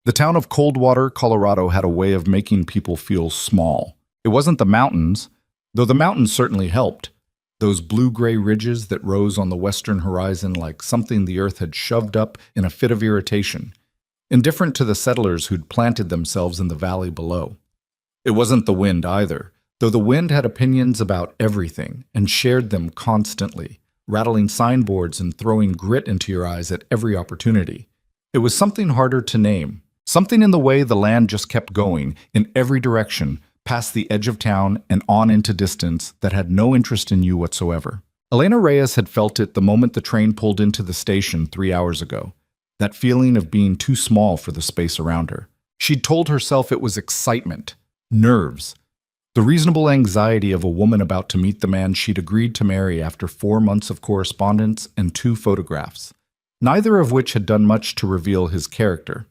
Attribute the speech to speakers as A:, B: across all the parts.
A: The town of Coldwater, Colorado had a way of making people feel small. It wasn't the mountains, though the mountains certainly helped. Those blue-gray ridges that rose on the western horizon like something the earth had shoved up in a fit of irritation, indifferent to the settlers who'd planted themselves in the valley below. It wasn't the wind either, though the wind had opinions about everything and shared them constantly, rattling signboards and throwing grit into your eyes at every opportunity. It was something harder to name, something in the way the land just kept going in every direction, past the edge of town and on into distance that had no interest in you whatsoever. Elena Reyes had felt it the moment the train pulled into the station 3 hours ago, that feeling of being too small for the space around her. She'd told herself it was excitement, nerves, the reasonable anxiety of a woman about to meet the man she'd agreed to marry after 4 months of correspondence and 2 photographs, neither of which had done much to reveal his character.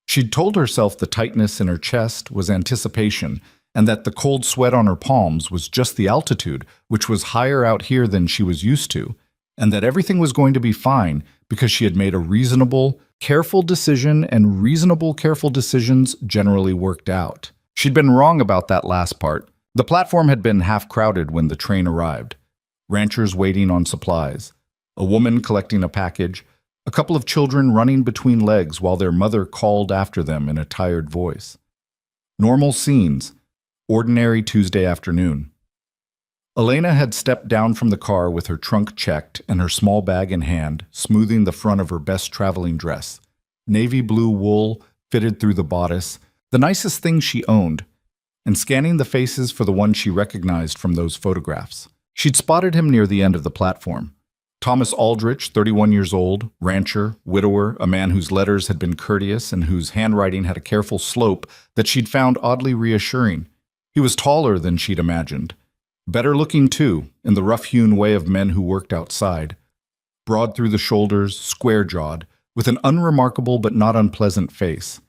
A: She'd told herself the tightness in her chest was anticipation, and that the cold sweat on her palms was just the altitude, which was higher out here than she was used to, and that everything was going to be fine because she had made a reasonable, careful decision, and reasonable, careful decisions generally worked out. She'd been wrong about that last part. The platform had been half crowded when the train arrived. Ranchers waiting on supplies, a woman collecting a package, a couple of children running between legs while their mother called after them in a tired voice. Normal scenes, ordinary Tuesday afternoon. Elena had stepped down from the car with her trunk checked and her small bag in hand, smoothing the front of her best traveling dress. Navy blue wool fitted through the bodice, the nicest thing she owned, and scanning the faces for the one she recognized from those photographs. She'd spotted him near the end of the platform. Thomas Aldrich, 31 years old, rancher, widower, a man whose letters had been courteous and whose handwriting had a careful slope that she'd found oddly reassuring. He was taller than she'd imagined. Better looking, too, in the rough-hewn way of men who worked outside. Broad through the shoulders, square-jawed, with an unremarkable but not unpleasant face.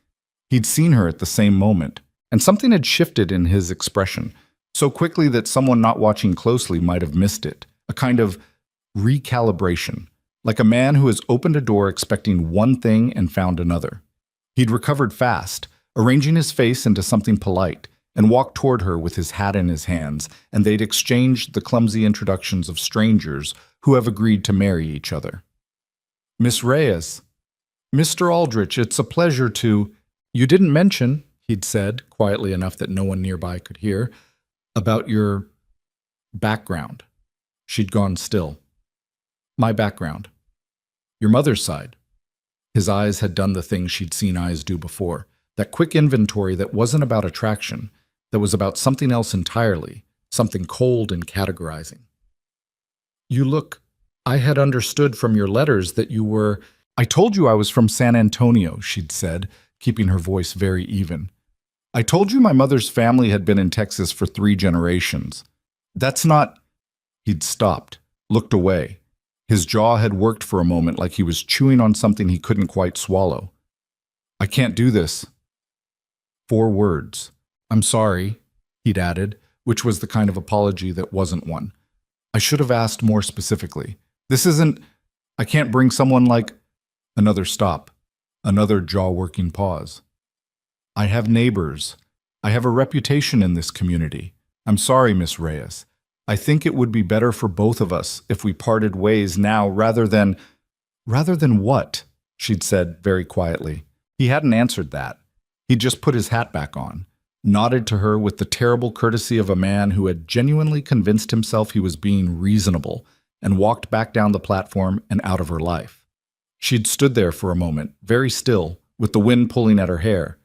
A: He'd seen her at the same moment, and something had shifted in his expression, so quickly that someone not watching closely might have missed it. A kind of recalibration, like a man who has opened a door expecting one thing and found another. He'd recovered fast, arranging his face into something polite, and walked toward her with his hat in his hands, and they'd exchanged the clumsy introductions of strangers who have agreed to marry each other. "Miss Reyes." "Mr. Aldrich, it's a pleasure to—" "You didn't mention," he'd said, quietly enough that no one nearby could hear, "about your background." She'd gone still. "My background. Your mother's side." His eyes had done the thing she'd seen eyes do before, that quick inventory that wasn't about attraction, that was about something else entirely, something cold and categorizing. "You look— I had understood from your letters that you were—" "I told you I was from San Antonio," she'd said, keeping her voice very even. "I told you my mother's family had been in Texas for 3 generations. That's not—" He'd stopped, looked away. His jaw had worked for a moment like he was chewing on something he couldn't quite swallow. "I can't do this." 4 words. "I'm sorry," he'd added, which was the kind of apology that wasn't one. "I should have asked more specifically. This isn't— I can't bring someone like—" Another stop. Another jaw-working pause. "I have neighbors. I have a reputation in this community. I'm sorry, Miss Reyes. I think it would be better for both of us if we parted ways now rather than—" "Rather than what?" she'd said very quietly. He hadn't answered that. He'd just put his hat back on, nodded to her with the terrible courtesy of a man who had genuinely convinced himself he was being reasonable, and walked back down the platform and out of her life. She'd stood there for a moment, very still, with the wind pulling at her hair,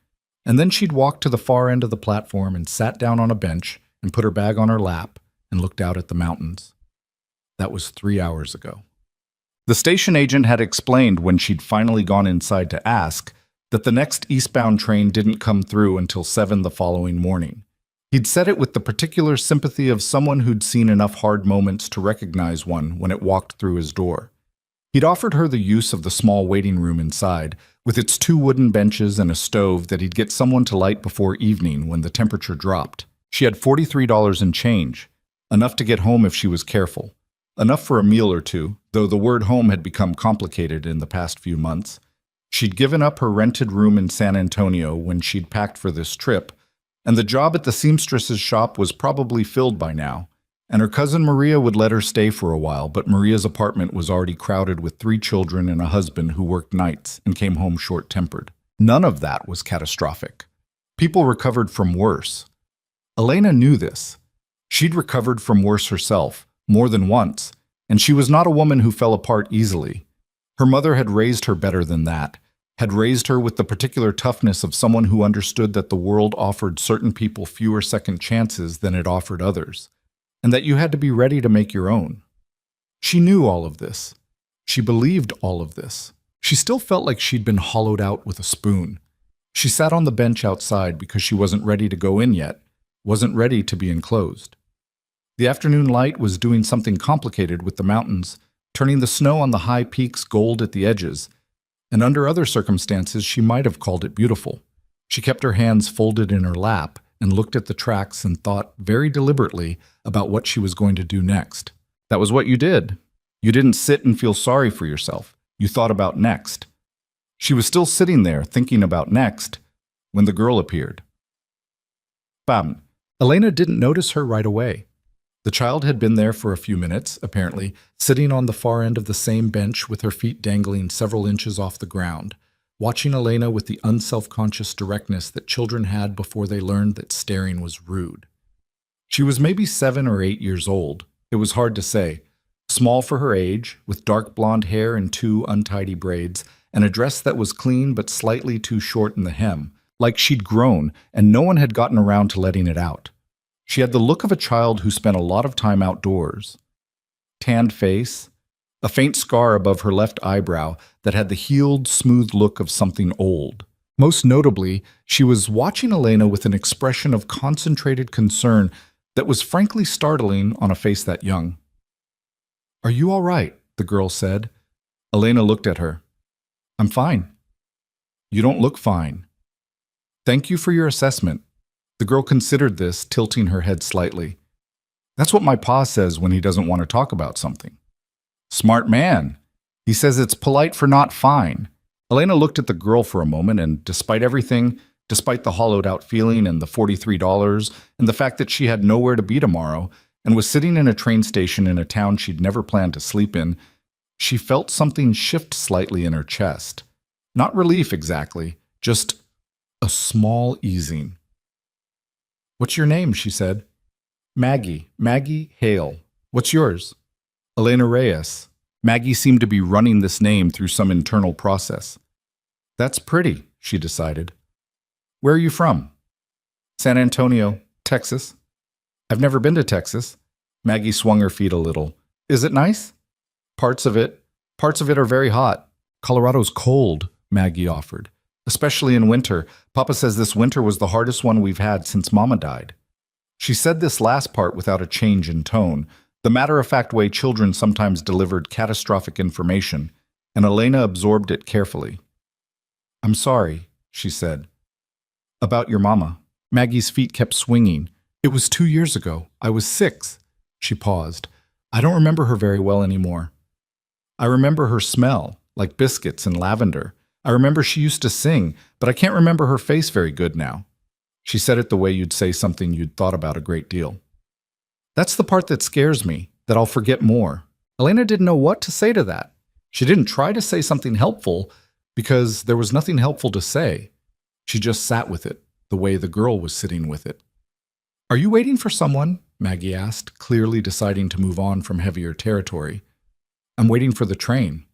A: and then she'd walked to the far end of the platform and sat down on a bench and put her bag on her lap and looked out at the mountains. That was 3 hours ago. The station agent had explained when she'd finally gone inside to ask that the next eastbound train didn't come through until 7 the following morning. He'd said it with the particular sympathy of someone who'd seen enough hard moments to recognize one when it walked through his door. He'd offered her the use of the small waiting room inside, with its 2 wooden benches and a stove that he'd get someone to light before evening when the temperature dropped. She had $43 in change, enough to get home if she was careful, enough for a meal or two, though the word home had become complicated in the past few months. She'd given up her rented room in San Antonio when she'd packed for this trip, and the job at the seamstress's shop was probably filled by now, and her cousin Maria would let her stay for a while, but Maria's apartment was already crowded with 3 children and a husband who worked nights and came home short-tempered. None of that was catastrophic. People recovered from worse. Elena knew this. She'd recovered from worse herself, more than once, and she was not a woman who fell apart easily. Her mother had raised her better than that, had raised her with the particular toughness of someone who understood that the world offered certain people fewer second chances than it offered others, and that you had to be ready to make your own. She knew all of this. She believed all of this. She still felt like she'd been hollowed out with a spoon. She sat on the bench outside because she wasn't ready to go in yet, wasn't ready to be enclosed. The afternoon light was doing something complicated with the mountains, turning the snow on the high peaks gold at the edges, and under other circumstances she might have called it beautiful. She kept her hands folded in her lap and looked at the tracks and thought very deliberately about what she was going to do next. That was what you did. You didn't sit and feel sorry for yourself. You thought about next. She was still sitting there thinking about next when the girl appeared. Bam! Elena didn't notice her right away. The child had been there for a few minutes, apparently, sitting on the far end of the same bench with her feet dangling several inches off the ground, watching Elena with the unself-conscious directness that children had before they learned that staring was rude. She was maybe 7 or 8 years old. It was hard to say. Small for her age, with dark blonde hair and 2 untidy braids, and a dress that was clean but slightly too short in the hem, like she'd grown and no one had gotten around to letting it out. She had the look of a child who spent a lot of time outdoors. Tanned face, a faint scar above her left eyebrow that had the healed, smooth look of something old. Most notably, she was watching Elena with an expression of concentrated concern that was frankly startling on a face that young. "Are you all right?" the girl said. Elena looked at her. "I'm fine." "You don't look fine." "Thank you for your assessment." The girl considered this, tilting her head slightly. "That's what my pa says when he doesn't want to talk about something." "Smart man. He says it's polite for not fine." Elena looked at the girl for a moment, and despite everything, despite the hollowed-out feeling and the $43 and the fact that she had nowhere to be tomorrow and was sitting in a train station in a town she'd never planned to sleep in, she felt something shift slightly in her chest. Not relief exactly, just a small easing. "What's your name?" she said. "Maggie. Maggie Hale. What's yours?" "Elena Reyes." Maggie seemed to be running this name through some internal process. "That's pretty," she decided. "Where are you from?" "San Antonio, Texas." "I've never been to Texas." Maggie swung her feet a little. "Is it nice?" Parts of it are very hot." "Colorado's cold," Maggie offered. "Especially in winter. Papa says this winter was the hardest one we've had since Mama died." She said this last part without a change in tone, the matter-of-fact way children sometimes delivered catastrophic information, and Elena absorbed it carefully. "I'm sorry," she said. "About your mama." Maggie's feet kept swinging. "It was 2 years ago. I was 6. She paused. "I don't remember her very well anymore. I remember her smell, like biscuits and lavender. I remember she used to sing, but I can't remember her face very good now." She said it the way you'd say something you'd thought about a great deal. "That's the part that scares me, that I'll forget more." Elena didn't know what to say to that. She didn't try to say something helpful because there was nothing helpful to say. She just sat with it, the way the girl was sitting with it. "Are you waiting for someone?" Maggie asked, clearly deciding to move on from heavier territory. "I'm waiting for the train."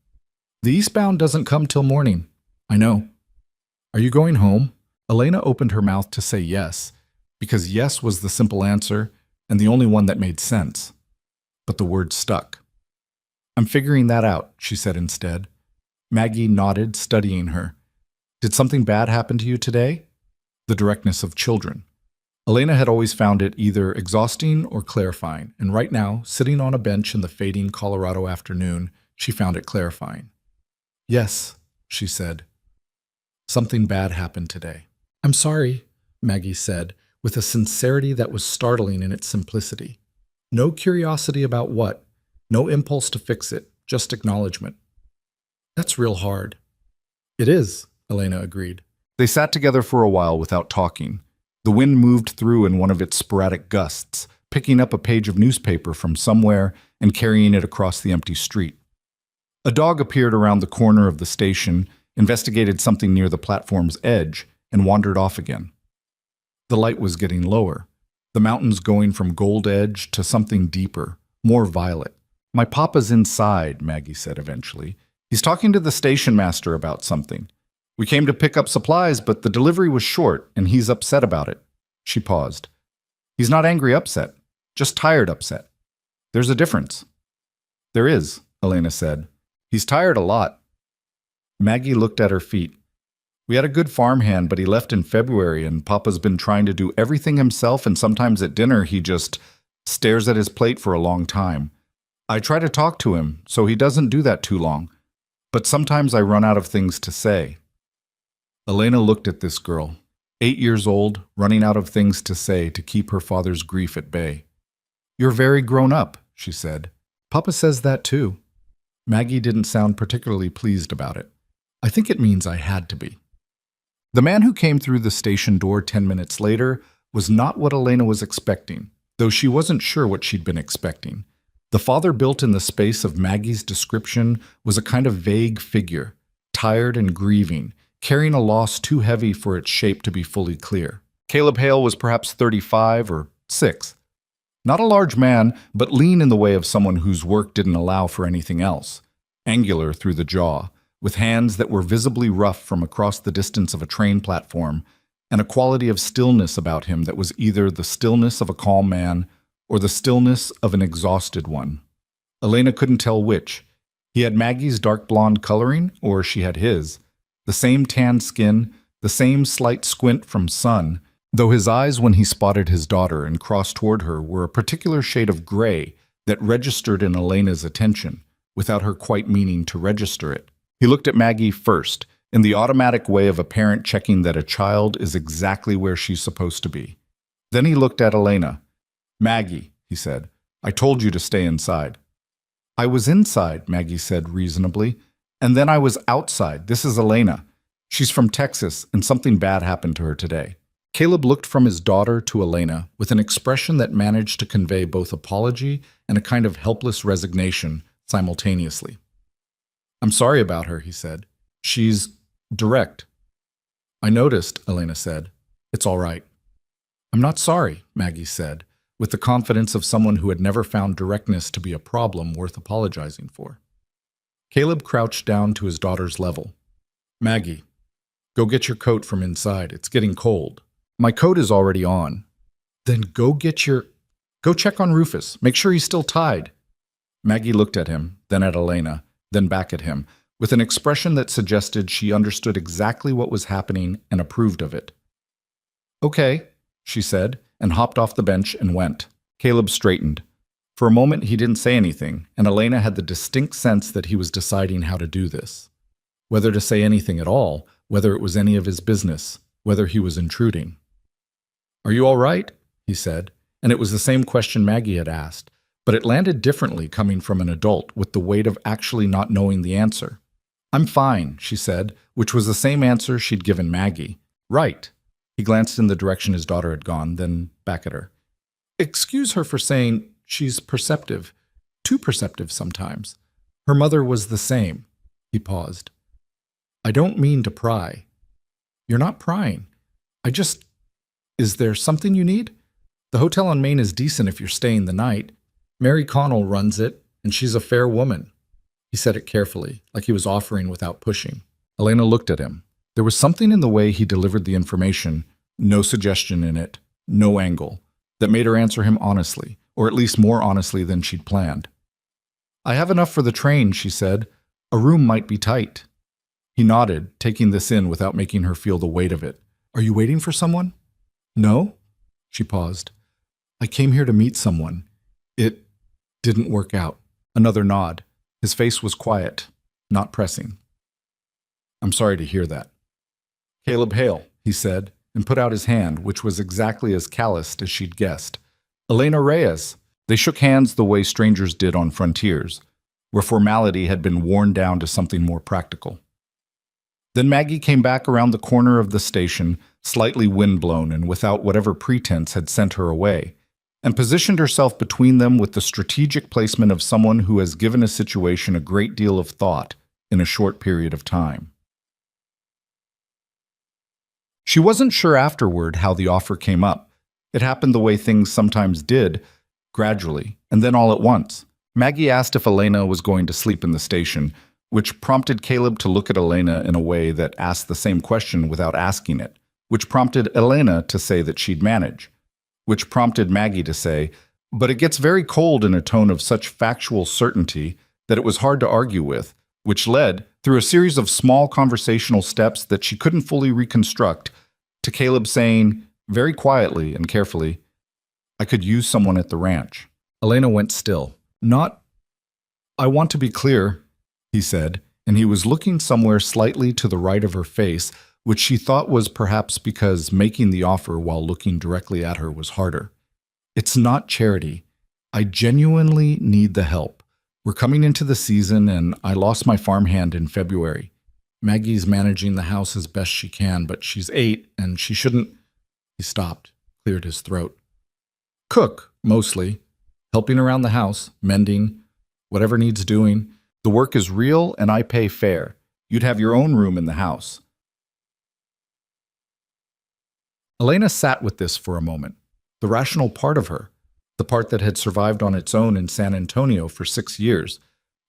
A: "The eastbound doesn't come till morning." "I know." "Are you going home?" Elena opened her mouth to say yes, because yes was the simple answer and the only one that made sense. But the word stuck. "I'm figuring that out," she said instead. Maggie nodded, studying her. "Did something bad happen to you today?" The directness of children. Elena had always found it either exhausting or clarifying, and right now, sitting on a bench in the fading Colorado afternoon, she found it clarifying. "Yes," she said. "Something bad happened today." "I'm sorry," Maggie said, with a sincerity that was startling in its simplicity. No curiosity about what, no impulse to fix it, just acknowledgement. "That's real hard." It is, Elena agreed. They sat together for a while without talking. The wind moved through in one of its sporadic gusts, picking up a page of newspaper from somewhere and carrying it across the empty street. A dog appeared around the corner of the station, investigated something near the platform's edge, and wandered off again. The light was getting lower, the mountains going from gold edge to something deeper, more violet. "My papa's inside," Maggie said eventually. "He's talking to the station master about something. We came to pick up supplies, but the delivery was short, and he's upset about it." She paused. "He's not angry upset, just tired upset. There's a difference." "There is," Elena said. "He's tired a lot." Maggie looked at her feet. "We had a good farmhand, but he left in February, and Papa's been trying to do everything himself, and sometimes at dinner he just stares at his plate for a long time. I try to talk to him, so he doesn't do that too long, but sometimes I run out of things to say." Elena looked at this girl, 8 years old, running out of things to say to keep her father's grief at bay. "You're very grown up," she said. "Papa says that too." Maggie didn't sound particularly pleased about it. "I think it means I had to be." The man who came through the station door 10 minutes later was not what Elena was expecting, though she wasn't sure what she'd been expecting. The father built in the space of Maggie's description was a kind of vague figure, tired and grieving, carrying a loss too heavy for its shape to be fully clear. Caleb Hale was perhaps 35 or 6. Not a large man, but lean in the way of someone whose work didn't allow for anything else. Angular through the jaw, with hands that were visibly rough from across the distance of a train platform, and a quality of stillness about him that was either the stillness of a calm man or the stillness of an exhausted one. Elena couldn't tell which. He had Maggie's dark blonde coloring, or she had his. The same tan skin, the same slight squint from sun, though his eyes when he spotted his daughter and crossed toward her were a particular shade of gray that registered in Elena's attention, without her quite meaning to register it. He looked at Maggie first, in the automatic way of a parent checking that a child is exactly where she's supposed to be. Then he looked at Elena. "Maggie," he said, "I told you to stay inside." "I was inside," Maggie said reasonably, "and then I was outside. This is Elena. She's from Texas, and something bad happened to her today." Caleb looked from his daughter to Elena with an expression that managed to convey both apology and a kind of helpless resignation simultaneously. "I'm sorry about her," he said. "She's direct." "I noticed," Elena said. "It's all right." "I'm not sorry," Maggie said, with the confidence of someone who had never found directness to be a problem worth apologizing for. Caleb crouched down to his daughter's level. "Maggie, go get your coat from inside. It's getting cold." "My coat is already on." "Then go check on Rufus. Make sure he's still tied." Maggie looked at him, then at Elena, then back at him, with an expression that suggested she understood exactly what was happening and approved of it. "Okay," she said, and hopped off the bench and went. Caleb straightened. For a moment he didn't say anything, and Elena had the distinct sense that he was deciding how to do this. Whether to say anything at all, whether it was any of his business, whether he was intruding. "Are you all right?" he said, and it was the same question Maggie had asked, but it landed differently coming from an adult with the weight of actually not knowing the answer. "I'm fine," she said, which was the same answer she'd given Maggie. "Right." He glanced in the direction his daughter had gone, then back at her. "Excuse her for saying she's perceptive, too perceptive sometimes. Her mother was the same." He paused. "I don't mean to pry." "You're not prying. Is there something you need? The hotel on Main is decent if you're staying the night. Mary Connell runs it, and she's a fair woman." He said it carefully, like he was offering without pushing. Elena looked at him. There was something in the way he delivered the information, no suggestion in it, no angle, that made her answer him honestly, or at least more honestly than she'd planned. "I have enough for the train," she said. "A room might be tight." He nodded, taking this in without making her feel the weight of it. "Are you waiting for someone?" "No." She paused. "I came here to meet someone. It didn't work out." Another nod. His face was quiet, not pressing. "I'm sorry to hear that." "Caleb Hale," he said, and put out his hand, which was exactly as calloused as she'd guessed. "Elena Reyes." They shook hands the way strangers did on frontiers, where formality had been worn down to something more practical. Then Maggie came back around the corner of the station, slightly windblown and without whatever pretense had sent her away, and positioned herself between them with the strategic placement of someone who has given a situation a great deal of thought in a short period of time. She wasn't sure afterward how the offer came up. It happened the way things sometimes did, gradually, and then all at once. Maggie asked if Elena was going to sleep in the station, which prompted Caleb to look at Elena in a way that asked the same question without asking it, which prompted Elena to say that she'd manage, which prompted Maggie to say, "But it gets very cold," in a tone of such factual certainty that it was hard to argue with, which led, through a series of small conversational steps that she couldn't fully reconstruct, to Caleb saying, very quietly and carefully, "I could use someone at the ranch." Elena went still. I want to be clear," he said, and he was looking somewhere slightly to the right of her face, which she thought was perhaps because making the offer while looking directly at her was harder. "It's not charity. I genuinely need the help. We're coming into the season, and I lost my farmhand in February. Maggie's managing the house as best she can, but she's 8, and she shouldn't—" He stopped, cleared his throat. "Cook, mostly. Helping around the house, mending, whatever needs doing. The work is real, and I pay fair. You'd have your own room in the house." Elena sat with this for a moment. The rational part of her, the part that had survived on its own in San Antonio for 6 years,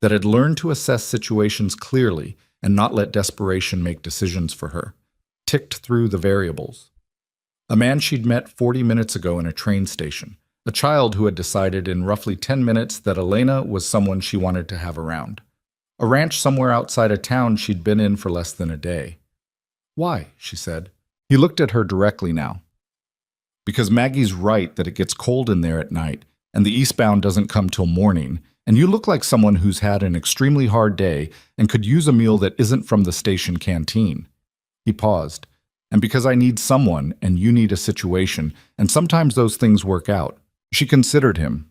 A: that had learned to assess situations clearly and not let desperation make decisions for her, ticked through the variables. A man she'd met 40 minutes ago in a train station, a child who had decided in roughly 10 minutes that Elena was someone she wanted to have around. A ranch somewhere outside a town she'd been in for less than a day. "Why?" she said. He looked at her directly now. "Because Maggie's right that it gets cold in there at night, and the eastbound doesn't come till morning, and you look like someone who's had an extremely hard day and could use a meal that isn't from the station canteen." He paused. "And because I need someone, and you need a situation, and sometimes those things work out." She considered him.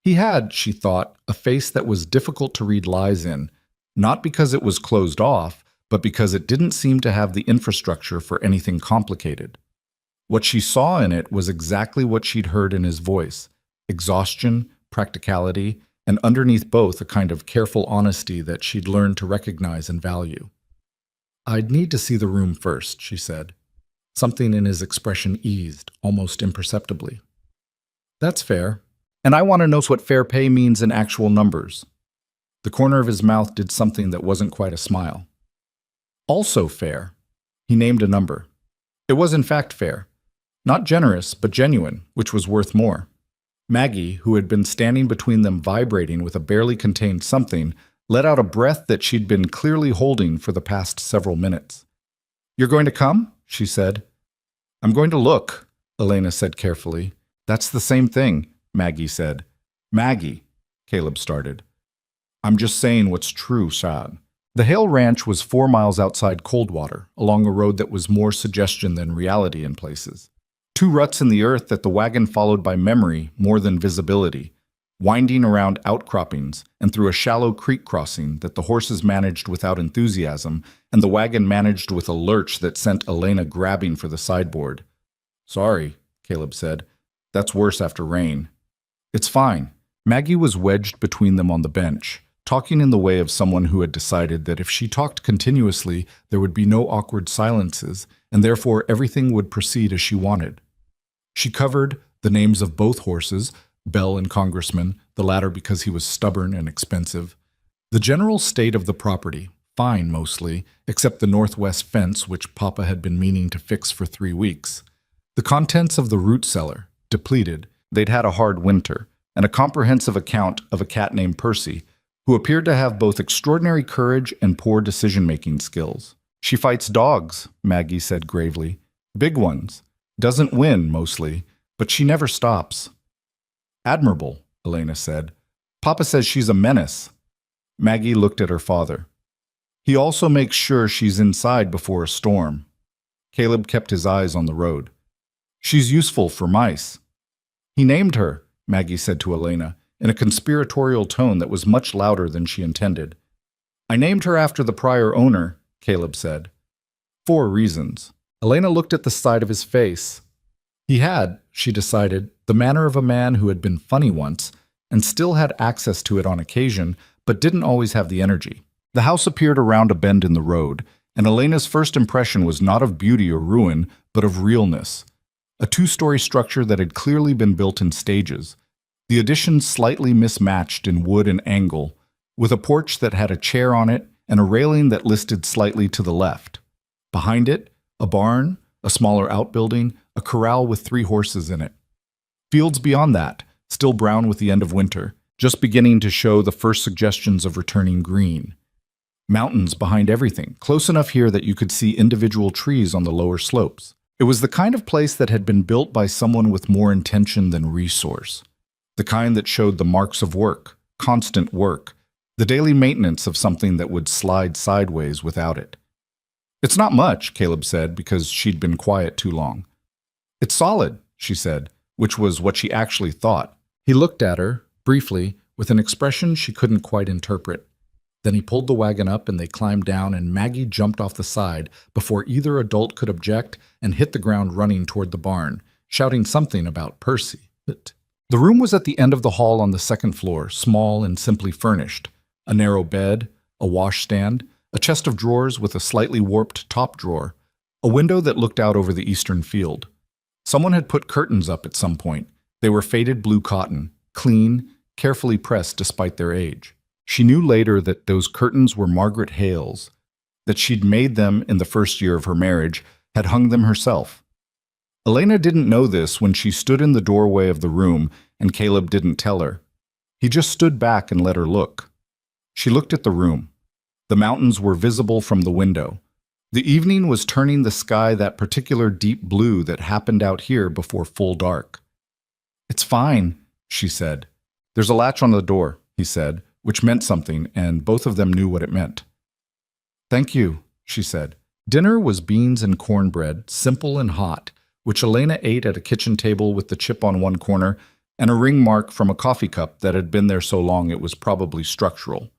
A: He had, she thought, a face that was difficult to read lies in, not because it was closed off, but because it didn't seem to have the infrastructure for anything complicated. What she saw in it was exactly what she'd heard in his voice: exhaustion, practicality, and underneath both a kind of careful honesty that she'd learned to recognize and value. "I'd need to see the room first," she said. Something in his expression eased, almost imperceptibly. "That's fair. And I want to know what fair pay means in actual numbers." The corner of his mouth did something that wasn't quite a smile. "Also fair." He named a number. It was in fact fair. Not generous, but genuine, which was worth more. Maggie, who had been standing between them vibrating with a barely contained something, let out a breath that she'd been clearly holding for the past several minutes. "You're going to come?" she said. "I'm going to look," Elena said carefully. "That's the same thing," Maggie said. "Maggie," Caleb started. "I'm just saying what's true, Shad." The Hale Ranch was 4 miles outside Coldwater, along a road that was more suggestion than reality in places. 2 ruts in the earth that the wagon followed by memory more than visibility, winding around outcroppings and through a shallow creek crossing that the horses managed without enthusiasm and the wagon managed with a lurch that sent Elena grabbing for the sideboard. "Sorry," Caleb said. "That's worse after rain." "It's fine." Maggie was wedged between them on the bench, talking in the way of someone who had decided that if she talked continuously, there would be no awkward silences, and therefore everything would proceed as she wanted. She covered the names of both horses, Bell and Congressman, the latter because he was stubborn and expensive, the general state of the property, fine mostly, except the northwest fence which Papa had been meaning to fix for 3 weeks, the contents of the root cellar, depleted, they'd had a hard winter, and a comprehensive account of a cat named Percy, who appeared to have both extraordinary courage and poor decision-making skills. "She fights dogs," Maggie said gravely. "Big ones. Doesn't win, mostly, but she never stops." "Admirable," Elena said. "Papa says she's a menace." Maggie looked at her father. "He also makes sure she's inside before a storm." Caleb kept his eyes on the road. "She's useful for mice." "He named her," Maggie said to Elena, in a conspiratorial tone that was much louder than she intended. "I named her after the prior owner," Caleb said. 4 reasons. Elena looked at the side of his face. He had, she decided, the manner of a man who had been funny once and still had access to it on occasion, but didn't always have the energy. The house appeared around a bend in the road, and Elena's first impression was not of beauty or ruin, but of realness. A 2-story structure that had clearly been built in stages. The addition slightly mismatched in wood and angle, with a porch that had a chair on it and a railing that listed slightly to the left. Behind it, a barn, a smaller outbuilding, a corral with 3 horses in it. Fields beyond that, still brown with the end of winter, just beginning to show the first suggestions of returning green. Mountains behind everything, close enough here that you could see individual trees on the lower slopes. It was the kind of place that had been built by someone with more intention than resource. The kind that showed the marks of work, constant work, the daily maintenance of something that would slide sideways without it. "It's not much," Caleb said, because she'd been quiet too long. "It's solid," she said, which was what she actually thought. He looked at her, briefly, with an expression she couldn't quite interpret. Then he pulled the wagon up and they climbed down, and Maggie jumped off the side before either adult could object and hit the ground running toward the barn, shouting something about Percy. The room was at the end of the hall on the 2nd floor, small and simply furnished. A narrow bed, a washstand, a chest of drawers with a slightly warped top drawer, a window that looked out over the eastern field. Someone had put curtains up at some point. They were faded blue cotton, clean, carefully pressed despite their age. She knew later that those curtains were Margaret Hale's, that she'd made them in the first year of her marriage, had hung them herself. Elena didn't know this when she stood in the doorway of the room, and Caleb didn't tell her. He just stood back and let her look. She looked at the room. The mountains were visible from the window. The evening was turning the sky that particular deep blue that happened out here before full dark. "It's fine," she said. "There's a latch on the door," he said, which meant something, and both of them knew what it meant. "Thank you," she said. Dinner was beans and cornbread, simple and hot, which Elena ate at a kitchen table with the chip on one corner and a ring mark from a coffee cup that had been there so long it was probably structural.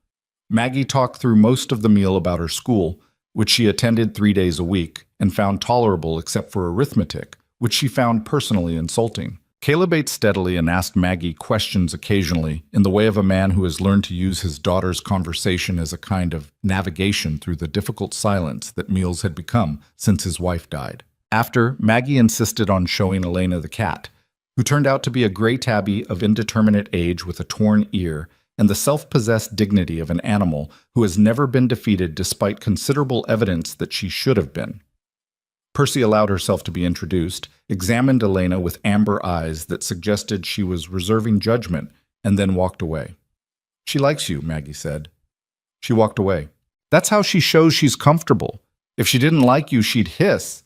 A: Maggie talked through most of the meal about her school, which she attended 3 days a week, and found tolerable except for arithmetic, which she found personally insulting. Caleb ate steadily and asked Maggie questions occasionally, in the way of a man who has learned to use his daughter's conversation as a kind of navigation through the difficult silence that meals had become since his wife died. After, Maggie insisted on showing Elena the cat, who turned out to be a gray tabby of indeterminate age with a torn ear and the self-possessed dignity of an animal who has never been defeated despite considerable evidence that she should have been. Percy allowed herself to be introduced, examined Elena with amber eyes that suggested she was reserving judgment, and then walked away. "She likes you," Maggie said. She walked away. "That's how she shows she's comfortable. If she didn't like you, she'd hiss."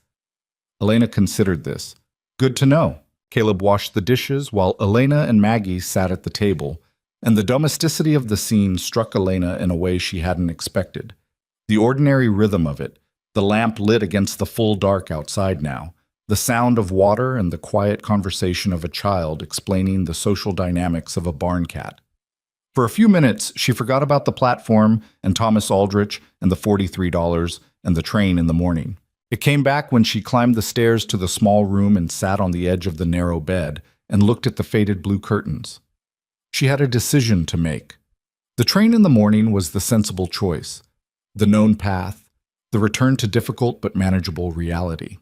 A: Elena considered this. Good to know. Caleb washed the dishes while Elena and Maggie sat at the table, and the domesticity of the scene struck Elena in a way she hadn't expected. The ordinary rhythm of it, the lamp lit against the full dark outside now, the sound of water and the quiet conversation of a child explaining the social dynamics of a barn cat. For a few minutes, she forgot about the platform and Thomas Aldrich and the $43 and the train in the morning. It came back when she climbed the stairs to the small room and sat on the edge of the narrow bed and looked at the faded blue curtains. She had a decision to make. The train in the morning was the sensible choice, the known path, the return to difficult but manageable reality.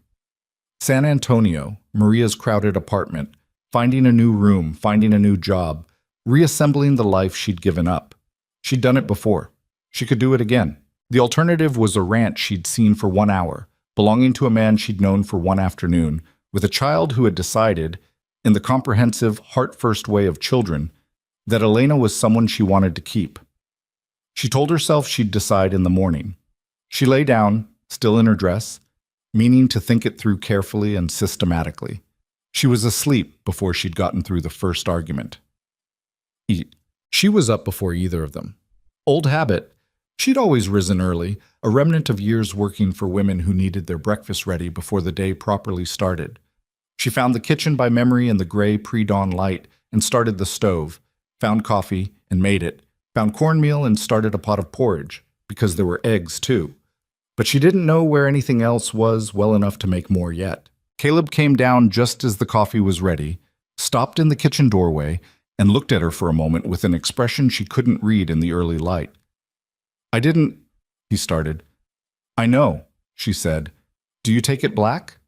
A: San Antonio, Maria's crowded apartment, finding a new room, finding a new job, reassembling the life she'd given up. She'd done it before. She could do it again. The alternative was a ranch she'd seen for 1 hour, belonging to a man she'd known for 1 afternoon, with a child who had decided, in the comprehensive, heart-first way of children, that Elena was someone she wanted to keep. She told herself she'd decide in the morning. She lay down, still in her dress, meaning to think it through carefully and systematically. She was asleep before she'd gotten through the first argument. She was up before either of them. Old habit. She'd always risen early, a remnant of years working for women who needed their breakfast ready before the day properly started. She found the kitchen by memory in the gray pre-dawn light and started the stove, found coffee and made it, found cornmeal and started a pot of porridge, because there were eggs too. But she didn't know where anything else was well enough to make more yet. Caleb came down just as the coffee was ready, stopped in the kitchen doorway, and looked at her for a moment with an expression she couldn't read in the early light. "I didn't," he started. "I know," she said. "Do you take it black?"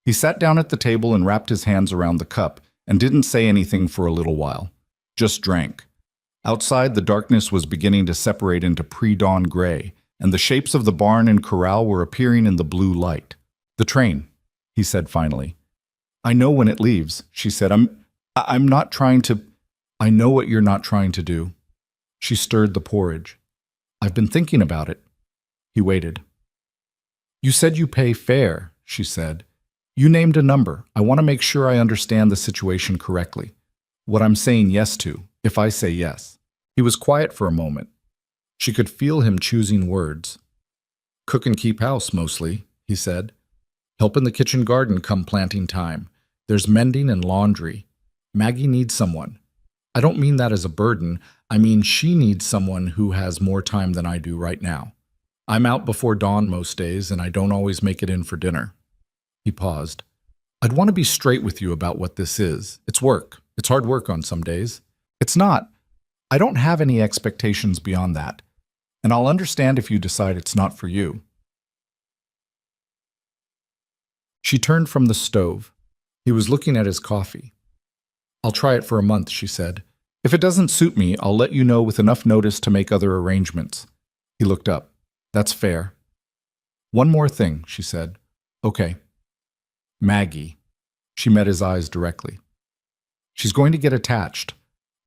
A: He sat down at the table and wrapped his hands around the cup and didn't say anything for a little while, just drank. Outside, the darkness was beginning to separate into pre-dawn gray, and the shapes of the barn and corral were appearing in the blue light. "The train," he said finally. "I know when it leaves," she said. I'm not trying to... "I know what you're not trying to do." She stirred the porridge. "I've been thinking about it." He waited. "You said you pay fair," she said. "You named a number. I want to make sure I understand the situation correctly. What I'm saying yes to, if I say yes." He was quiet for a moment. She could feel him choosing words. "Cook and keep house, mostly," he said. "Help in the kitchen garden come planting time. There's mending and laundry. Maggie needs someone. I don't mean that as a burden. I mean she needs someone who has more time than I do right now. I'm out before dawn most days, and I don't always make it in for dinner." He paused. "I'd want to be straight with you about what this is. It's work. It's hard work on some days. It's not. I don't have any expectations beyond that. And I'll understand if you decide it's not for you." She turned from the stove. He was looking at his coffee. "I'll try it for a month," she said. "If it doesn't suit me, I'll let you know with enough notice to make other arrangements." He looked up. "That's fair." "One more thing," she said. "Okay." "Maggie." She met his eyes directly. "She's going to get attached.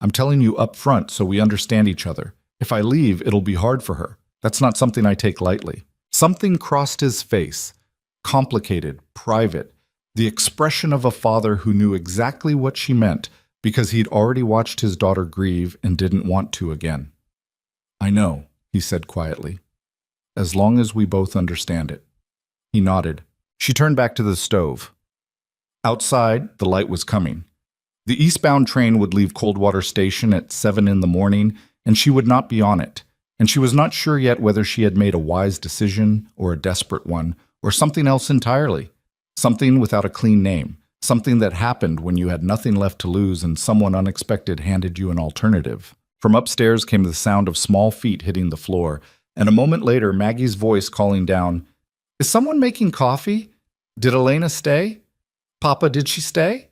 A: I'm telling you up front so we understand each other. If I leave, it'll be hard for her. That's not something I take lightly." Something crossed his face. Complicated, private. The expression of a father who knew exactly what she meant because he'd already watched his daughter grieve and didn't want to again. "I know," he said quietly. "As long as we both understand it." He nodded. She turned back to the stove. Outside, the light was coming. The eastbound train would leave Coldwater Station at 7 in the morning, and she would not be on it. And she was not sure yet whether she had made a wise decision or a desperate one, or something else entirely. Something without a clean name. Something that happened when you had nothing left to lose and someone unexpected handed you an alternative. From upstairs came the sound of small feet hitting the floor, and a moment later Maggie's voice calling down, "Is someone making coffee? Did Elena stay? Papa, did she stay?"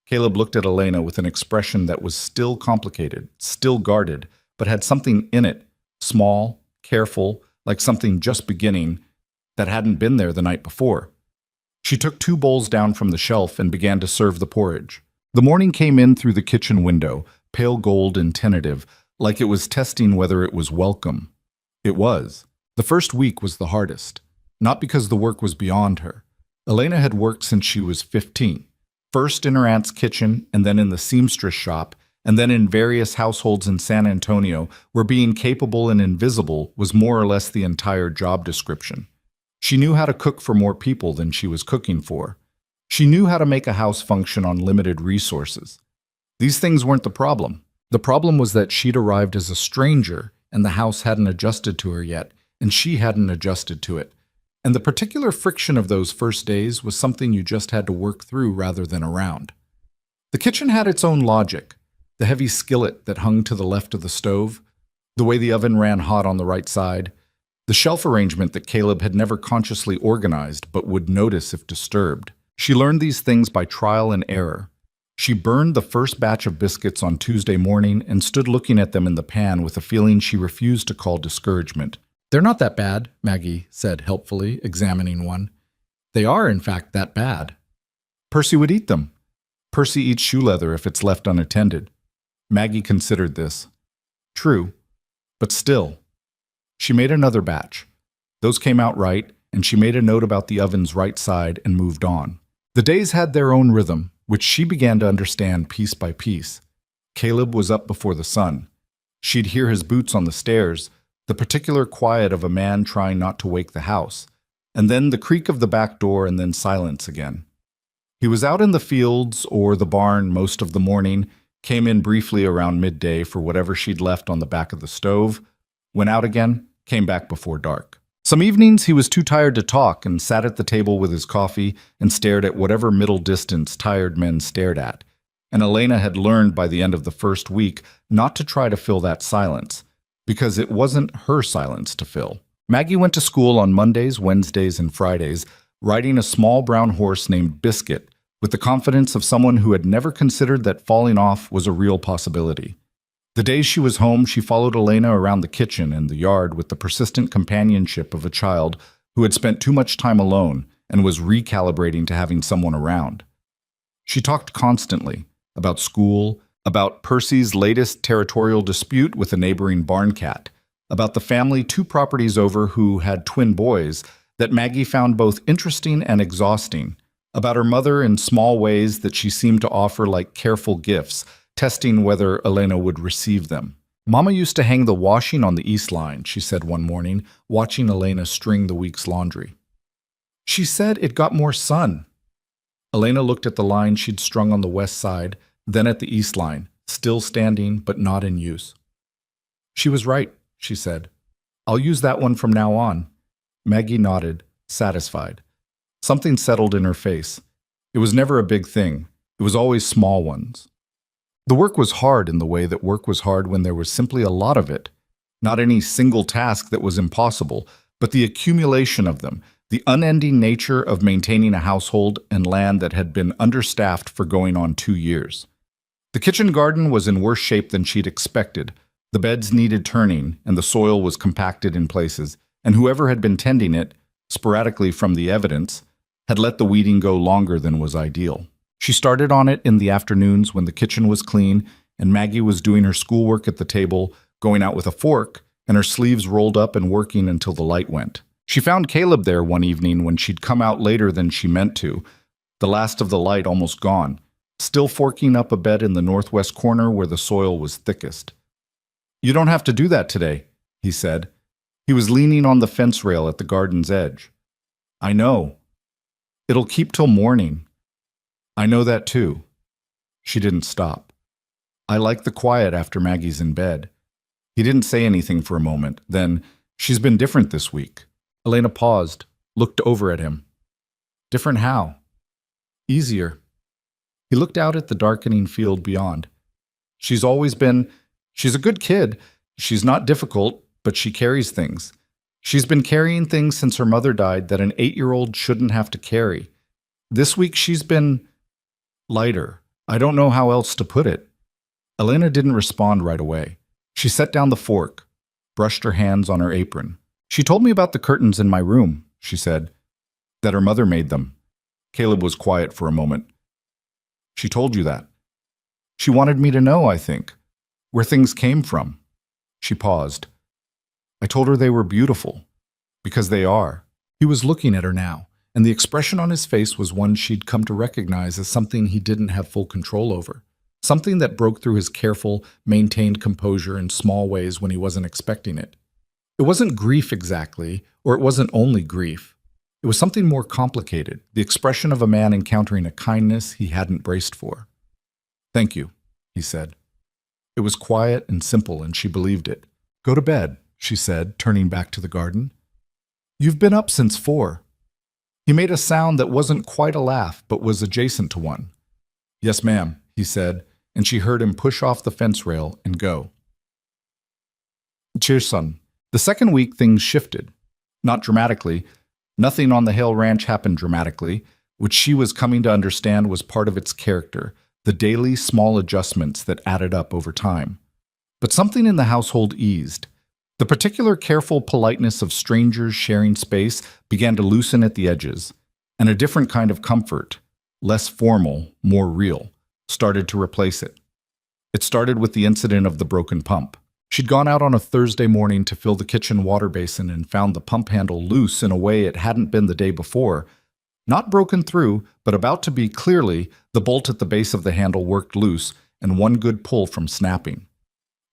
A: Caleb looked at Elena with an expression that was still complicated, still guarded, but had something in it, small, careful, like something just beginning, that hadn't been there the night before. She took 2 bowls down from the shelf and began to serve the porridge. The morning came in through the kitchen window, pale gold and tentative, like it was testing whether it was welcome. It was. The first week was the hardest, not because the work was beyond her. Elena had worked since she was 15, first in her aunt's kitchen and then in the seamstress shop, and then in various households in San Antonio, where being capable and invisible was more or less the entire job description. She knew how to cook for more people than she was cooking for. She knew how to make a house function on limited resources. These things weren't the problem. The problem was that she'd arrived as a stranger, and the house hadn't adjusted to her yet, and she hadn't adjusted to it. And the particular friction of those first days was something you just had to work through rather than around. The kitchen had its own logic. The heavy skillet that hung to the left of the stove, the way the oven ran hot on the right side, the shelf arrangement that Caleb had never consciously organized but would notice if disturbed. She learned these things by trial and error. She burned the first batch of biscuits on Tuesday morning and stood looking at them in the pan with a feeling she refused to call discouragement. "They're not that bad," Maggie said helpfully, examining one. "They are, in fact, that bad. Percy would eat them. Percy eats shoe leather if it's left unattended." Maggie considered this. True, but still. She made another batch. Those came out right, and she made a note about the oven's right side and moved on. The days had their own rhythm, which she began to understand piece by piece. Caleb was up before the sun. She'd hear his boots on the stairs, the particular quiet of a man trying not to wake the house, and then the creak of the back door and then silence again. He was out in the fields or the barn most of the morning, came in briefly around midday for whatever she'd left on the back of the stove, went out again, came back before dark. Some evenings he was too tired to talk and sat at the table with his coffee and stared at whatever middle distance tired men stared at. And Elena had learned by the end of the first week not to try to fill that silence, because it wasn't her silence to fill. Maggie went to school on Mondays, Wednesdays, and Fridays, riding a small brown horse named Biscuit, with the confidence of someone who had never considered that falling off was a real possibility. The days she was home, she followed Elena around the kitchen and the yard with the persistent companionship of a child who had spent too much time alone and was recalibrating to having someone around. She talked constantly about school, about Percy's latest territorial dispute with a neighboring barn cat, about the family 2 properties over who had twin boys that Maggie found both interesting and exhausting, about her mother in small ways that she seemed to offer like careful gifts, testing whether Elena would receive them. Mama used to hang the washing on the east line, she said one morning, watching Elena string the week's laundry. She said it got more sun. Elena looked at the line she'd strung on the west side, then at the east line, still standing but not in use. She was right, she said. I'll use that one from now on. Maggie nodded, satisfied. Something settled in her face. It was never a big thing. It was always small ones. The work was hard in the way that work was hard when there was simply a lot of it. Not any single task that was impossible, but the accumulation of them, the unending nature of maintaining a household and land that had been understaffed for going on 2 years. The kitchen garden was in worse shape than she'd expected. The beds needed turning, and the soil was compacted in places, and whoever had been tending it, sporadically from the evidence, had let the weeding go longer than was ideal. She started on it in the afternoons when the kitchen was clean and Maggie was doing her schoolwork at the table, going out with a fork, and her sleeves rolled up and working until the light went. She found Caleb there one evening when she'd come out later than she meant to, the last of the light almost gone, still forking up a bed in the northwest corner where the soil was thickest. You don't have to do that today, he said. He was leaning on the fence rail at the garden's edge. I know. It'll keep till morning. I know that too. She didn't stop. I like the quiet after Maggie's in bed. He didn't say anything for a moment. Then, she's been different this week. Elena paused, looked over at him. Different how? Easier. He looked out at the darkening field beyond. She's a good kid. She's not difficult, but she carries things. She's been carrying things since her mother died that an 8-year-old shouldn't have to carry. This week she's been lighter. I don't know how else to put it. Elena didn't respond right away. She set down the fork, brushed her hands on her apron. She told me about the curtains in my room, she said, that her mother made them. Caleb was quiet for a moment. She told you that. She wanted me to know, I think, where things came from. She paused. I told her they were beautiful, because they are. He was looking at her now, and the expression on his face was one she'd come to recognize as something he didn't have full control over, something that broke through his careful, maintained composure in small ways when he wasn't expecting it. It wasn't grief exactly, or it wasn't only grief. It was something more complicated, the expression of a man encountering a kindness he hadn't braced for. Thank you, he said. It was quiet and simple, and she believed it. Go to bed, she said, turning back to the garden. You've been up since 4. He made a sound that wasn't quite a laugh, but was adjacent to one. Yes, ma'am, he said, and she heard him push off the fence rail and go. Cheers, son. The second week, things shifted. Not dramatically. Nothing on the Hale Ranch happened dramatically, which she was coming to understand was part of its character, the daily small adjustments that added up over time. But something in the household eased. The particular careful politeness of strangers sharing space began to loosen at the edges, and a different kind of comfort, less formal, more real, started to replace it. It started with the incident of the broken pump. She'd gone out on a Thursday morning to fill the kitchen water basin and found the pump handle loose in a way it hadn't been the day before. Not broken through, but about to be clearly, the bolt at the base of the handle worked loose and one good pull from snapping.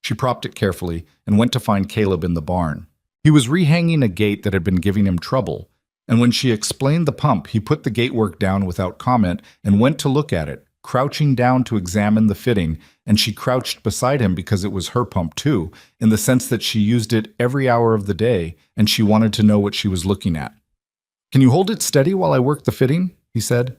A: She propped it carefully and went to find Caleb in the barn. He was rehanging a gate that had been giving him trouble, and when she explained the pump, he put the gatework down without comment and went to look at it, crouching down to examine the fitting and she crouched beside him because it was her pump too, in the sense that she used it every hour of the day, and she wanted to know what she was looking at. "Can you hold it steady while I work the fitting?" he said.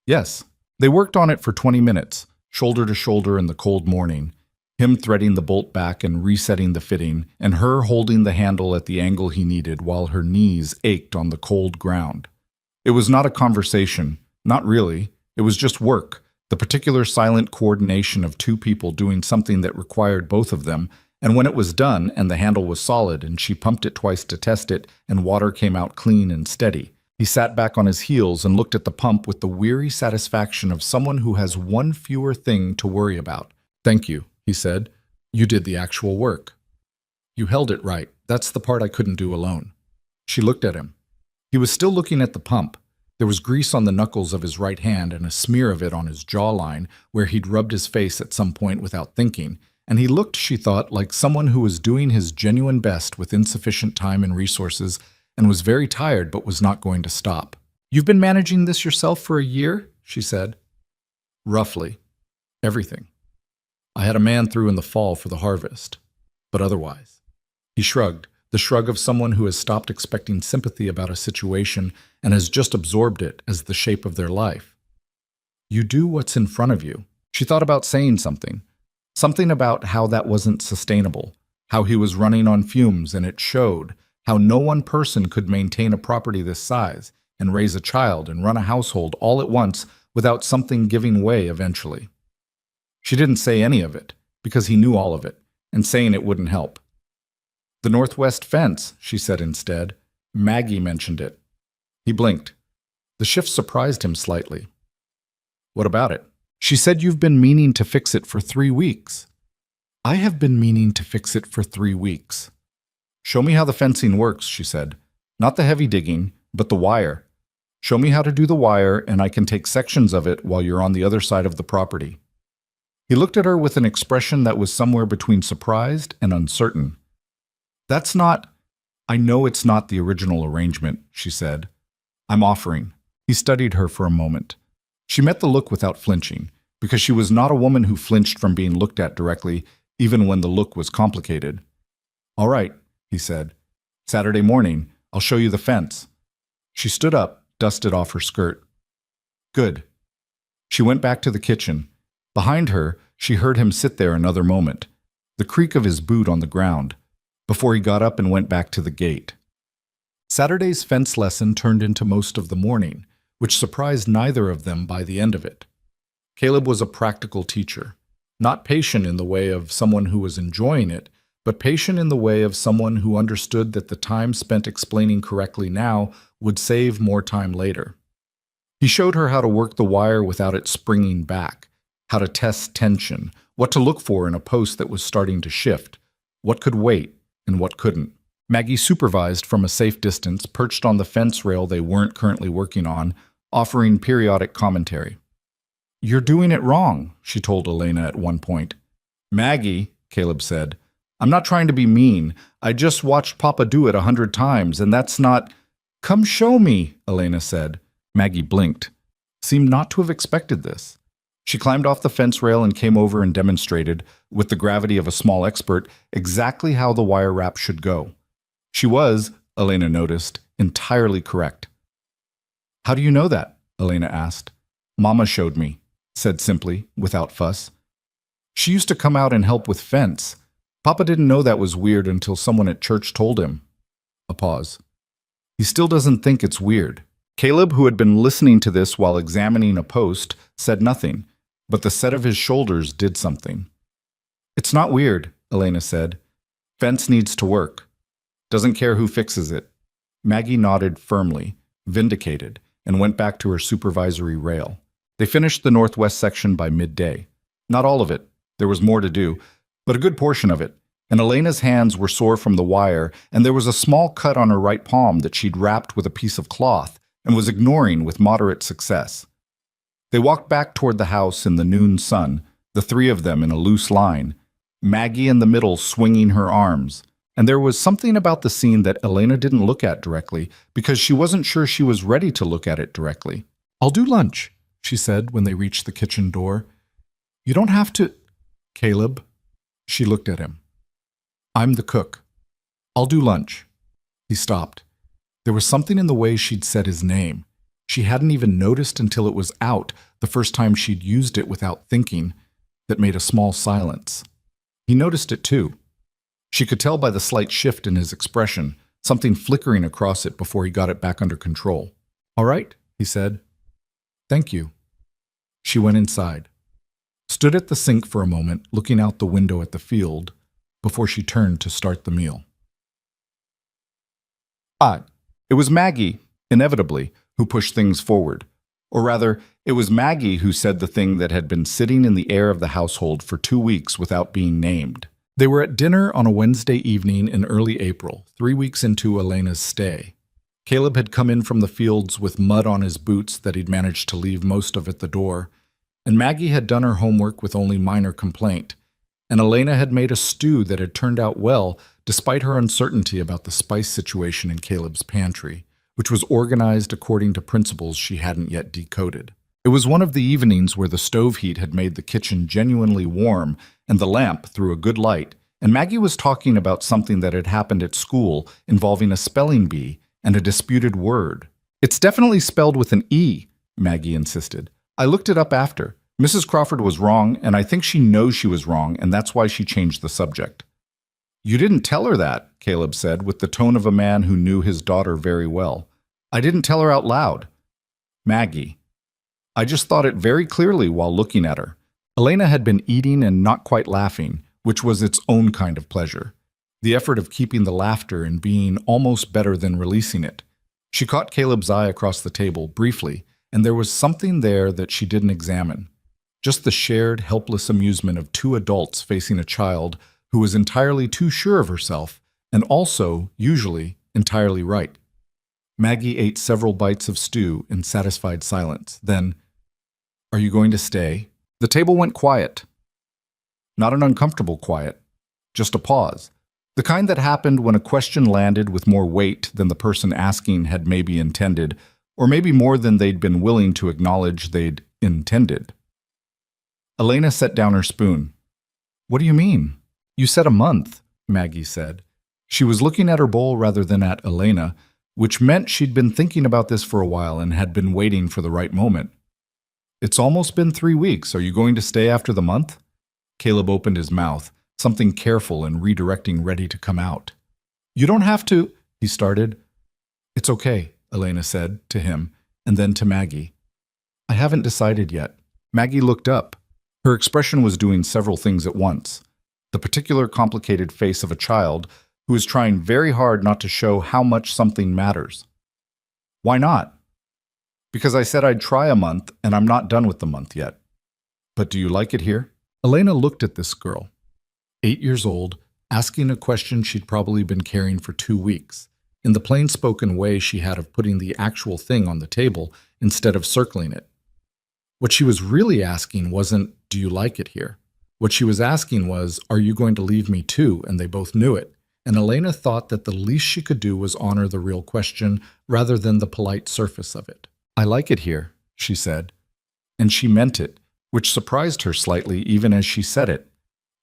A: Yes. They worked on it for 20 minutes, shoulder to shoulder in the cold morning, him threading the bolt back and resetting the fitting, and her holding the handle at the angle he needed while her knees ached on the cold ground. It was not a conversation, not really. It was just work, the particular silent coordination of two people doing something that required both of them, and when it was done and the handle was solid and she pumped it twice to test it and water came out clean and steady, he sat back on his heels and looked at the pump with the weary satisfaction of someone who has one fewer thing to worry about. "Thank you," he said. "You did the actual work. You held it right. That's the part I couldn't do alone." She looked at him. He was still looking at the pump. There was grease on the knuckles of his right hand and a smear of it on his jawline where he'd rubbed his face at some point without thinking, and he looked, she thought, like someone who was doing his genuine best with insufficient time and resources and was very tired but was not going to stop. "You've been managing this yourself for a year?" she said. "Roughly. Everything. I had a man through in the fall for the harvest, but otherwise." He shrugged, the shrug of someone who has stopped expecting sympathy about a situation and has just absorbed it as the shape of their life. "You do what's in front of you." She thought about saying something about how that wasn't sustainable, how he was running on fumes and it showed, how no one person could maintain a property this size and raise a child and run a household all at once without something giving way eventually. She didn't say any of it, because he knew all of it, and saying it wouldn't help. "The northwest fence," she said instead. "Maggie mentioned it." He blinked. The shift surprised him slightly. "What about it?" "She said you've been meaning to fix it for 3 weeks. "I have been meaning to fix it for 3 weeks. "Show me how the fencing works," she said. "Not the heavy digging, but the wire. Show me how to do the wire, and I can take sections of it while you're on the other side of the property." He looked at her with an expression that was somewhere between surprised and uncertain. "I know it's not the original arrangement," she said. "I'm offering." He studied her for a moment. She met the look without flinching, because she was not a woman who flinched from being looked at directly, even when the look was complicated. "All right," he said. "Saturday morning, I'll show you the fence." She stood up, dusted off her skirt. "Good." She went back to the kitchen. Behind her, she heard him sit there another moment, the creak of his boot on the ground, before he got up and went back to the gate. Saturday's fence lesson turned into most of the morning, which surprised neither of them by the end of it. Caleb was a practical teacher, not patient in the way of someone who was enjoying it, but patient in the way of someone who understood that the time spent explaining correctly now would save more time later. He showed her how to work the wire without it springing back, how to test tension, what to look for in a post that was starting to shift, what could wait and what couldn't. Maggie supervised from a safe distance, perched on the fence rail they weren't currently working on, offering periodic commentary. "You're doing it wrong," she told Elena at one point. "Maggie," Caleb said, "I'm not trying to be mean. I just watched Papa do it 100 times, and that's not—" "Come show me," Elena said. Maggie blinked, seemed not to have expected this. She climbed off the fence rail and came over and demonstrated, with the gravity of a small expert, exactly how the wire wrap should go. She was, Elena noticed, entirely correct. "How do you know that?" Elena asked. "Mama showed me," said simply, without fuss. "She used to come out and help with fence. Papa didn't know that was weird until someone at church told him." A pause. "He still doesn't think it's weird." Caleb, who had been listening to this while examining a post, said nothing, but the set of his shoulders did something. "It's not weird," Elena said. "Fence needs to work. Doesn't care who fixes it." Maggie nodded firmly, vindicated, and went back to her supervisory rail. They finished the northwest section by midday. Not all of it. There was more to do, but a good portion of it, and Elena's hands were sore from the wire, and there was a small cut on her right palm that she'd wrapped with a piece of cloth and was ignoring with moderate success. They walked back toward the house in the noon sun, the three of them in a loose line, Maggie in the middle swinging her arms, and there was something about the scene that Elena didn't look at directly because she wasn't sure she was ready to look at it directly. "I'll do lunch," she said when they reached the kitchen door. "You don't have to—" Caleb? She looked at him. I'm the cook. I'll do lunch. He stopped. There was something in the way she'd said his name. She hadn't even noticed until it was out, the first time she'd used it without thinking, that made a small silence. He noticed it too. She could tell by the slight shift in his expression, something flickering across it before he got it back under control. All right, he said. Thank you. She went inside, stood at the sink for a moment, looking out the window at the field, before she turned to start the meal. It was Maggie, inevitably, who pushed things forward. Or rather, it was Maggie who said the thing that had been sitting in the air of the household for 2 weeks without being named. They were at dinner on a Wednesday evening in early April, 3 weeks into Elena's stay. Caleb had come in from the fields with mud on his boots that he'd managed to leave most of at the door, and Maggie had done her homework with only minor complaint, and Elena had made a stew that had turned out well despite her uncertainty about the spice situation in Caleb's pantry, which was organized according to principles she hadn't yet decoded. It was one of the evenings where the stove heat had made the kitchen genuinely warm and the lamp threw a good light, and Maggie was talking about something that had happened at school involving a spelling bee and a disputed word. It's definitely spelled with an E, Maggie insisted. I looked it up after. Mrs. Crawford was wrong, and I think she knows she was wrong, and that's why she changed the subject. You didn't tell her that, Caleb said, with the tone of a man who knew his daughter very well. I didn't tell her out loud. Maggie. I just thought it very clearly while looking at her. Elena had been eating and not quite laughing, which was its own kind of pleasure. The effort of keeping the laughter and being almost better than releasing it. She caught Caleb's eye across the table, briefly, and there was something there that she didn't examine. Just the shared, helpless amusement of two adults facing a child who was entirely too sure of herself, and also, usually, entirely right. Maggie ate several bites of stew in satisfied silence. Then, are you going to stay? The table went quiet. Not an uncomfortable quiet, just a pause. The kind that happened when a question landed with more weight than the person asking had maybe intended, or maybe more than they'd been willing to acknowledge they'd intended. Elena set down her spoon. What do you mean? You said a month, Maggie said. She was looking at her bowl rather than at Elena, which meant she'd been thinking about this for a while and had been waiting for the right moment. It's almost been 3 weeks. Are you going to stay after the month? Caleb opened his mouth, something careful and redirecting ready to come out. You don't have to, he started. It's okay, Elena said to him, and then to Maggie. I haven't decided yet. Maggie looked up. Her expression was doing several things at once. The particular complicated face of a child who is trying very hard not to show how much something matters. Why not? Because I said I'd try a month, and I'm not done with the month yet. But do you like it here? Elena looked at this girl, 8 years old, asking a question she'd probably been carrying for 2 weeks, in the plain-spoken way she had of putting the actual thing on the table instead of circling it. What she was really asking wasn't, do you like it here? What she was asking was, are you going to leave me too? And they both knew it. And Elena thought that the least she could do was honor the real question rather than the polite surface of it. I like it here, she said. And she meant it, which surprised her slightly even as she said it.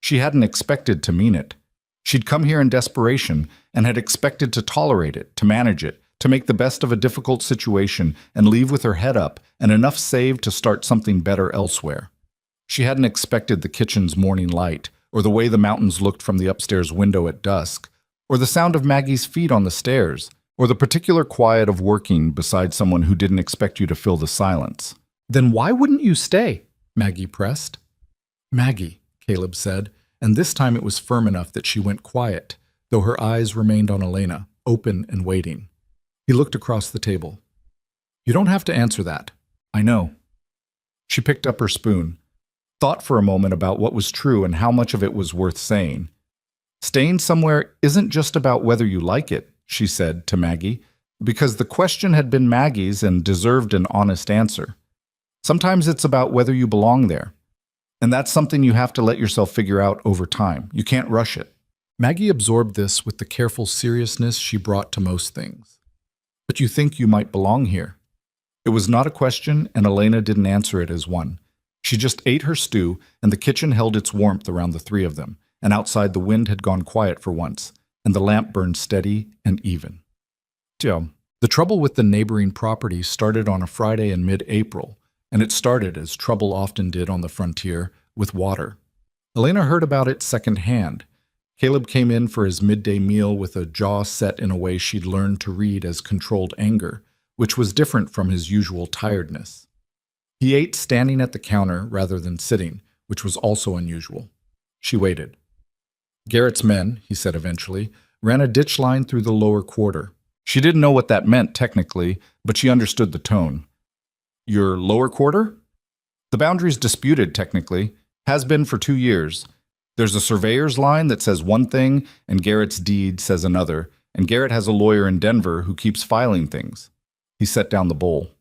A: She hadn't expected to mean it. She'd come here in desperation and had expected to tolerate it, to manage it, to make the best of a difficult situation and leave with her head up and enough saved to start something better elsewhere. She hadn't expected the kitchen's morning light, or the way the mountains looked from the upstairs window at dusk, or the sound of Maggie's feet on the stairs, or the particular quiet of working beside someone who didn't expect you to fill the silence. Then why wouldn't you stay? Maggie pressed. Maggie, Caleb said, and this time it was firm enough that she went quiet, though her eyes remained on Elena, open and waiting. He looked across the table. You don't have to answer that. I know. She picked up her spoon, thought for a moment about what was true and how much of it was worth saying. Staying somewhere isn't just about whether you like it, she said to Maggie, because the question had been Maggie's and deserved an honest answer. Sometimes it's about whether you belong there. And that's something you have to let yourself figure out over time. You can't rush it. Maggie absorbed this with the careful seriousness she brought to most things. But you think you might belong here. It was not a question, and Elena didn't answer it as one. She just ate her stew, and the kitchen held its warmth around the three of them, and outside the wind had gone quiet for once, and the lamp burned steady and even. Joe. The trouble with the neighboring property started on a Friday in mid-April, and it started, as trouble often did on the frontier, with water. Elena heard about it secondhand. Caleb came in for his midday meal with a jaw set in a way she'd learned to read as controlled anger, which was different from his usual tiredness. He ate standing at the counter rather than sitting, which was also unusual. She waited. Garrett's men, he said eventually, ran a ditch line through the lower quarter. She didn't know what that meant technically, but she understood the tone. Your lower quarter? The boundary's disputed technically, has been for 2 years. There's a surveyor's line that says one thing and Garrett's deed says another, and Garrett has a lawyer in Denver who keeps filing things. He set down the bowl.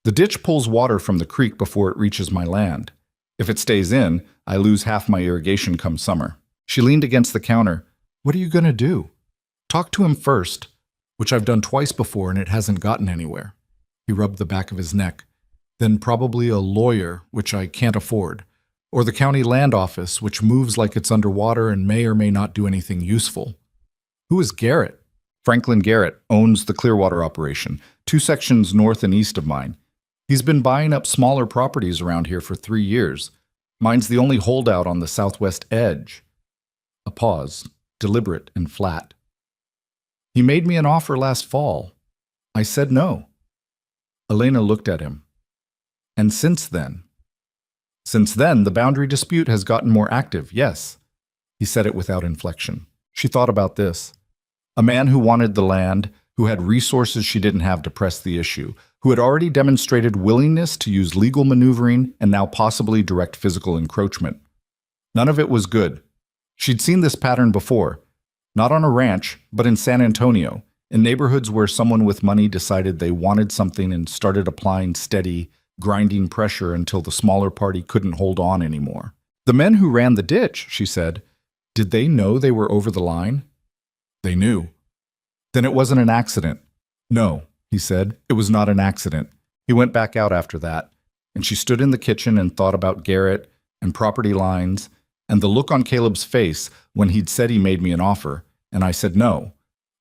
A: The ditch pulls water from the creek before it reaches my land. If it stays in, I lose half my irrigation come summer. She leaned against the counter. What are you going to do? Talk to him first, which I've done twice before and it hasn't gotten anywhere. He rubbed the back of his neck. Then probably a lawyer, which I can't afford. Or the county land office, which moves like it's underwater and may or may not do anything useful. Who is Garrett? Franklin Garrett owns the Clearwater operation, 2 sections north and east of mine. He's been buying up smaller properties around here for 3 years. Mine's the only holdout on the southwest edge. A pause, deliberate and flat. He made me an offer last fall. I said no. Elena looked at him. And since then? Since then, the boundary dispute has gotten more active, yes. He said it without inflection. She thought about this. A man who wanted the land, who had resources she didn't have to press the issue, who had already demonstrated willingness to use legal maneuvering and now possibly direct physical encroachment. None of it was good. She'd seen this pattern before, not on a ranch, but in San Antonio, in neighborhoods where someone with money decided they wanted something and started applying steady, grinding pressure until the smaller party couldn't hold on anymore. The men who ran the ditch, she said, did they know they were over the line? They knew. Then it wasn't an accident. No, he said, it was not an accident. He went back out after that, and she stood in the kitchen and thought about Garrett and property lines and the look on Caleb's face when he'd said he made me an offer, and I said no.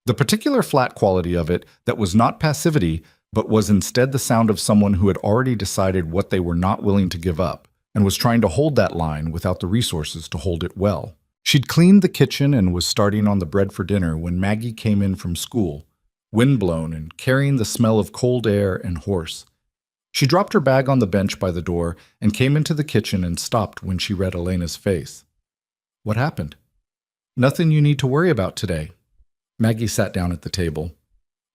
A: The particular flat quality of it that was not passivity, but was instead the sound of someone who had already decided what they were not willing to give up and was trying to hold that line without the resources to hold it well. She'd cleaned the kitchen and was starting on the bread for dinner when Maggie came in from school, windblown and carrying the smell of cold air and horse. She dropped her bag on the bench by the door and came into the kitchen and stopped when she read Elena's face. What happened? Nothing you need to worry about today. Maggie sat down at the table.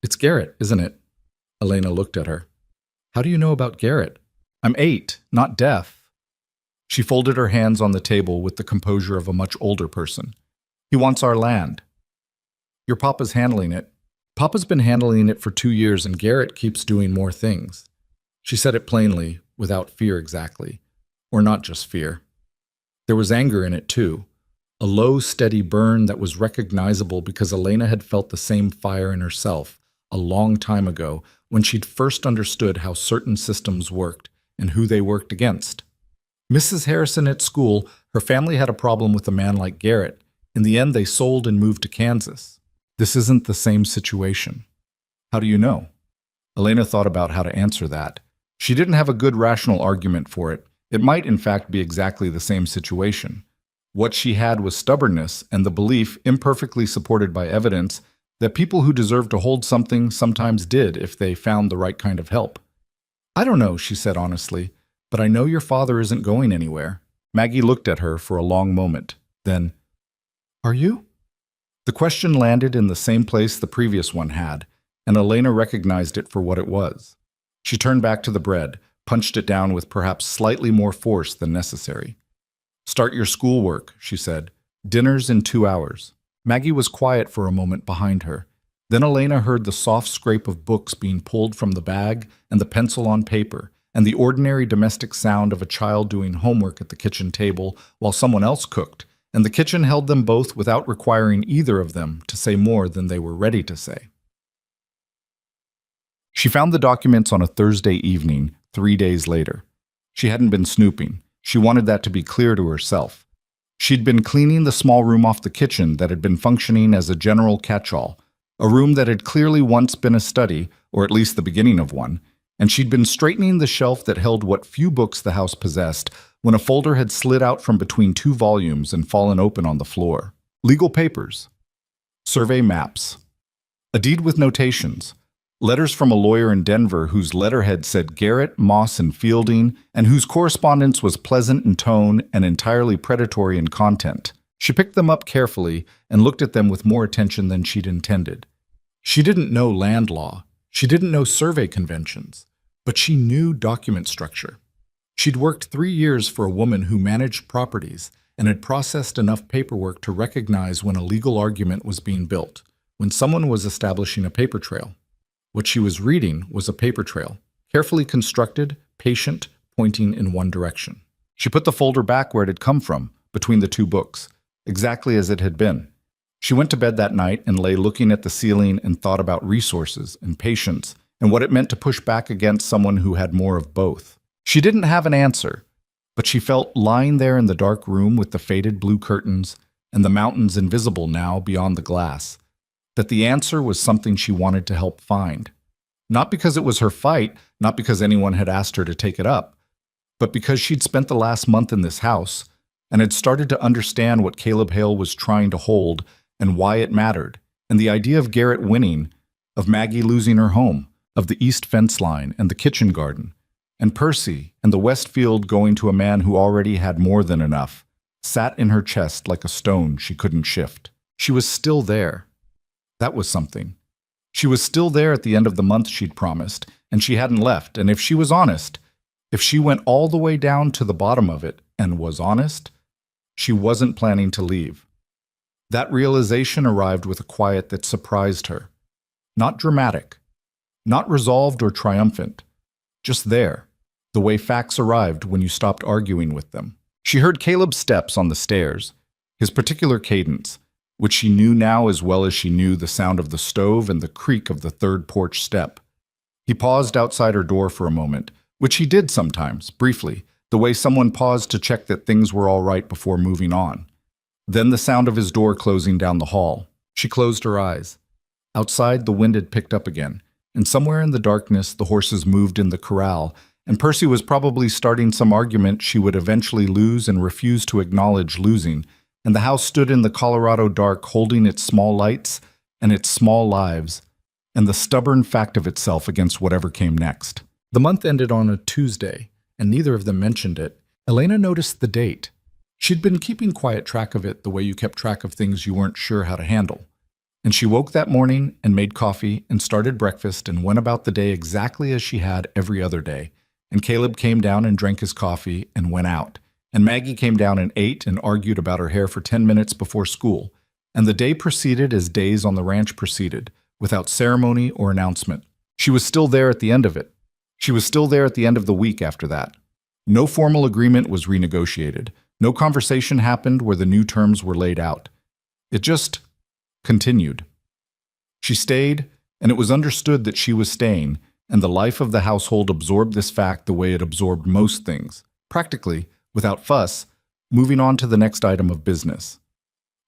A: It's Garrett, isn't it? Elena looked at her. How do you know about Garrett? I'm 8, not deaf. She folded her hands on the table with the composure of a much older person. He wants our land. Your papa's handling it. Papa's been handling it for 2 years and Garrett keeps doing more things. She said it plainly, without fear exactly. Or not just fear. There was anger in it too. A low, steady burn that was recognizable because Elena had felt the same fire in herself a long time ago when she'd first understood how certain systems worked and who they worked against. Mrs. Harrison at school, her family had a problem with a man like Garrett. In the end, they sold and moved to Kansas. This isn't the same situation. How do you know? Elena thought about how to answer that. She didn't have a good rational argument for it. It might, in fact, be exactly the same situation. What she had was stubbornness and the belief, imperfectly supported by evidence, that people who deserved to hold something sometimes did if they found the right kind of help. I don't know, she said honestly, but I know your father isn't going anywhere. Maggie looked at her for a long moment. Then, are you? The question landed in the same place the previous one had, and Elena recognized it for what it was. She turned back to the bread, punched it down with perhaps slightly more force than necessary. Start your schoolwork, she said. Dinner's in 2 hours. Maggie was quiet for a moment behind her. Then Elena heard the soft scrape of books being pulled from the bag and the pencil on paper, and the ordinary domestic sound of a child doing homework at the kitchen table while someone else cooked, and the kitchen held them both without requiring either of them to say more than they were ready to say. She found the documents on a Thursday evening, 3 days later. She hadn't been snooping. She wanted that to be clear to herself. She'd been cleaning the small room off the kitchen that had been functioning as a general catch-all, a room that had clearly once been a study, or at least the beginning of one, and she'd been straightening the shelf that held what few books the house possessed when a folder had slid out from between two volumes and fallen open on the floor. Legal papers. Survey maps. A deed with notations. Letters from a lawyer in Denver whose letterhead said Garrett, Moss, and Fielding, and whose correspondence was pleasant in tone and entirely predatory in content. She picked them up carefully and looked at them with more attention than she'd intended. She didn't know land law. She didn't know survey conventions. But she knew document structure. She'd worked 3 years for a woman who managed properties and had processed enough paperwork to recognize when a legal argument was being built, when someone was establishing a paper trail. What she was reading was a paper trail, carefully constructed, patient, pointing in one direction. She put the folder back where it had come from, between the two books, exactly as it had been. She went to bed that night and lay looking at the ceiling and thought about resources and patience and what it meant to push back against someone who had more of both. She didn't have an answer, but she felt lying there in the dark room with the faded blue curtains and the mountains invisible now beyond the glass, that the answer was something she wanted to help find. Not because it was her fight, not because anyone had asked her to take it up, but because she'd spent the last month in this house and had started to understand what Caleb Hale was trying to hold and why it mattered, and the idea of Garrett winning, of Maggie losing her home, of the east fence line and the kitchen garden, and Percy and the west field going to a man who already had more than enough, sat in her chest like a stone she couldn't shift. She was still there. That was something. She was still there at the end of the month she'd promised, and she hadn't left, and if she was honest, if she went all the way down to the bottom of it and was honest, she wasn't planning to leave. That realization arrived with a quiet that surprised her. Not dramatic, not resolved or triumphant, just there, the way facts arrived when you stopped arguing with them. She heard Caleb's steps on the stairs, his particular cadence, which she knew now as well as she knew the sound of the stove and the creak of the third porch step. He paused outside her door for a moment, which he did sometimes, briefly, the way someone paused to check that things were all right before moving on. Then the sound of his door closing down the hall. She closed her eyes. Outside, the wind had picked up again, and somewhere in the darkness the horses moved in the corral, and Percy was probably starting some argument she would eventually lose and refuse to acknowledge losing, and the house stood in the Colorado dark holding its small lights and its small lives, and the stubborn fact of itself against whatever came next. The month ended on a Tuesday, and neither of them mentioned it. Elena noticed the date. She'd been keeping quiet track of it the way you kept track of things you weren't sure how to handle. And she woke that morning and made coffee and started breakfast and went about the day exactly as she had every other day. And Caleb came down and drank his coffee and went out. And Maggie came down and ate and argued about her hair for 10 minutes before school. And the day proceeded as days on the ranch proceeded, without ceremony or announcement. She was still there at the end of it. She was still there at the end of the week after that. No formal agreement was renegotiated. No conversation happened where the new terms were laid out. It just continued. She stayed, and it was understood that she was staying, and the life of the household absorbed this fact the way it absorbed most things, practically, without fuss, moving on to the next item of business.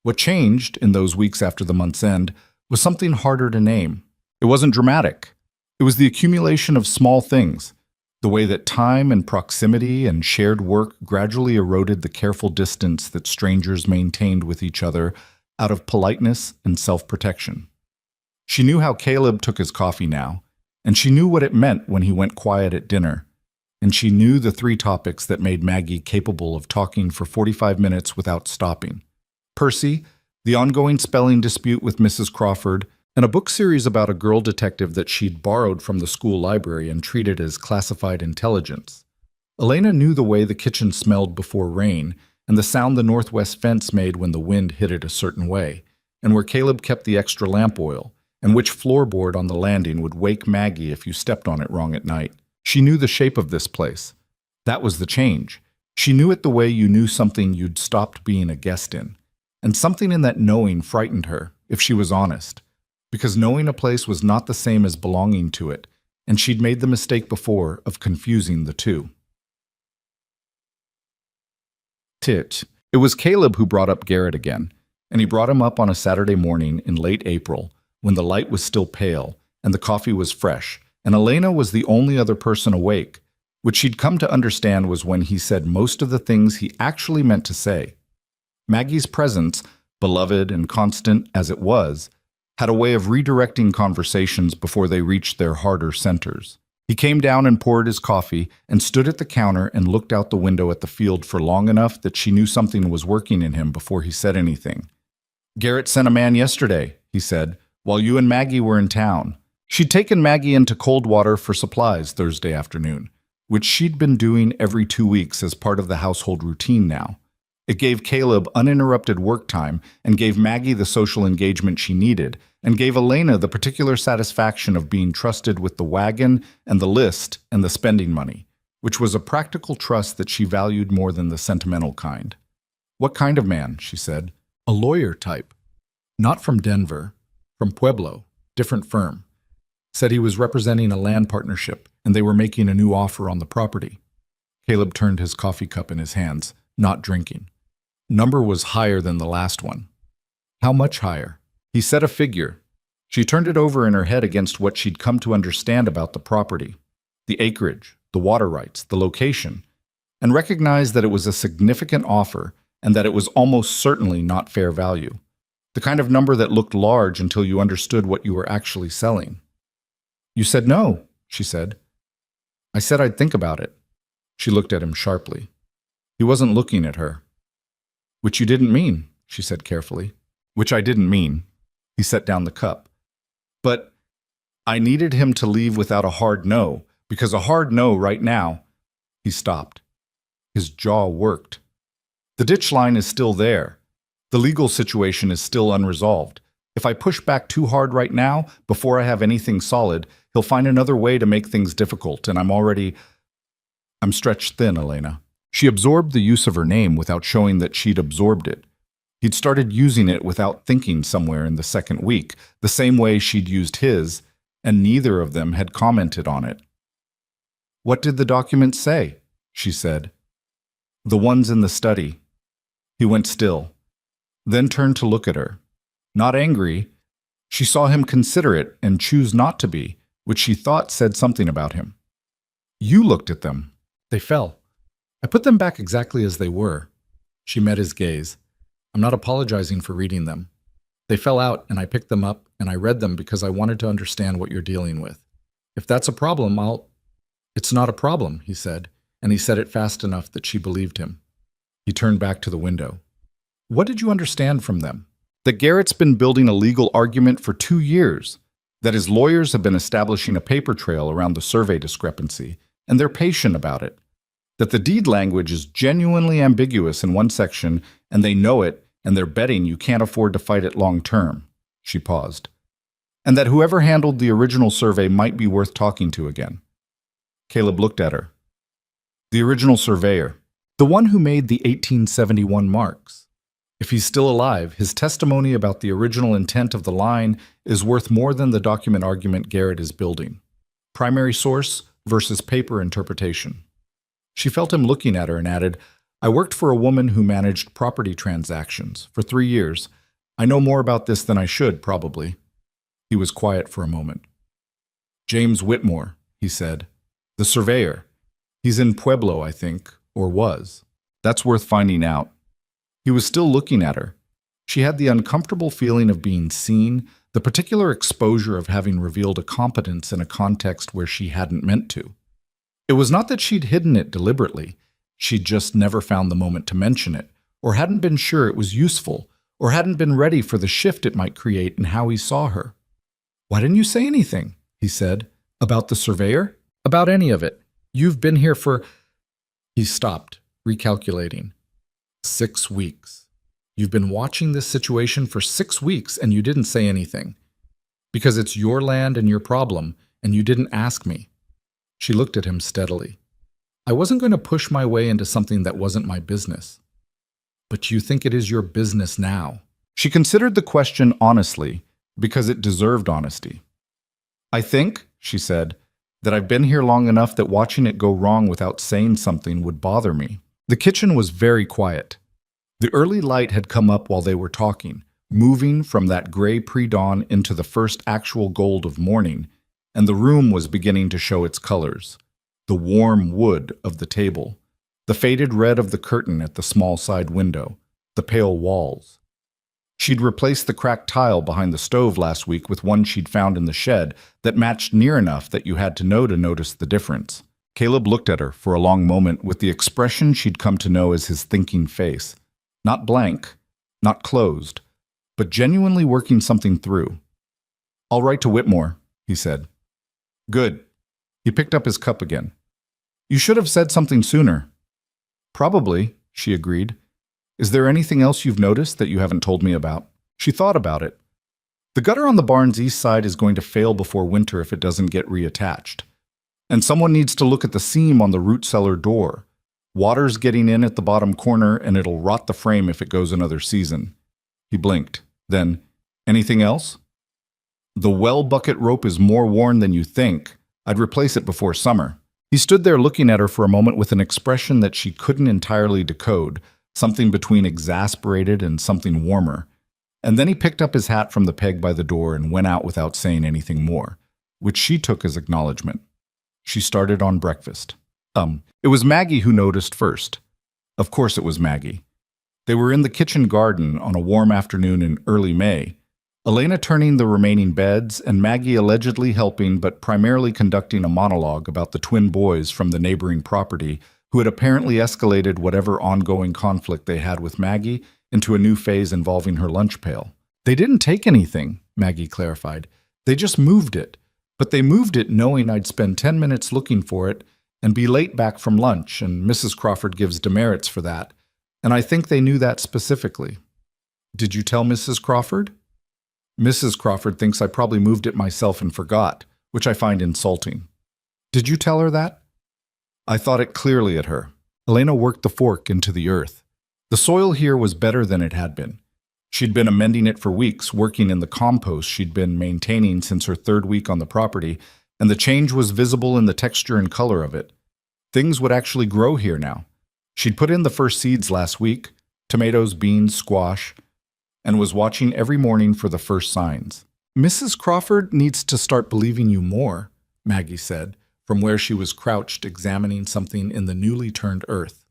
A: What changed in those weeks after the month's end was something harder to name. It wasn't dramatic. It was the accumulation of small things, the way that time and proximity and shared work gradually eroded the careful distance that strangers maintained with each other out of politeness and self-protection. She knew how Caleb took his coffee now, and she knew what it meant when he went quiet at dinner, and she knew the 3 topics that made Maggie capable of talking for 45 minutes without stopping. Percy, the ongoing spelling dispute with Mrs. Crawford, and a book series about a girl detective that she'd borrowed from the school library and treated as classified intelligence. Elena knew the way the kitchen smelled before rain, and the sound the northwest fence made when the wind hit it a certain way, and where Caleb kept the extra lamp oil, and which floorboard on the landing would wake Maggie if you stepped on it wrong at night. She knew the shape of this place. That was the change. She knew it the way you knew something you'd stopped being a guest in. And something in that knowing frightened her, if she was honest, because knowing a place was not the same as belonging to it, and she'd made the mistake before of confusing the two. Tit. It was Caleb who brought up Garrett again, and he brought him up on a Saturday morning in late April when the light was still pale and the coffee was fresh, and Elena was the only other person awake, which she'd come to understand was when he said most of the things he actually meant to say. Maggie's presence, beloved and constant as it was, had a way of redirecting conversations before they reached their harder centers. He came down and poured his coffee and stood at the counter and looked out the window at the field for long enough that she knew something was working in him before he said anything. "Garrett sent a man yesterday," he said, "while you and Maggie were in town." She'd taken Maggie into Coldwater for supplies Thursday afternoon, which she'd been doing every 2 weeks as part of the household routine now. It gave Caleb uninterrupted work time and gave Maggie the social engagement she needed, and gave Elena the particular satisfaction of being trusted with the wagon and the list and the spending money, which was a practical trust that she valued more than the sentimental kind. "What kind of man?" she said. "A lawyer type. Not from Denver, from Pueblo, different firm. Said he was representing a land partnership, and they were making a new offer on the property." Caleb turned his coffee cup in his hands, not drinking. Number was higher than the last one. How much higher? He said a figure. She turned it over in her head against what she'd come to understand about the property, the acreage, the water rights, the location, and recognized that it was a significant offer and that it was almost certainly not fair value. The kind of number that looked large until you understood what you were actually selling. "You said no," she said. "I said I'd think about it." She looked at him sharply. He wasn't looking at her. "Which you didn't mean," she said carefully. "Which I didn't mean." He set down the cup. "But I needed him to leave without a hard no, because a hard no right now—" He stopped. His jaw worked. "The ditch line is still there. The legal situation is still unresolved. If I push back too hard right now, before I have anything solid, he'll find another way to make things difficult, and I'm stretched thin, Elena." She absorbed the use of her name without showing that she'd absorbed it. He'd started using it without thinking somewhere in the second week, the same way she'd used his, and neither of them had commented on it. "What did the document say?" she said. "The ones in the study." He went still, then turned to look at her. Not angry. She saw him consider it and choose not to be, which she thought said something about him. "You looked at them. They fell. I put them back exactly as they were." She met his gaze. "I'm not apologizing for reading them. They fell out and I picked them up and I read them because I wanted to understand what you're dealing with. If that's a problem, It's not a problem," he said, and he said it fast enough that she believed him. He turned back to the window. "What did you understand from them?" "That Garrett's been building a legal argument for 2 years, that his lawyers have been establishing a paper trail around the survey discrepancy, and they're patient about it. That the deed language is genuinely ambiguous in one section, and they know it, and they're betting you can't afford to fight it long term." She paused. "And that whoever handled the original survey might be worth talking to again." Caleb looked at her. "The original surveyor. The one who made the 1871 marks. If he's still alive, his testimony about the original intent of the line is worth more than the document argument Garrett is building. Primary source versus paper interpretation." She felt him looking at her and added, "I worked for a woman who managed property transactions for 3 years. I know more about this than I should, probably." He was quiet for a moment. "James Whitmore," he said. "The surveyor. He's in Pueblo, I think, or was. That's worth finding out." He was still looking at her. She had the uncomfortable feeling of being seen, the particular exposure of having revealed a competence in a context where she hadn't meant to. It was not that she'd hidden it deliberately. She'd just never found the moment to mention it, or hadn't been sure it was useful, or hadn't been ready for the shift it might create in how he saw her. "Why didn't you say anything?" he said. "About the surveyor? About any of it? You've been here for—" He stopped, recalculating. 6 weeks. You've been watching this situation for 6 weeks and you didn't say anything. Because it's your land and your problem, and you didn't ask me. She looked at him steadily. "I wasn't going to push my way into something that wasn't my business." "But you think it is your business now." She considered the question honestly, because it deserved honesty. "I think," she said, "that I've been here long enough that watching it go wrong without saying something would bother me." The kitchen was very quiet. The early light had come up while they were talking, moving from that gray pre-dawn into the first actual gold of morning, and the room was beginning to show its colors. The warm wood of the table, the faded red of the curtain at the small side window, the pale walls. She'd replaced the cracked tile behind the stove last week with one she'd found in the shed that matched near enough that you had to notice the difference. Caleb looked at her for a long moment with the expression she'd come to know as his thinking face. Not blank, not closed, but genuinely working something through. "I'll write to Whitmore," he said. "Good." He picked up his cup again. "You should have said something sooner." "Probably," she agreed. "Is there anything else you've noticed that you haven't told me about?" She thought about it. "The gutter on the barn's east side is going to fail before winter if it doesn't get reattached. And someone needs to look at the seam on the root cellar door. Water's getting in at the bottom corner, and it'll rot the frame if it goes another season." He blinked. Then, "Anything else?" "The well bucket rope is more worn than you think. I'd replace it before summer." He stood there looking at her for a moment with an expression that she couldn't entirely decode, something between exasperated and something warmer. And then he picked up his hat from the peg by the door and went out without saying anything more, which she took as acknowledgement. She started on breakfast. It was Maggie who noticed first. Of course it was Maggie. They were in the kitchen garden on a warm afternoon in early May, Elena turning the remaining beds and Maggie allegedly helping but primarily conducting a monologue about the twin boys from the neighboring property who had apparently escalated whatever ongoing conflict they had with Maggie into a new phase involving her lunch pail. "They didn't take anything," Maggie clarified. "They just moved it. But they moved it knowing I'd spend 10 minutes looking for it and be late back from lunch, and Mrs. Crawford gives demerits for that. And I think they knew that specifically." "Did you tell Mrs. Crawford?" "Mrs. Crawford thinks I probably moved it myself and forgot, which I find insulting." "Did you tell her that?" "I thought it clearly at her." Elena worked the fork into the earth. The soil here was better than it had been. She'd been amending it for weeks, working in the compost she'd been maintaining since her third week on the property, and the change was visible in the texture and color of it. Things would actually grow here now. She'd put in the first seeds last week, tomatoes, beans, squash, and was watching every morning for the first signs. "Mrs. Crawford needs to start believing you more," Maggie said, from where she was crouched examining something in the newly turned earth.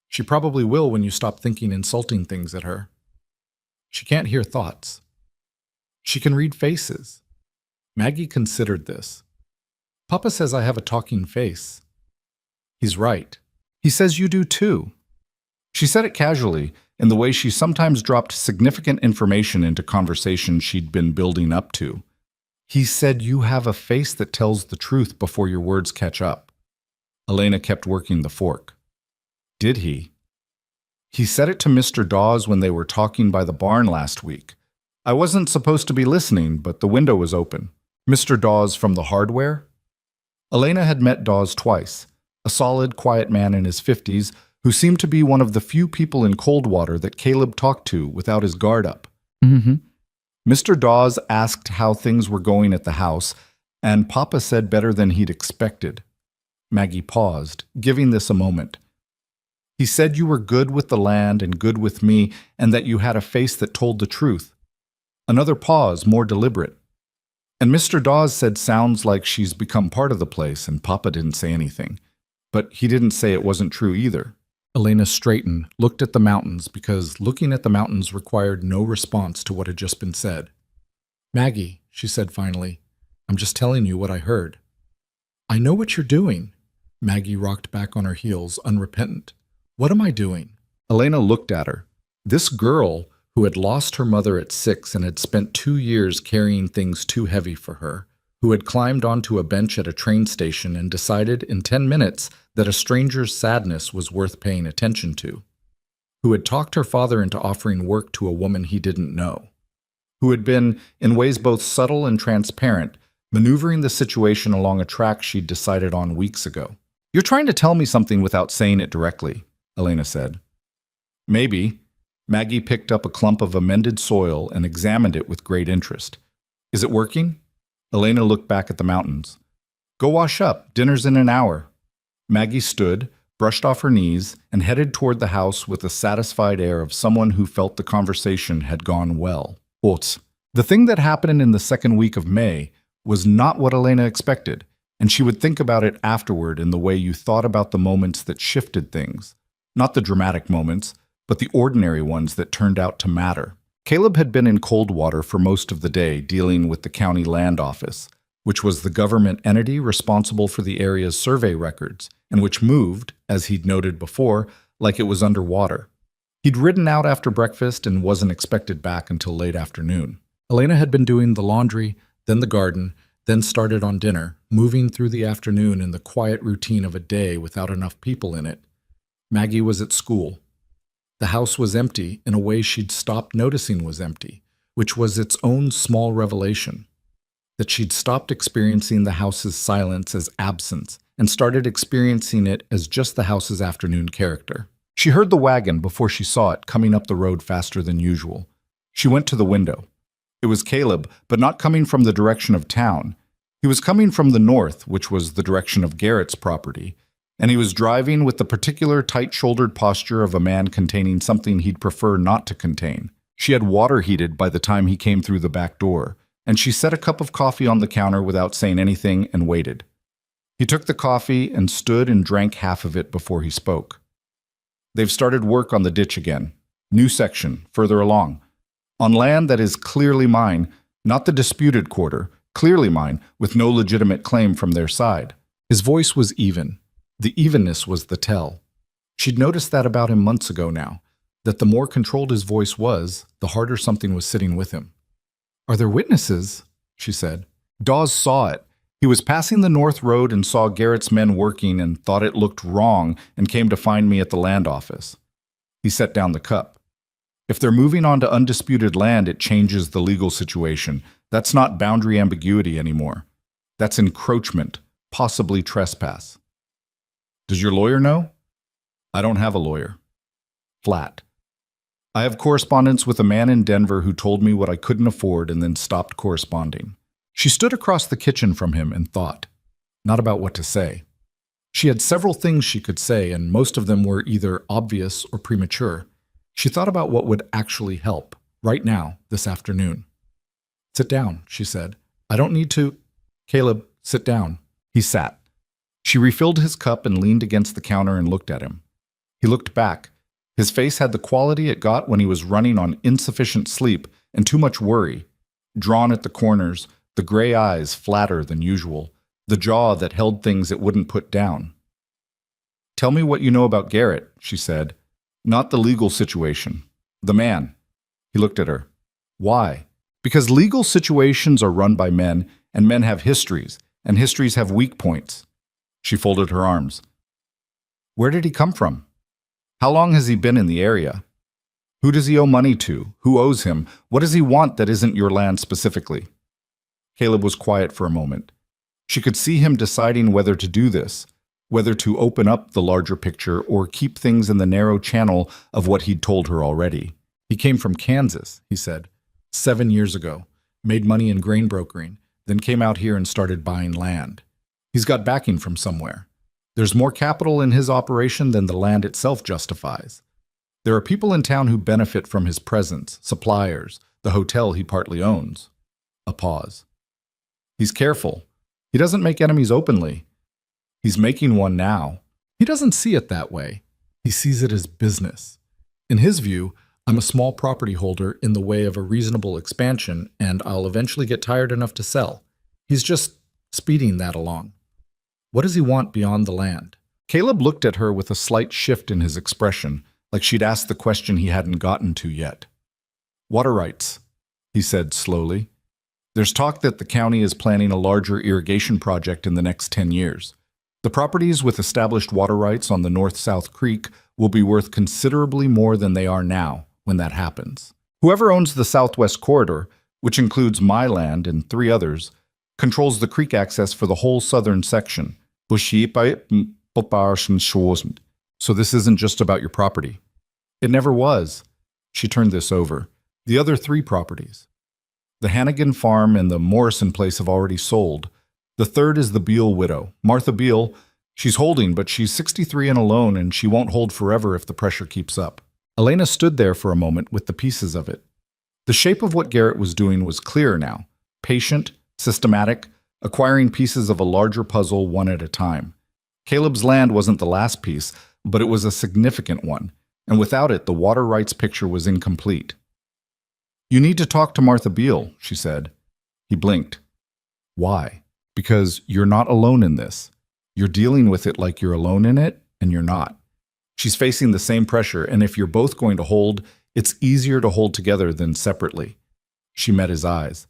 A: "She probably will when you stop thinking insulting things at her. She can't hear thoughts. She can read faces." Maggie considered this. "Papa says I have a talking face." "He's right. He says you do too." She said it casually, in the way she sometimes dropped significant information into conversations she'd been building up to. "He said you have a face that tells the truth before your words catch up." Elena kept working the fork. "Did he?" "He said it to Mr. Dawes when they were talking by the barn last week. I wasn't supposed to be listening, but the window was open." "Mr. Dawes from the hardware?" Elena had met Dawes twice, a solid, quiet man in his 50s who seemed to be one of the few people in Coldwater that Caleb talked to without his guard up. Mr. Dawes asked how things were going at the house, and Papa said better than he'd expected. Maggie paused, giving this a moment. "He said you were good with the land and good with me, and that you had a face that told the truth." Another pause, more deliberate. "And Mr. Dawes said sounds like she's become part of the place, and Papa didn't say anything. But he didn't say it wasn't true either." Elena straightened, looked at the mountains, because looking at the mountains required no response to what had just been said. "Maggie," she said finally, "I'm just telling you what I heard." "I know what you're doing." Maggie rocked back on her heels, unrepentant. "What am I doing?" Elena looked at her. This girl, who had lost her mother at 6 and had spent 2 years carrying things too heavy for her, who had climbed onto a bench at a train station and decided in 10 minutes that a stranger's sadness was worth paying attention to, who had talked her father into offering work to a woman he didn't know, who had been, in ways both subtle and transparent, maneuvering the situation along a track she'd decided on weeks ago. "You're trying to tell me something without saying it directly," Elena said. "Maybe." Maggie picked up a clump of amended soil and examined it with great interest. "Is it working?" Elena looked back at the mountains. "Go wash up. Dinner's in an hour." Maggie stood, brushed off her knees, and headed toward the house with a satisfied air of someone who felt the conversation had gone well. The thing that happened in the second week of May was not what Elena expected, and she would think about it afterward in the way you thought about the moments that shifted things. Not the dramatic moments, but the ordinary ones that turned out to matter. Caleb had been in Coldwater for most of the day dealing with the county land office, which was the government entity responsible for the area's survey records, and which moved, as he'd noted before, like it was underwater. He'd ridden out after breakfast and wasn't expected back until late afternoon. Elena had been doing the laundry, then the garden, then started on dinner, moving through the afternoon in the quiet routine of a day without enough people in it. Maggie was at school. The house was empty in a way she'd stopped noticing was empty, which was its own small revelation. That she'd stopped experiencing the house's silence as absence and started experiencing it as just the house's afternoon character. She heard the wagon before she saw it coming up the road faster than usual. She went to the window. It was Caleb, but not coming from the direction of town. He was coming from the north, which was the direction of Garrett's property, and he was driving with the particular tight-shouldered posture of a man containing something he'd prefer not to contain. She had water heated by the time he came through the back door, and she set a cup of coffee on the counter without saying anything and waited. He took the coffee and stood and drank half of it before he spoke. They've started work on the ditch again. New section, further along. On land that is clearly mine, not the disputed quarter, clearly mine, with no legitimate claim from their side. His voice was even. The evenness was the tell. She'd noticed that about him months ago now, that the more controlled his voice was, the harder something was sitting with him. "Are there witnesses?" she said. Dawes saw it. He was passing the north road and saw Garrett's men working and thought it looked wrong and came to find me at the land office. He set down the cup. If they're moving on to undisputed land, it changes the legal situation. That's not boundary ambiguity anymore. That's encroachment, possibly trespass. Does your lawyer know? I don't have a lawyer. Flat. I have correspondence with a man in Denver who told me what I couldn't afford and then stopped corresponding. She stood across the kitchen from him and thought, not about what to say. She had several things she could say, and most of them were either obvious or premature. She thought about what would actually help, right now, this afternoon. "Sit down," she said. "I don't need to—" "Caleb, sit down." He sat. She refilled his cup and leaned against the counter and looked at him. He looked back. His face had the quality it got when he was running on insufficient sleep and too much worry. Drawn at the corners, the gray eyes flatter than usual, the jaw that held things it wouldn't put down. "Tell me what you know about Garrett," she said. "Not the legal situation. The man." He looked at her. "Why?" "Because legal situations are run by men, and men have histories, and histories have weak points." She folded her arms. "Where did he come from? How long has he been in the area? Who does he owe money to? Who owes him? What does he want that isn't your land specifically?" Caleb was quiet for a moment. She could see him deciding whether to do this, whether to open up the larger picture or keep things in the narrow channel of what he'd told her already. "He came from Kansas," he said, 7 years ago, made money in grain brokering, then came out here and started buying land. He's got backing from somewhere. There's more capital in his operation than the land itself justifies. There are people in town who benefit from his presence, suppliers, the hotel he partly owns." A pause. "He's careful. He doesn't make enemies openly. He's making one now. He doesn't see it that way. He sees it as business. In his view, I'm a small property holder in the way of a reasonable expansion, and I'll eventually get tired enough to sell. He's just speeding that along. What does he want beyond the land?" Caleb looked at her with a slight shift in his expression, like she'd asked the question he hadn't gotten to yet. "Water rights," he said slowly. "There's talk that the county is planning a larger irrigation project in the next 10 years. The properties with established water rights on the north-south creek will be worth considerably more than they are now when that happens. Whoever owns the southwest corridor, which includes my land and 3 others, controls the creek access for the whole southern section. So this isn't just about your property." "It never was." She turned this over. "The other 3 properties. The Hannigan farm and the Morrison place have already sold. The third is the Beale widow, Martha Beale. She's holding, but she's 63 and alone, and she won't hold forever if the pressure keeps up. Elena stood there for a moment with the pieces of it. The shape of what Garrett was doing was clear now. Patient, systematic, acquiring pieces of a larger puzzle one at a time. Caleb's land wasn't the last piece, but it was a significant one, and without it, the water rights picture was incomplete. "You need to talk to Martha Beale," she said. He blinked. "Why?" "Because you're not alone in this. You're dealing with it like you're alone in it, and you're not. She's facing the same pressure, and if you're both going to hold, it's easier to hold together than separately." She met his eyes.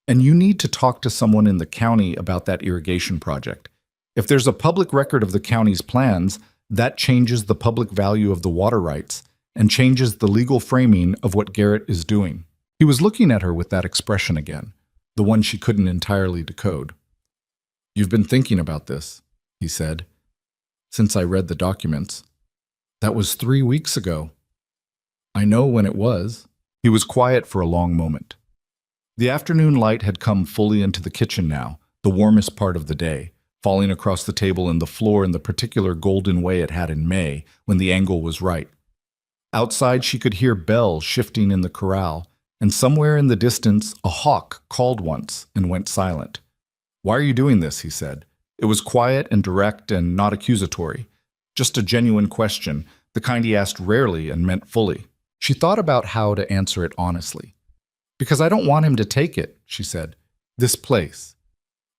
A: "And you need to talk to someone in the county about that irrigation project. If there's a public record of the county's plans, that changes the public value of the water rights and changes the legal framing of what Garrett is doing." He was looking at her with that expression again, the one she couldn't entirely decode. "You've been thinking about this," he said, "since I read the documents. That was 3 weeks ago." "I know when it was." He was quiet for a long moment. The afternoon light had come fully into the kitchen now, the warmest part of the day, falling across the table and the floor in the particular golden way it had in May, when the angle was right. Outside she could hear bells shifting in the corral, and somewhere in the distance a hawk called once and went silent. "Why are you doing this?" he said. It was quiet and direct and not accusatory. Just a genuine question, the kind he asked rarely and meant fully. She thought about how to answer it honestly. "Because I don't want him to take it," she said. "This place."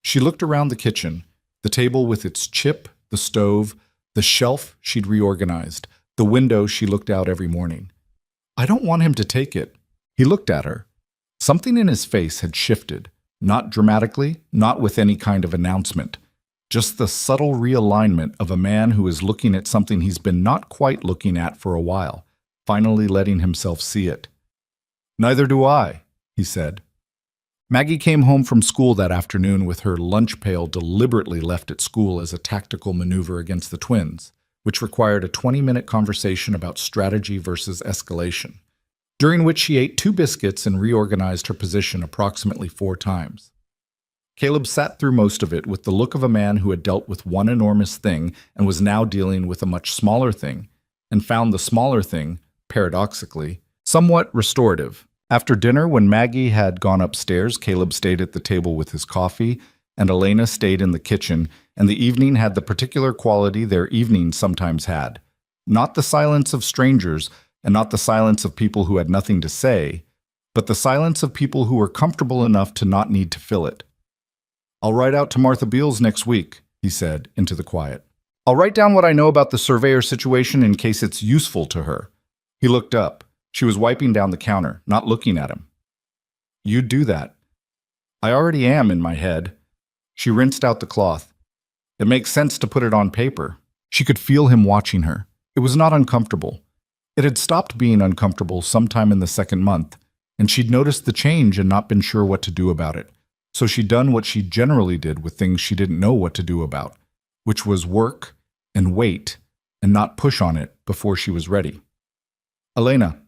A: She looked around the kitchen, the table with its chip, the stove, the shelf she'd reorganized, the window she looked out every morning. "I don't want him to take it." He looked at her. Something in his face had shifted, not dramatically, not with any kind of announcement. Just the subtle realignment of a man who is looking at something he's been not quite looking at for a while, finally letting himself see it. "Neither do I," he said. Maggie came home from school that afternoon with her lunch pail deliberately left at school as a tactical maneuver against the twins, which required a 20-minute conversation about strategy versus escalation, during which she ate 2 biscuits and reorganized her position approximately 4 times. Caleb sat through most of it with the look of a man who had dealt with one enormous thing and was now dealing with a much smaller thing, and found the smaller thing, paradoxically, somewhat restorative. After dinner, when Maggie had gone upstairs, Caleb stayed at the table with his coffee, and Elena stayed in the kitchen, and the evening had the particular quality their evenings sometimes had. Not the silence of strangers, and not the silence of people who had nothing to say, but the silence of people who were comfortable enough to not need to fill it. "I'll write out to Martha Beale's next week," he said, into the quiet. "I'll write down what I know about the surveyor situation in case it's useful to her." He looked up. She was wiping down the counter, not looking at him. "You'd do that." "I already am in my head." She rinsed out the cloth. "It makes sense to put it on paper." She could feel him watching her. It was not uncomfortable. It had stopped being uncomfortable sometime in the 2nd month, and she'd noticed the change and not been sure what to do about it. So she'd done what she generally did with things she didn't know what to do about, which was work and wait and not push on it before she was ready. "Elena."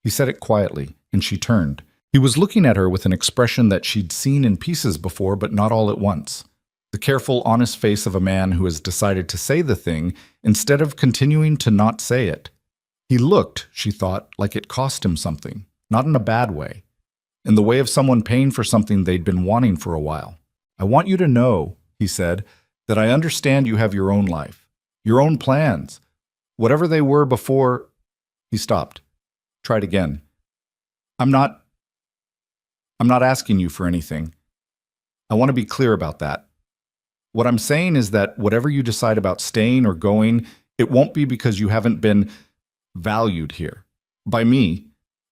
A: He said it quietly, and she turned. He was looking at her with an expression that she'd seen in pieces before, but not all at once. The careful, honest face of a man who has decided to say the thing instead of continuing to not say it. He looked, she thought, like it cost him something, not in a bad way. In the way of someone paying for something they'd been wanting for a while. "I want you to know," he said, "that I understand you have your own life, your own plans. Whatever they were before—" He stopped. Tried again. I'm not asking you for anything. I want to be clear about that. What I'm saying is that whatever you decide about staying or going, it won't be because you haven't been valued here. By me.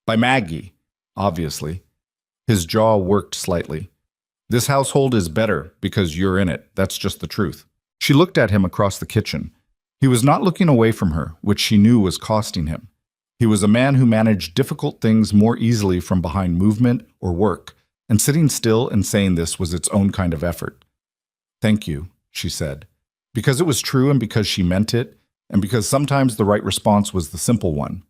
A: By Maggie, obviously." His jaw worked slightly. "This household is better because you're in it. That's just the truth." She looked at him across the kitchen. He was not looking away from her, which she knew was costing him. He was a man who managed difficult things more easily from behind movement or work, and sitting still and saying this was its own kind of effort. "Thank you," she said, because it was true and because she meant it, and because sometimes the right response was the simple one.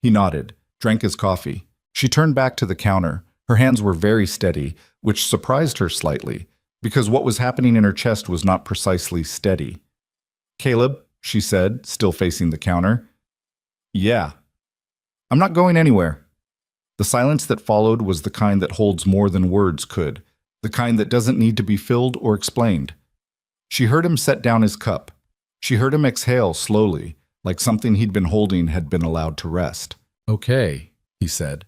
A: He nodded, drank his coffee. She turned back to the counter. Her hands were very steady, which surprised her slightly, because what was happening in her chest was not precisely steady. "Caleb," she said, still facing the counter. "Yeah. I'm not going anywhere." The silence that followed was the kind that holds more than words could, the kind that doesn't need to be filled or explained. She heard him set down his cup. She heard him exhale slowly, like something he'd been holding had been allowed to rest. "Okay," he said,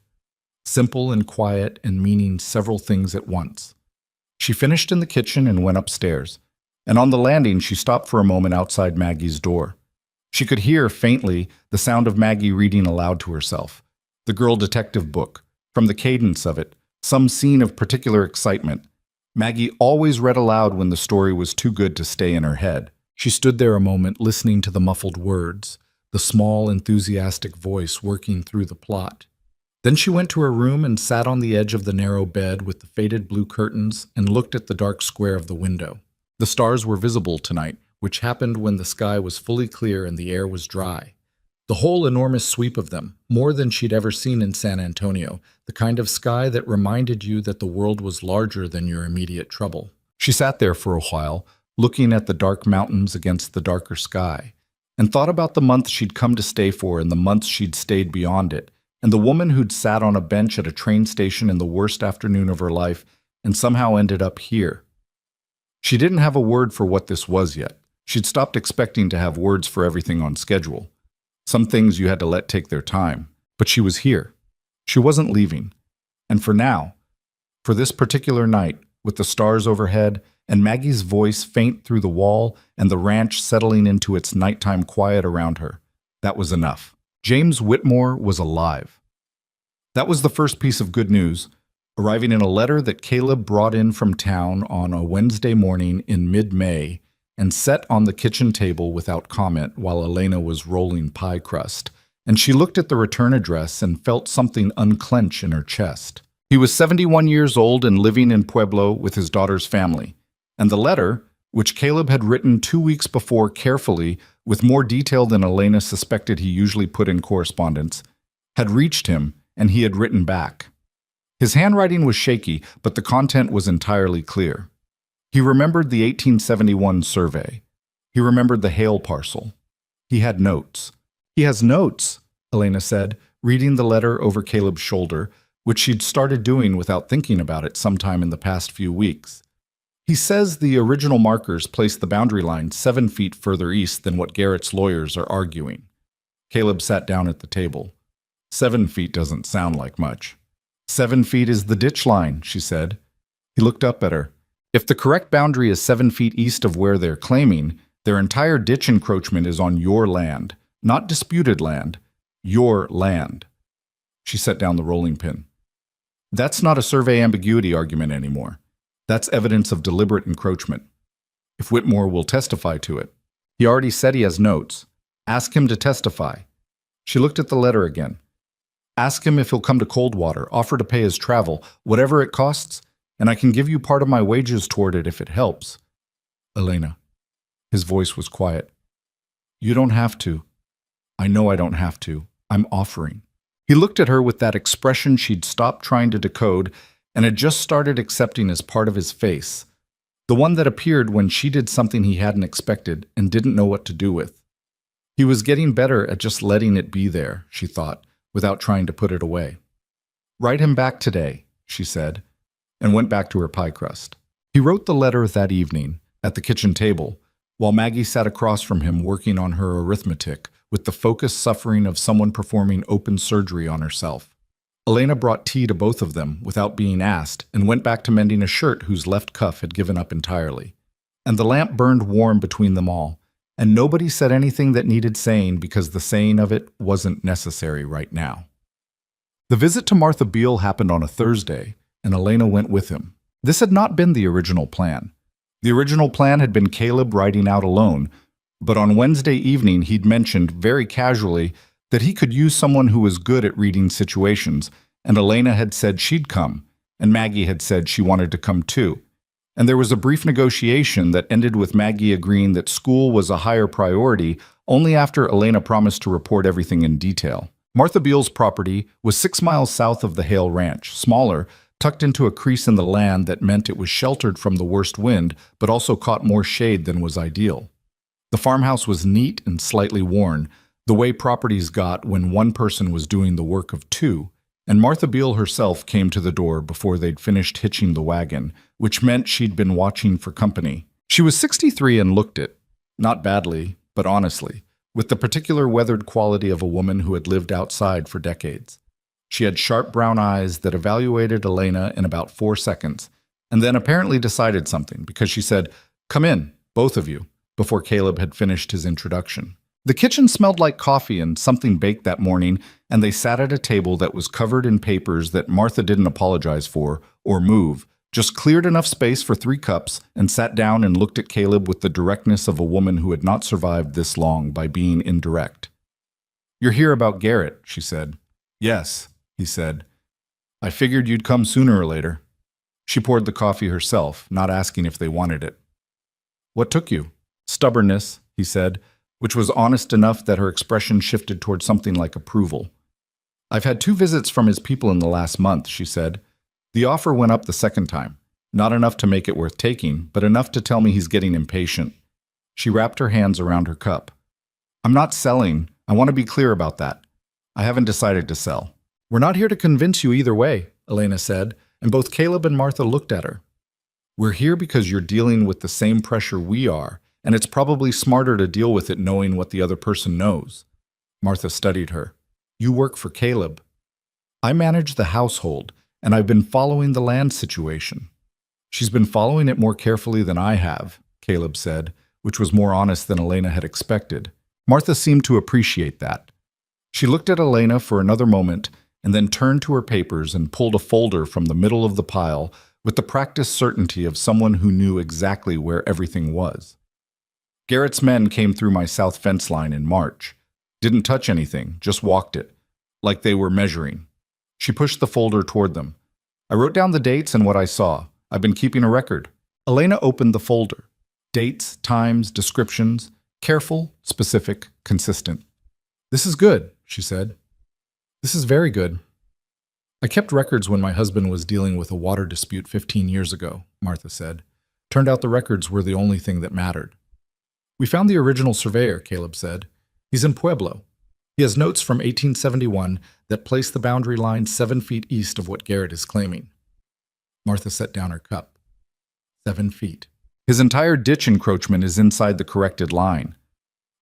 A: simple and quiet and meaning several things at once. She finished in the kitchen and went upstairs, and on the landing she stopped for a moment outside Maggie's door. She could hear, faintly, the sound of Maggie reading aloud to herself, the girl detective book. From the cadence of it, some scene of particular excitement. Maggie always read aloud when the story was too good to stay in her head. She stood there a moment listening to the muffled words, the small, enthusiastic voice working through the plot. Then she went to her room and sat on the edge of the narrow bed with the faded blue curtains and looked at the dark square of the window. The stars were visible tonight, which happened when the sky was fully clear and the air was dry. The whole enormous sweep of them, more than she'd ever seen in San Antonio, the kind of sky that reminded you that the world was larger than your immediate trouble. She sat there for a while, looking at the dark mountains against the darker sky, and thought about the month she'd come to stay for and the months she'd stayed beyond it, and the woman who'd sat on a bench at a train station in the worst afternoon of her life and somehow ended up here. She didn't have a word for what this was yet. She'd stopped expecting to have words for everything on schedule. Some things you had to let take their time, but she was here. She wasn't leaving. And for now, for this particular night, with the stars overhead and Maggie's voice faint through the wall and the ranch settling into its nighttime quiet around her, that was enough. James Whitmore was alive. That was the first piece of good news, arriving in a letter that Caleb brought in from town on a Wednesday morning in mid-May and set on the kitchen table without comment while Elena was rolling pie crust, and she looked at the return address and felt something unclench in her chest. He was 71 years old and living in Pueblo with his daughter's family, and the letter, which Caleb had written 2 weeks before carefully with more detail than Elena suspected he usually put in correspondence, had reached him, and he had written back. His handwriting was shaky, but the content was entirely clear. He remembered the 1871 survey. He remembered the Hale parcel. He had notes. "He has notes," Elena said, reading the letter over Caleb's shoulder, which she'd started doing without thinking about it sometime in the past few weeks. "He says the original markers placed the boundary line 7 feet further east than what Garrett's lawyers are arguing." Caleb sat down at the table. 7 feet doesn't sound like much. 7 feet is the ditch line, she said. He looked up at her. If the correct boundary is 7 feet east of where they're claiming, their entire ditch encroachment is on your land, not disputed land, your land. She set down the rolling pin. That's not a survey ambiguity argument anymore. That's evidence of deliberate encroachment. If Whitmore will testify to it. He already said he has notes. Ask him to testify. She looked at the letter again. Ask him if he'll come to Coldwater, offer to pay his travel, whatever it costs, and I can give you part of my wages toward it if it helps. Elena. His voice was quiet. You don't have to. I know I don't have to. I'm offering. He looked at her with that expression she'd stopped trying to decode and had just started accepting as part of his face, the one that appeared when she did something he hadn't expected and didn't know what to do with. He was getting better at just letting it be there, she thought, without trying to put it away. Write him back today, she said, and went back to her pie crust. He wrote the letter that evening, at the kitchen table, while Maggie sat across from him working on her arithmetic, with the focused suffering of someone performing open surgery on herself. Elena brought tea to both of them without being asked and went back to mending a shirt whose left cuff had given up entirely. And the lamp burned warm between them all, and nobody said anything that needed saying because the saying of it wasn't necessary right now. The visit to Martha Beale happened on a Thursday, and Elena went with him. This had not been the original plan. The original plan had been Caleb riding out alone, but on Wednesday evening he'd mentioned, very casually, that he could use someone who was good at reading situations, and Elena had said she'd come, and Maggie had said she wanted to come too. And there was a brief negotiation that ended with Maggie agreeing that school was a higher priority only after Elena promised to report everything in detail. Martha Beale's property was 6 miles south of the Hale Ranch, smaller, tucked into a crease in the land that meant it was sheltered from the worst wind, but also caught more shade than was ideal. The farmhouse was neat and slightly worn, the way properties got when one person was doing the work of two, and Martha Beale herself came to the door before they'd finished hitching the wagon, which meant she'd been watching for company. She was 63 and looked it, not badly, but honestly, with the particular weathered quality of a woman who had lived outside for decades. She had sharp brown eyes that evaluated Elena in about 4 seconds, and then apparently decided something, because she said, "Come in, both of you," before Caleb had finished his introduction. The kitchen smelled like coffee and something baked that morning, and they sat at a table that was covered in papers that Martha didn't apologize for or move, just cleared enough space for 3 cups and sat down and looked at Caleb with the directness of a woman who had not survived this long by being indirect. "You're here about Garrett," she said. "Yes," he said. "I figured you'd come sooner or later." She poured the coffee herself, not asking if they wanted it. "What took you?" "Stubbornness," he said, which was honest enough that her expression shifted toward something like approval. "I've had 2 visits from his people in the last month," she said. "The offer went up the second time. Not enough to make it worth taking, but enough to tell me he's getting impatient." She wrapped her hands around her cup. "I'm not selling. I want to be clear about that. I haven't decided to sell." "We're not here to convince you either way," Elena said, and both Caleb and Martha looked at her. "We're here because you're dealing with the same pressure we are, and it's probably smarter to deal with it knowing what the other person knows." Martha studied her. "You work for Caleb." "I manage the household, and I've been following the land situation." "She's been following it more carefully than I have," Caleb said, which was more honest than Elena had expected. Martha seemed to appreciate that. She looked at Elena for another moment and then turned to her papers and pulled a folder from the middle of the pile with the practiced certainty of someone who knew exactly where everything was. "Garrett's men came through my south fence line in March. Didn't touch anything, just walked it, like they were measuring." She pushed the folder toward them. "I wrote down the dates and what I saw. I've been keeping a record." Elena opened the folder. Dates, times, descriptions, careful, specific, consistent. "This is good," she said. "This is very good." "I kept records when my husband was dealing with a water dispute 15 years ago," Martha said. "Turned out the records were the only thing that mattered." "We found the original surveyor," Caleb said. "He's in Pueblo. He has notes from 1871 that place the boundary line 7 feet east of what Garrett is claiming." Martha set down her cup. 7 feet. "His entire ditch encroachment is inside the corrected line."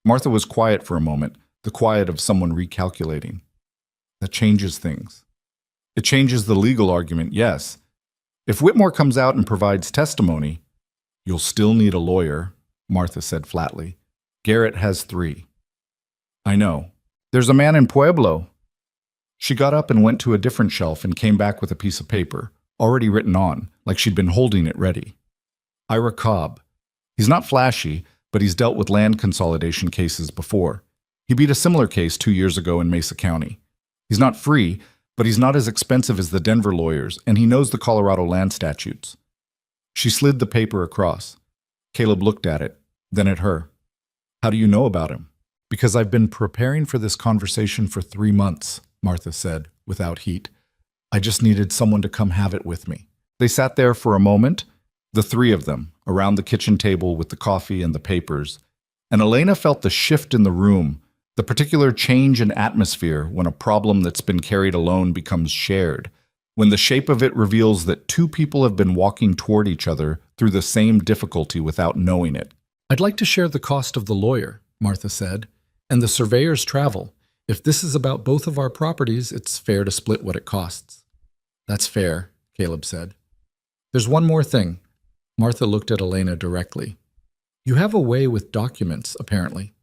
A: Martha was quiet for a moment, the quiet of someone recalculating. "That changes things." "It changes the legal argument, yes. If Whitmore comes out and provides testimony—" "You'll still need a lawyer," Martha said flatly. "Garrett has 3. "I know. There's a man in Pueblo." She got up and went to a different shelf and came back with a piece of paper, already written on, like she'd been holding it ready. "Ira Cobb. He's not flashy, but he's dealt with land consolidation cases before. He beat a similar case 2 years ago in Mesa County. He's not free, but he's not as expensive as the Denver lawyers, and he knows the Colorado land statutes." She slid the paper across. Caleb looked at it, then at her. "How do you know about him?" "Because I've been preparing for this conversation for 3 months, Martha said, without heat. "I just needed someone to come have it with me." They sat there for a moment, the 3 of them, around the kitchen table with the coffee and the papers, and Elena felt the shift in the room, the particular change in atmosphere when a problem that's been carried alone becomes shared, when the shape of it reveals that 2 people have been walking toward each other through the same difficulty without knowing it. "I'd like to share the cost of the lawyer," Martha said, "and the surveyor's travel. If this is about both of our properties, it's fair to split what it costs." "That's fair," Caleb said. "There's one more thing." Martha looked at Elena directly. "You have a way with documents, apparently.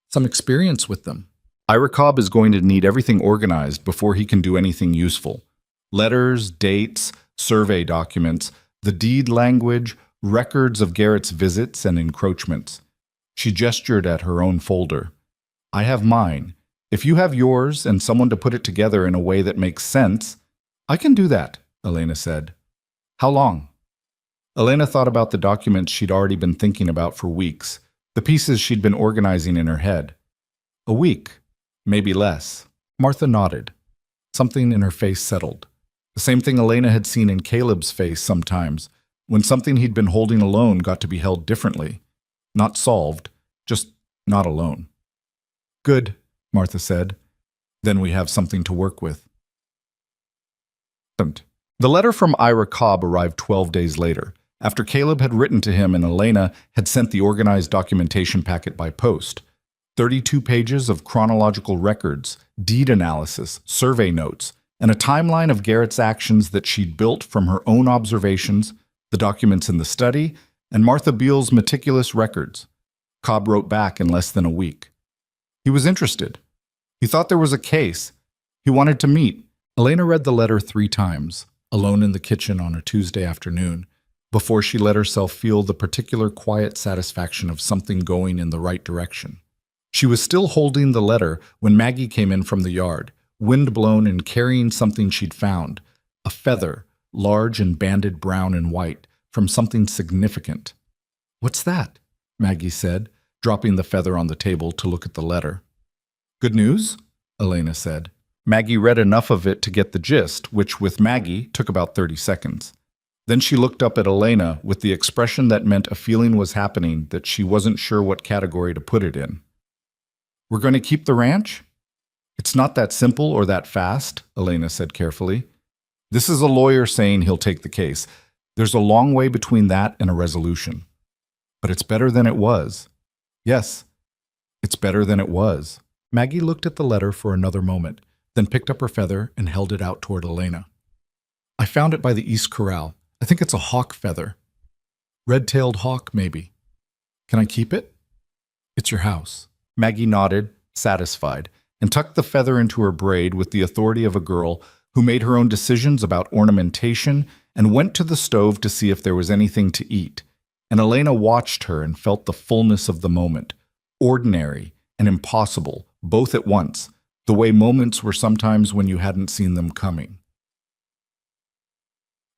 A: Some experience with them." "Ira Cobb is going to need everything organized before he can do anything useful. Letters, dates, survey documents, the deed language, records of Garrett's visits and encroachments." She gestured at her own folder. "I have mine. If you have yours and someone to put it together in a way that makes sense—" "I can do that," Elena said. "How long?" Elena thought about the documents she'd already been thinking about for weeks, the pieces she'd been organizing in her head. "A week, maybe less." Martha nodded. Something in her face settled. The same thing Elena had seen in Caleb's face sometimes, when something he'd been holding alone got to be held differently. Not solved, just Not alone. Good, Martha said. Then we have something to work with. The letter from Ira Cobb arrived 12 days later, after Caleb had written to him and Elena had sent the organized documentation packet by post. 32 pages of chronological records, deed analysis, survey notes, and a timeline of Garrett's actions that she'd built from her own observations, the documents in the study, and Martha Beale's meticulous records. Cobb wrote back in less than a week. He was interested. He thought there was a case. He wanted to meet. Elena read the letter 3 times, alone in the kitchen on a Tuesday afternoon, before she let herself feel the particular quiet satisfaction of something going in the right direction. She was still holding the letter when Maggie came in from the yard, wind-blown and carrying something she'd found, a feather, large and banded brown and white, from something significant. "What's that?" Maggie said, dropping the feather on the table to look at the letter. "Good news?" Elena said. Maggie read enough of it to get the gist, which, with Maggie, took about 30 seconds. Then she looked up at Elena with the expression that meant a feeling was happening that she wasn't sure what category to put it in. "We're going to keep the ranch?" "It's not that simple or that fast," Elena said carefully. "This is a lawyer saying he'll take the case. There's a long way between that and a resolution. But it's better than it was." "Yes, it's better than it was." Maggie looked at the letter for another moment, then picked up her feather and held it out toward Elena. "I found it by the East Corral. I think it's a hawk feather. Red-tailed hawk, maybe. Can I keep it?" "It's your house." Maggie nodded, satisfied, and tucked the feather into her braid with the authority of a girl who made her own decisions about ornamentation and went to the stove to see if there was anything to eat. And Elena watched her and felt the fullness of the moment, ordinary and impossible, both at once, the way moments were sometimes when you hadn't seen them coming.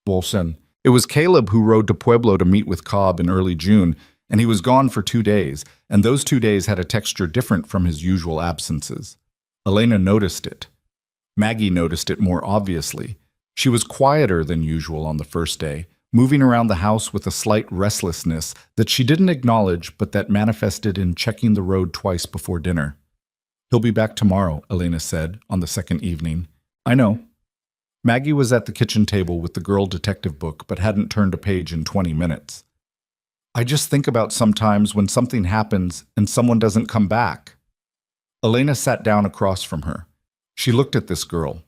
A: Wilson. It was Caleb who rode to Pueblo to meet with Cobb in early June, and he was gone for 2 days, and those 2 days had a texture different from his usual absences. Elena noticed it. Maggie noticed it more obviously. She was quieter than usual on the first day, moving around the house with a slight restlessness that she didn't acknowledge but that manifested in checking the road twice before dinner. "He'll be back tomorrow," Elena said on the second evening. "I know." Maggie was at the kitchen table with the girl detective book but hadn't turned a page in 20 minutes. "I just think about sometimes when something happens and someone doesn't come back." Elena sat down across from her. She looked at this girl,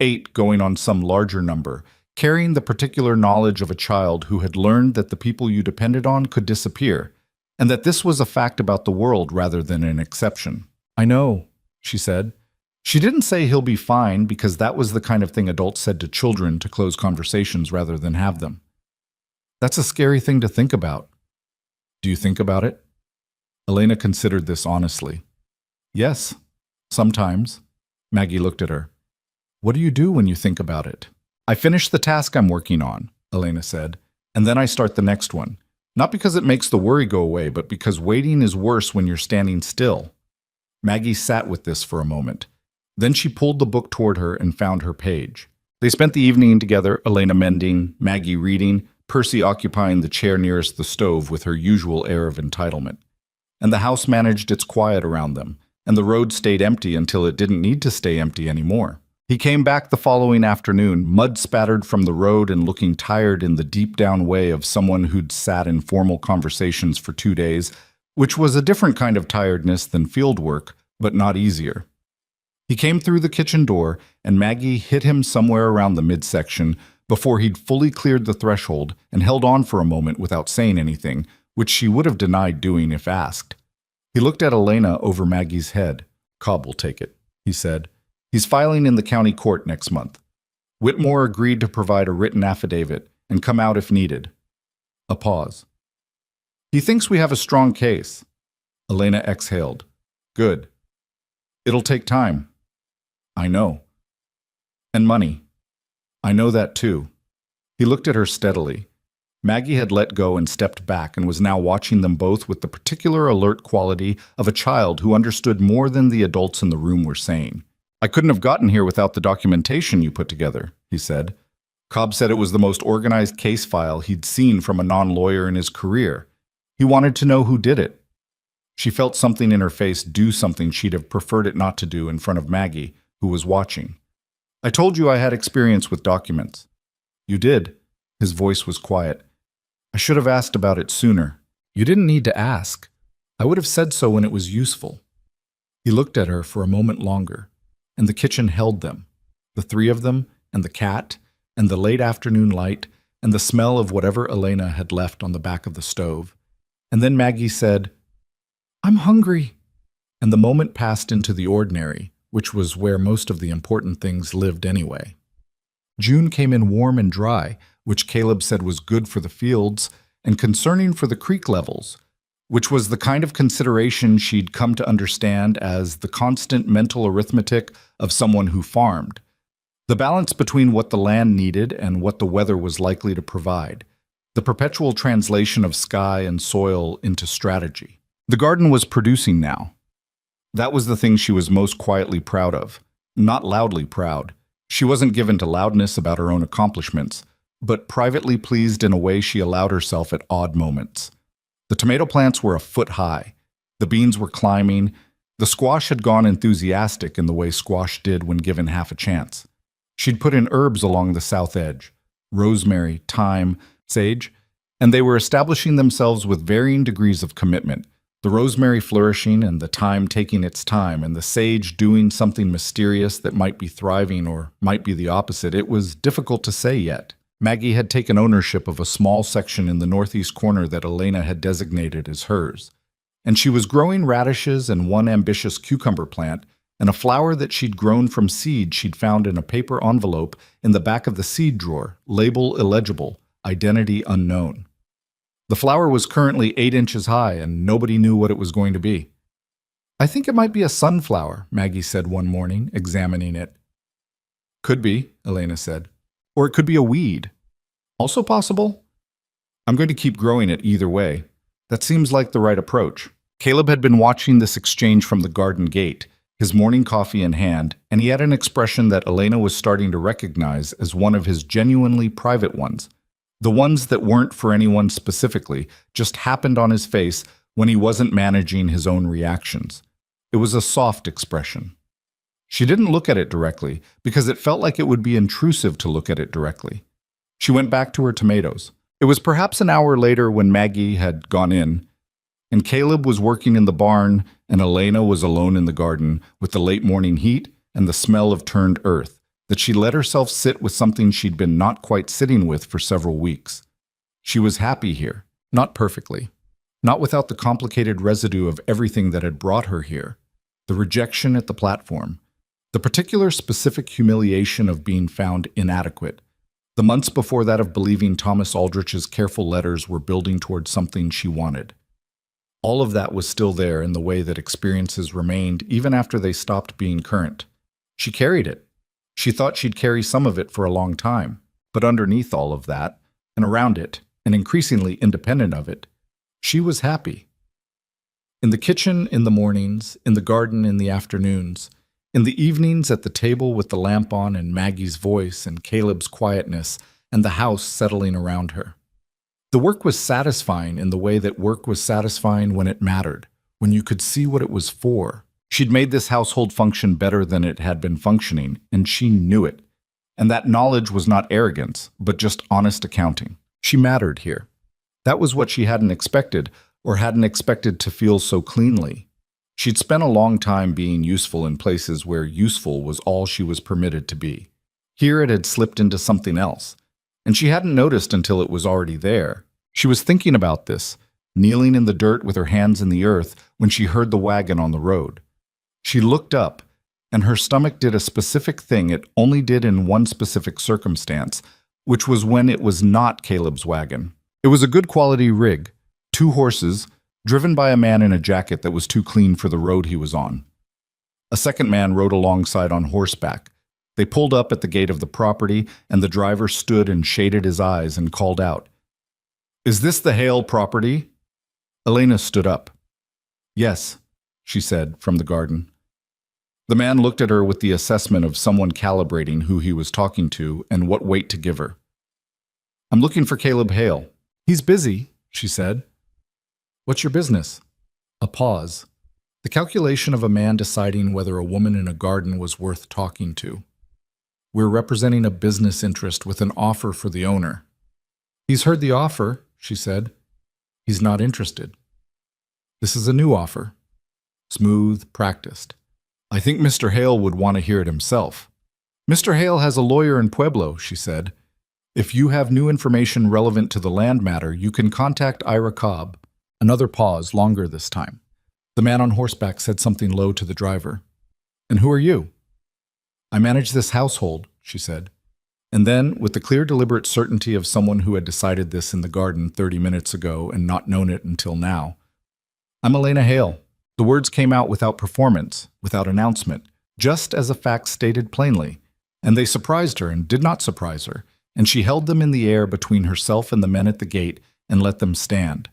A: 8 going on some larger number, carrying the particular knowledge of a child who had learned that the people you depended on could disappear, and that this was a fact about the world rather than an exception. "I know," she said. She didn't say he'll be fine because that was the kind of thing adults said to children to close conversations rather than have them. "That's a scary thing to think about." "Do you think about it?" Elena considered this honestly. "Yes, sometimes." Maggie looked at her. "What do you do when you think about it?" "I finish the task I'm working on," Elena said, "and then I start the next one. Not because it makes the worry go away, but because waiting is worse when you're standing still." Maggie sat with this for a moment. Then she pulled the book toward her and found her page. They spent the evening together, Elena mending, Maggie reading, Percy occupying the chair nearest the stove with her usual air of entitlement. And the house managed its quiet around them, and the road stayed empty until it didn't need to stay empty anymore. He came back the following afternoon, mud-spattered from the road and looking tired in the deep-down way of someone who'd sat in formal conversations for 2 days, which was a different kind of tiredness than field work, but not easier. He came through the kitchen door, and Maggie hit him somewhere around the midsection before he'd fully cleared the threshold and held on for a moment without saying anything, which she would have denied doing if asked. He looked at Elena over Maggie's head. "Cobb will take it," he said. "He's filing in the county court next month. Whitmore agreed to provide a written affidavit and come out if needed." A pause. "He thinks we have a strong case." Elena exhaled. "Good. It'll take time." "I know. And money." "I know that too." He looked at her steadily. Maggie had let go and stepped back and was now watching them both with the particular alert quality of a child who understood more than the adults in the room were saying. "I couldn't have gotten here without the documentation you put together," he said. Cobb said it was the most organized case file he'd seen from a non-lawyer in his career. He wanted to know who did it. She felt something in her face do something she'd have preferred it not to do in front of Maggie, who was watching. "I told you I had experience with documents." "You did." His voice was quiet. "I should have asked about it sooner." "You didn't need to ask. I would have said so when it was useful." He looked at her for a moment longer, and the kitchen held them, the three of them, and the cat, and the late afternoon light, and the smell of whatever Elena had left on the back of the stove. And then Maggie said, "I'm hungry." And the moment passed into the ordinary, which was where most of the important things lived anyway. June came in warm and dry, which Caleb said was good for the fields and concerning for the creek levels, which was the kind of consideration she'd come to understand as the constant mental arithmetic of someone who farmed. The balance between what the land needed and what the weather was likely to provide. The perpetual translation of sky and soil into strategy. The garden was producing now. That was the thing she was most quietly proud of. Not loudly proud. She wasn't given to loudness about her own accomplishments, but privately pleased in a way she allowed herself at odd moments. The tomato plants were a foot high. The beans were climbing. The squash had gone enthusiastic in the way squash did when given half a chance. She'd put in herbs along the south edge, rosemary, thyme, sage, and they were establishing themselves with varying degrees of commitment, the rosemary flourishing and the thyme taking its time, and the sage doing something mysterious that might be thriving or might be the opposite. It was difficult to say yet. Maggie had taken ownership of a small section in the northeast corner that Elena had designated as hers, and she was growing radishes and one ambitious cucumber plant, and a flower that she'd grown from seed she'd found in a paper envelope in the back of the seed drawer, label illegible, identity unknown. The flower was currently 8 inches high, and nobody knew what it was going to be. "I think it might be a sunflower," Maggie said one morning, examining it. "Could be," Elena said. "Or it could be a weed." "Also possible?" "I'm going to keep growing it either way. That seems like the right approach." Caleb had been watching this exchange from the garden gate, his morning coffee in hand, and he had an expression that Elena was starting to recognize as one of his genuinely private ones. The ones that weren't for anyone specifically, just happened on his face when he wasn't managing his own reactions. It was a soft expression. She didn't look at it directly, because it felt like it would be intrusive to look at it directly. She went back to her tomatoes. It was perhaps an hour later when Maggie had gone in, and Caleb was working in the barn, and Elena was alone in the garden with the late morning heat and the smell of turned earth, that she let herself sit with something she'd been not quite sitting with for several weeks. She was happy here, not perfectly, not without the complicated residue of everything that had brought her here, the rejection at the platform, the particular specific humiliation of being found inadequate, the months before that of believing Thomas Aldrich's careful letters were building towards something she wanted. All of that was still there in the way that experiences remained even after they stopped being current. She carried it. She thought she'd carry some of it for a long time, but underneath all of that, and around it, and increasingly independent of it, she was happy. In the kitchen in the mornings, in the garden in the afternoons, in the evenings at the table with the lamp on and Maggie's voice and Caleb's quietness and the house settling around her. The work was satisfying in the way that work was satisfying when it mattered, when you could see what it was for. She'd made this household function better than it had been functioning, and she knew it. And that knowledge was not arrogance, but just honest accounting. She mattered here. That was what she hadn't expected, or hadn't expected to feel so cleanly. She'd spent a long time being useful in places where useful was all she was permitted to be. Here it had slipped into something else, and she hadn't noticed until it was already there. She was thinking about this, kneeling in the dirt with her hands in the earth when she heard the wagon on the road. She looked up, and her stomach did a specific thing it only did in one specific circumstance, which was when it was not Caleb's wagon. It was a good quality rig, 2 horses, driven by a man in a jacket that was too clean for the road he was on. A second man rode alongside on horseback. They pulled up at the gate of the property, and the driver stood and shaded his eyes and called out, "Is this the Hale property?" Elena stood up. "Yes," she said, from the garden. The man looked at her with the assessment of someone calibrating who he was talking to and what weight to give her. "I'm looking for Caleb Hale." "He's busy," she said. "What's your business?" A pause. The calculation of a man deciding whether a woman in a garden was worth talking to. We're representing a business interest with an offer for the owner. He's heard the offer, she said. He's not interested. This is a new offer. Smooth, practiced. I think Mr. Hale would want to hear it himself. Mr. Hale has a lawyer in Pueblo, she said. If you have new information relevant to the land matter, you can contact Ira Cobb. Another pause, longer this time. The man on horseback said something low to the driver. And who are you? I manage this household, she said. And then, with the clear, deliberate certainty of someone who had decided this in the garden 30 minutes ago and not known it until now, I'm Elena Hale. The words came out without performance, without announcement, just as a fact stated plainly. And they surprised her and did not surprise her, and she held them in the air between herself and the men at the gate and let them stand.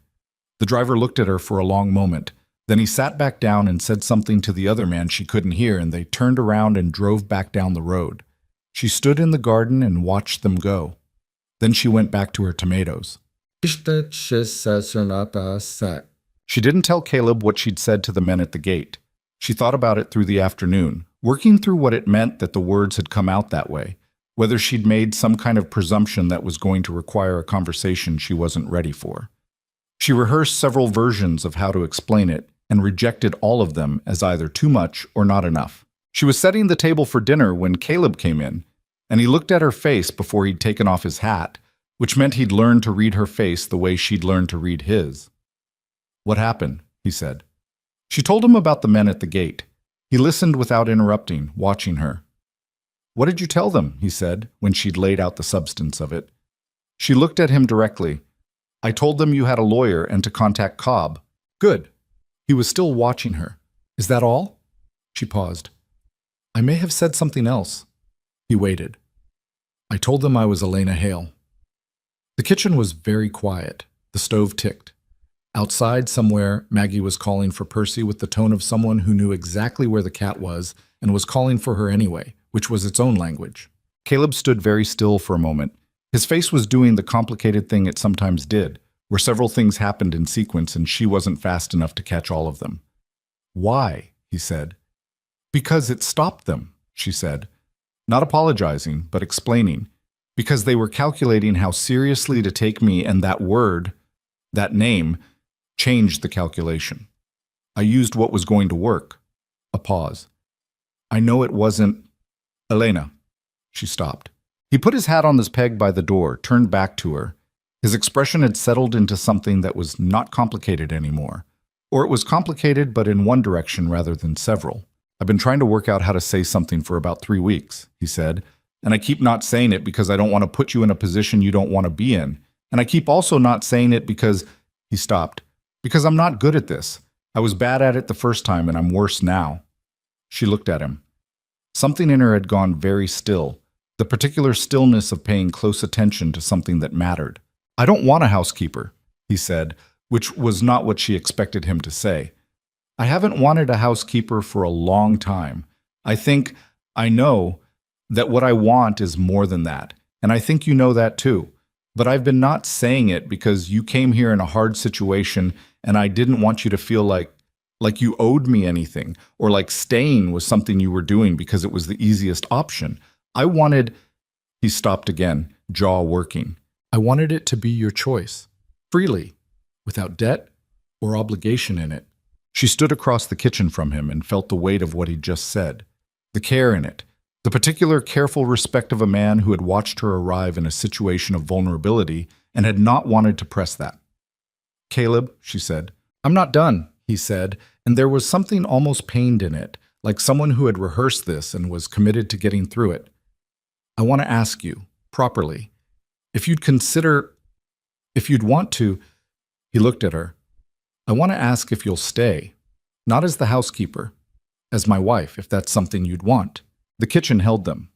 A: The driver looked at her for a long moment. Then he sat back down and said something to the other man she couldn't hear, and they turned around and drove back down the road. She stood in the garden and watched them go. Then she went back to her tomatoes. She didn't tell Caleb what she'd said to the men at the gate. She thought about it through the afternoon, working through what it meant that the words had come out that way, whether she'd made some kind of presumption that was going to require a conversation she wasn't ready for. She rehearsed several versions of how to explain it and rejected all of them as either too much or not enough. She was setting the table for dinner when Caleb came in, and he looked at her face before he'd taken off his hat, which meant he'd learned to read her face the way she'd learned to read his. What happened? He said. She told him about the men at the gate. He listened without interrupting, watching her. What did you tell them? He said, when she'd laid out the substance of it. She looked at him directly. I told them you had a lawyer and to contact Cobb. Good. He was still watching her. Is that all? She paused. I may have said something else. He waited. I told them I was Elena Hale. The kitchen was very quiet. The stove ticked. Outside somewhere, Maggie was calling for Percy with the tone of someone who knew exactly where the cat was and was calling for her anyway, which was its own language. Caleb stood very still for a moment. His face was doing the complicated thing it sometimes did, where several things happened in sequence and she wasn't fast enough to catch all of them. Why? He said. Because it stopped them, she said. Not apologizing, but explaining. Because they were calculating how seriously to take me, and that word, that name, changed the calculation. I used what was going to work. A pause. I know it wasn't... Elena. She stopped. He put his hat on this peg by the door, turned back to her. His expression had settled into something that was not complicated anymore. Or it was complicated, but in one direction rather than several. I've been trying to work out how to say something for about 3 weeks, he said, and I keep not saying it because I don't want to put you in a position you don't want to be in. And I keep also not saying it because... He stopped. Because I'm not good at this. I was bad at it the first time and I'm worse now. She looked at him. Something in her had gone very still, the particular stillness of paying close attention to something that mattered. I don't want a housekeeper, he said, which was not what she expected him to say. I haven't wanted a housekeeper for a long time. I know that what I want is more than that, and I think you know that too. But I've been not saying it because you came here in a hard situation and I didn't want you to feel like you owed me anything or like staying was something you were doing because it was the easiest option. He stopped again, jaw working. I wanted it to be your choice, freely, without debt or obligation in it. She stood across the kitchen from him and felt the weight of what he'd just said, the care in it, the particular careful respect of a man who had watched her arrive in a situation of vulnerability and had not wanted to press that. Caleb, she said. I'm not done, he said, and there was something almost pained in it, like someone who had rehearsed this and was committed to getting through it. I want to ask you, properly, if you'd want to, he looked at her. I want to ask if you'll stay, not as the housekeeper, as my wife, if that's something you'd want. The kitchen held them.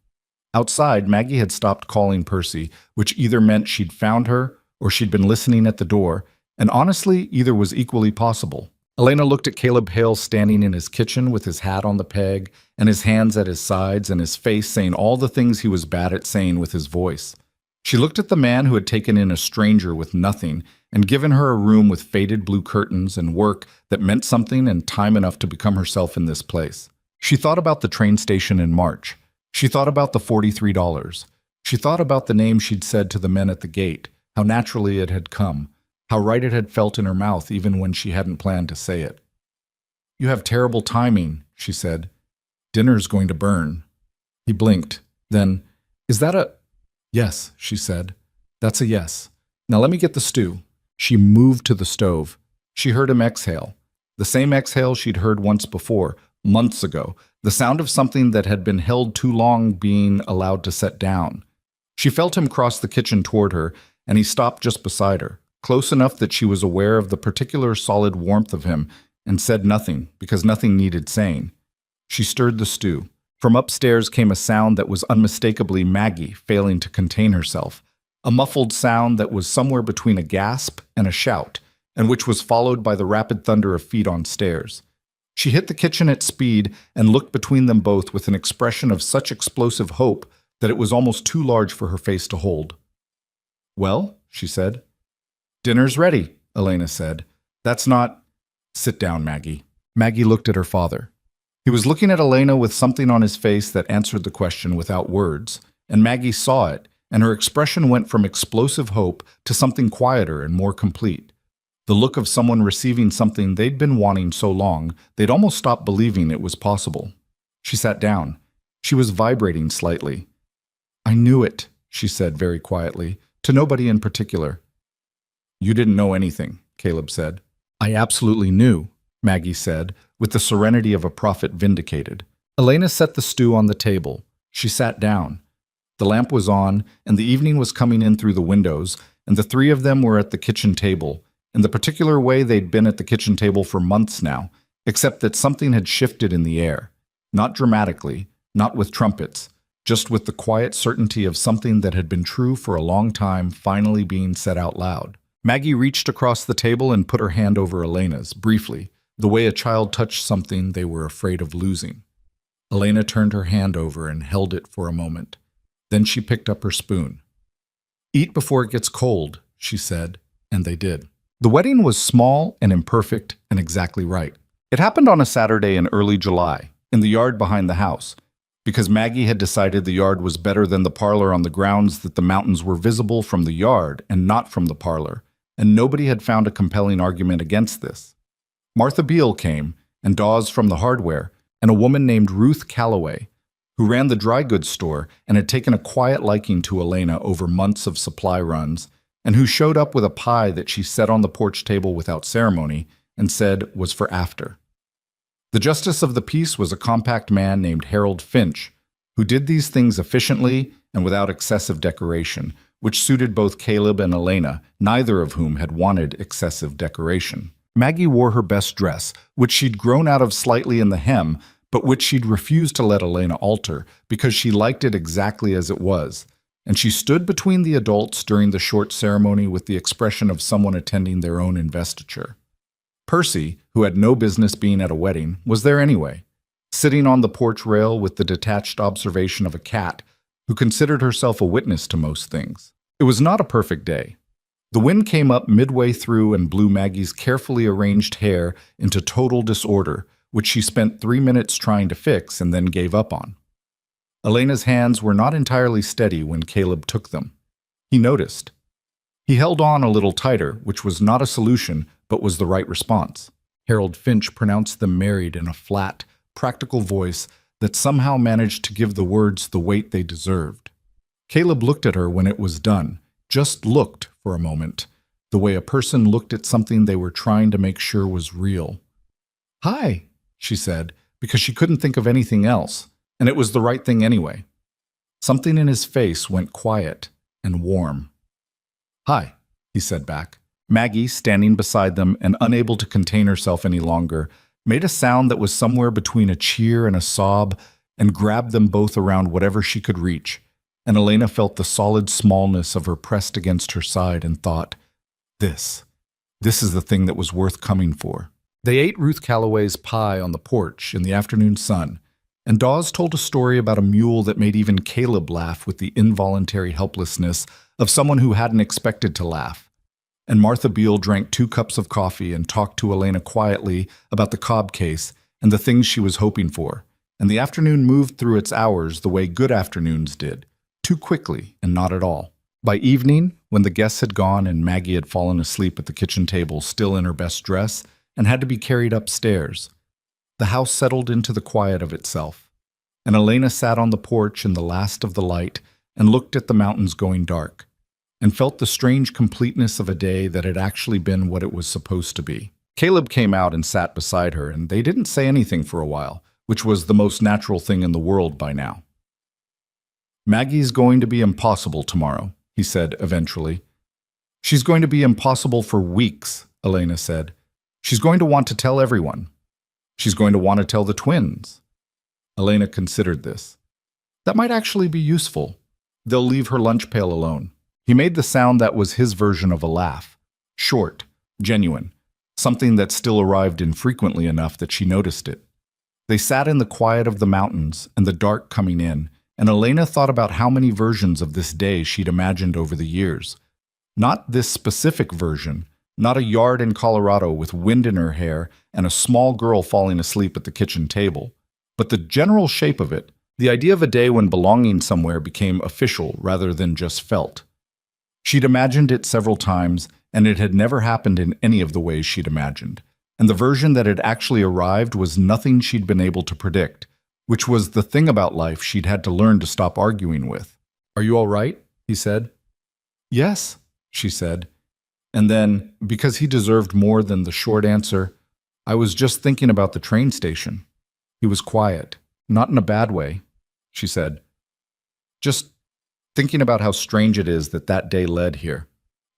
A: Outside, Maggie had stopped calling Percy, which either meant she'd found her or she'd been listening at the door, and honestly, either was equally possible. Elena looked at Caleb Hale standing in his kitchen with his hat on the peg and his hands at his sides and his face saying all the things he was bad at saying with his voice. She looked at the man who had taken in a stranger with nothing and given her a room with faded blue curtains and work that meant something and time enough to become herself in this place. She thought about the train station in March. She thought about the $43. She thought about the name she'd said to the men at the gate, how naturally it had come, how right it had felt in her mouth even when she hadn't planned to say it. "You have terrible timing," she said. "Dinner's going to burn." He blinked. Then, "Is that a—" "Yes," she said. "That's a yes. Now let me get the stew." She moved to the stove. She heard him exhale. The same exhale she'd heard once before, months ago, the sound of something that had been held too long being allowed to set down. She felt him cross the kitchen toward her, and he stopped just beside her, close enough that she was aware of the particular solid warmth of him, and said nothing, because nothing needed saying. She stirred the stew. From upstairs came a sound that was unmistakably Maggie failing to contain herself, a muffled sound that was somewhere between a gasp and a shout, and which was followed by the rapid thunder of feet on stairs. She hit the kitchen at speed and looked between them both with an expression of such explosive hope that it was almost too large for her face to hold. "Well," she said. "Dinner's ready," Elena said. "That's not—" "Sit down, Maggie." Maggie looked at her father. He was looking at Elena with something on his face that answered the question without words, and Maggie saw it, and her expression went from explosive hope to something quieter and more complete. The look of someone receiving something they'd been wanting so long, they'd almost stopped believing it was possible. She sat down. She was vibrating slightly. "I knew it," she said very quietly, to nobody in particular. "You didn't know anything," Caleb said. "I absolutely knew," Maggie said, with the serenity of a prophet vindicated. Elena set the stew on the table. She sat down. The lamp was on, and the evening was coming in through the windows, and the three of them were at the kitchen table, in the particular way they'd been at the kitchen table for months now, except that something had shifted in the air. Not dramatically, not with trumpets, just with the quiet certainty of something that had been true for a long time finally being said out loud. Maggie reached across the table and put her hand over Elena's, briefly, the way a child touched something they were afraid of losing. Elena turned her hand over and held it for a moment. Then she picked up her spoon. "Eat before it gets cold," she said, and they did. The wedding was small and imperfect and exactly right. It happened on a Saturday in early July, in the yard behind the house, because Maggie had decided the yard was better than the parlor on the grounds that the mountains were visible from the yard and not from the parlor, and nobody had found a compelling argument against this. Martha Beale came, and Dawes from the hardware, and a woman named Ruth Calloway, who ran the dry goods store and had taken a quiet liking to Elena over months of supply runs, and who showed up with a pie that she set on the porch table without ceremony and said was for after. The justice of the peace was a compact man named Harold Finch, who did these things efficiently and without excessive decoration, which suited both Caleb and Elena, neither of whom had wanted excessive decoration. Maggie wore her best dress, which she'd grown out of slightly in the hem, but which she'd refused to let Elena alter because she liked it exactly as it was, and she stood between the adults during the short ceremony with the expression of someone attending their own investiture. Percy, who had no business being at a wedding, was there anyway, sitting on the porch rail with the detached observation of a cat who considered herself a witness to most things. It was not a perfect day. The wind came up midway through and blew Maggie's carefully arranged hair into total disorder, which she spent 3 minutes trying to fix and then gave up on. Elena's hands were not entirely steady when Caleb took them. He noticed. He held on a little tighter, which was not a solution, but was the right response. Harold Finch pronounced them married in a flat, practical voice that somehow managed to give the words the weight they deserved. Caleb looked at her when it was done, just looked for a moment, the way a person looked at something they were trying to make sure was real. "Hi," she said, because she couldn't think of anything else, and it was the right thing anyway. Something in his face went quiet and warm. "Hi," he said back. Maggie, standing beside them and unable to contain herself any longer, made a sound that was somewhere between a cheer and a sob and grabbed them both around whatever she could reach, and Elena felt the solid smallness of her pressed against her side and thought, This is the thing that was worth coming for. They ate Ruth Calloway's pie on the porch in the afternoon sun, and Dawes told a story about a mule that made even Caleb laugh with the involuntary helplessness of someone who hadn't expected to laugh. and Martha Beale drank 2 cups of coffee and talked to Elena quietly about the Cobb case and the things she was hoping for, and the afternoon moved through its hours the way good afternoons did, too quickly and not at all. By evening, when the guests had gone and Maggie had fallen asleep at the kitchen table still in her best dress and had to be carried upstairs, the house settled into the quiet of itself, and Elena sat on the porch in the last of the light and looked at the mountains going dark, and felt the strange completeness of a day that had actually been what it was supposed to be. Caleb came out and sat beside her, and they didn't say anything for a while, which was the most natural thing in the world by now. "Maggie's going to be impossible tomorrow," he said eventually. "She's going to be impossible for weeks," Elena said. "She's going to want to tell everyone. She's going to want to tell the twins." Elena considered this. That might actually be useful. They'll leave her lunch pail alone. He made the sound that was his version of a laugh. Short, genuine, something that still arrived infrequently enough that she noticed it. They sat in the quiet of the mountains and the dark coming in, and Elena thought about how many versions of this day she'd imagined over the years. Not this specific version, not a yard in Colorado with wind in her hair and a small girl falling asleep at the kitchen table, but the general shape of it, the idea of a day when belonging somewhere became official rather than just felt. She'd imagined it several times, and it had never happened in any of the ways she'd imagined, and the version that had actually arrived was nothing she'd been able to predict, which was the thing about life she'd had to learn to stop arguing with. "Are you all right?" he said. "Yes," she said. And then, because he deserved more than the short answer, "I was just thinking about the train station." He was quiet, not in a bad way, she said. "Just thinking about how strange it is that that day led here,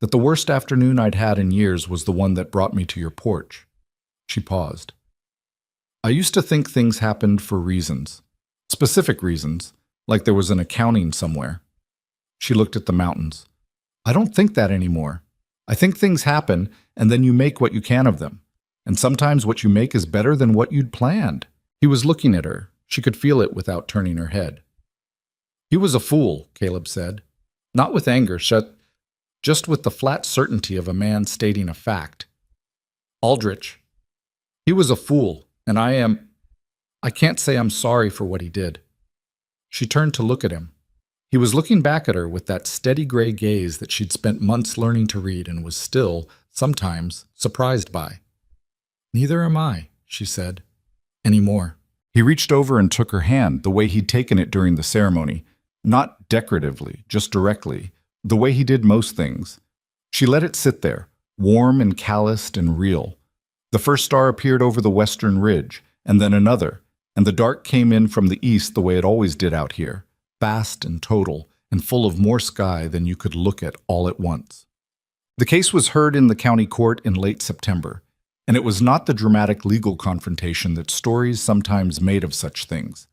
A: that the worst afternoon I'd had in years was the one that brought me to your porch." She paused. "I used to think things happened for reasons, specific reasons, like there was an accounting somewhere." She looked at the mountains. "I don't think that anymore. I think things happen, and then you make what you can of them. And sometimes what you make is better than what you'd planned." He was looking at her. She could feel it without turning her head. "He was a fool," Caleb said. Not with anger, just with the flat certainty of a man stating a fact. "Aldrich. He was a fool, and I can't say I'm sorry for what he did." She turned to look at him. He was looking back at her with that steady gray gaze that she'd spent months learning to read and was still, sometimes, surprised by. "Neither am I," she said. "Anymore." He reached over and took her hand the way he'd taken it during the ceremony, not decoratively, just directly, the way he did most things. She let it sit there, warm and calloused and real. The first star appeared over the western ridge, and then another, and the dark came in from the east the way it always did out here, fast and total, and full of more sky than you could look at all at once. The case was heard in the county court in late September, and it was not the dramatic legal confrontation that stories sometimes made of such things.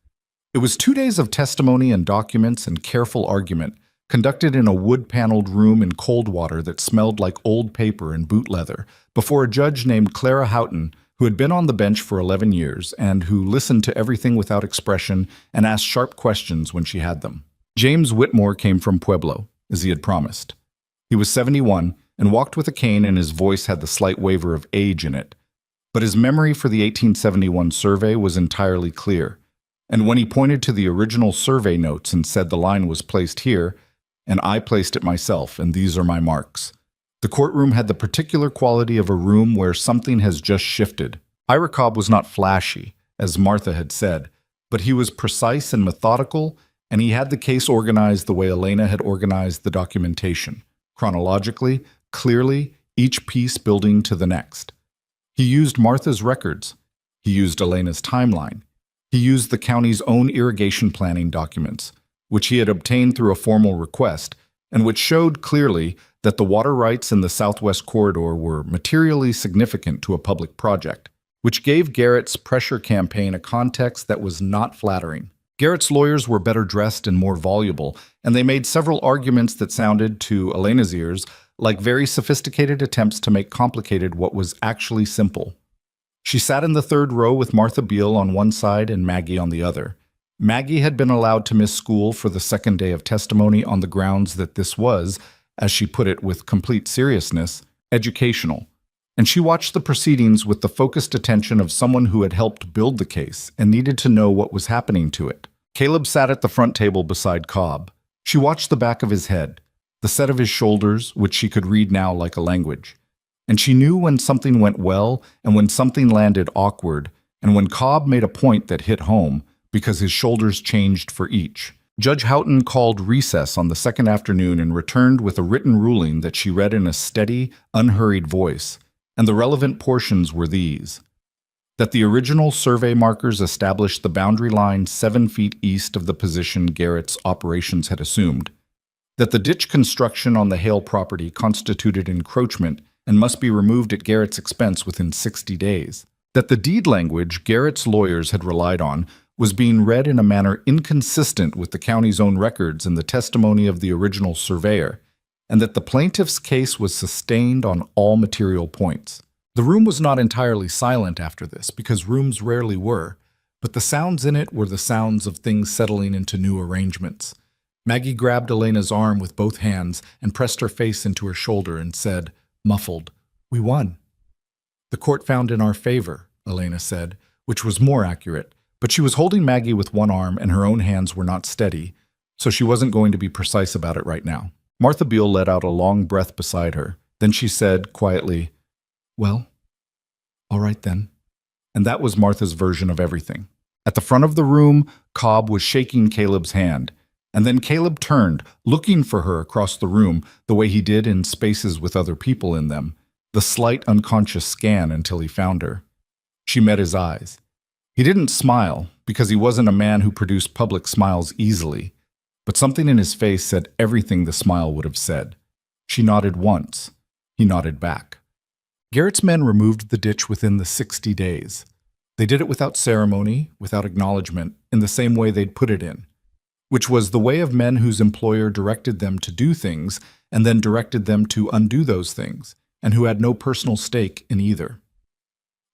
A: It was 2 days of testimony and documents and careful argument, conducted in a wood-paneled room in Coldwater that smelled like old paper and boot leather, before a judge named Clara Houghton, who had been on the bench for 11 years and who listened to everything without expression and asked sharp questions when she had them. James Whitmore came from Pueblo, as he had promised. He was 71 and walked with a cane, and his voice had the slight waver of age in it. But his memory for the 1871 survey was entirely clear, and when he pointed to the original survey notes and said the line was placed here, and I placed it myself, and these are my marks. The courtroom had the particular quality of a room where something has just shifted. Ira Cobb was not flashy, as Martha had said, but he was precise and methodical, and he had the case organized the way Elena had organized the documentation, chronologically, clearly, each piece building to the next. He used Martha's records. He used Elena's timeline. He used the county's own irrigation planning documents, which he had obtained through a formal request, and which showed clearly that the water rights in the Southwest Corridor were materially significant to a public project, which gave Garrett's pressure campaign a context that was not flattering. Garrett's lawyers were better dressed and more voluble, and they made several arguments that sounded, to Elena's ears, like very sophisticated attempts to make complicated what was actually simple. She sat in the third row with Martha Beale on one side and Maggie on the other. Maggie had been allowed to miss school for the second day of testimony on the grounds that this was, as she put it with complete seriousness, educational, and she watched the proceedings with the focused attention of someone who had helped build the case and needed to know what was happening to it. Caleb sat at the front table beside Cobb. She watched the back of his head, the set of his shoulders, which she could read now like a language. And she knew when something went well and when something landed awkward, and when Cobb made a point that hit home because his shoulders changed for each. Judge Houghton called recess on the second afternoon and returned with a written ruling that she read in a steady, unhurried voice, and the relevant portions were these: that the original survey markers established the boundary line 7 feet east of the position Garrett's operations had assumed, that the ditch construction on the Hale property constituted encroachment and must be removed at Garrett's expense within 60 days, that the deed language Garrett's lawyers had relied on was being read in a manner inconsistent with the county's own records and the testimony of the original surveyor, and that the plaintiff's case was sustained on all material points. The room was not entirely silent after this, because rooms rarely were, but the sounds in it were the sounds of things settling into new arrangements. Maggie grabbed Elena's arm with both hands and pressed her face into her shoulder and said, muffled, "We won." "The court found in our favor," Elena said, which was more accurate, but she was holding Maggie with one arm and her own hands were not steady, so she wasn't going to be precise about it right now. Martha Beale let out a long breath beside her. Then she said, quietly, "Well, all right then." And that was Martha's version of everything. At the front of the room, Cobb was shaking Caleb's hand, and then Caleb turned, looking for her across the room the way he did in spaces with other people in them, the slight unconscious scan until he found her. She met his eyes. He didn't smile, because he wasn't a man who produced public smiles easily, but something in his face said everything the smile would have said. She nodded once. He nodded back. Garrett's men removed the ditch within the 60 days. They did it without ceremony, without acknowledgement, in the same way they'd put it in, which was the way of men whose employer directed them to do things and then directed them to undo those things, and who had no personal stake in either.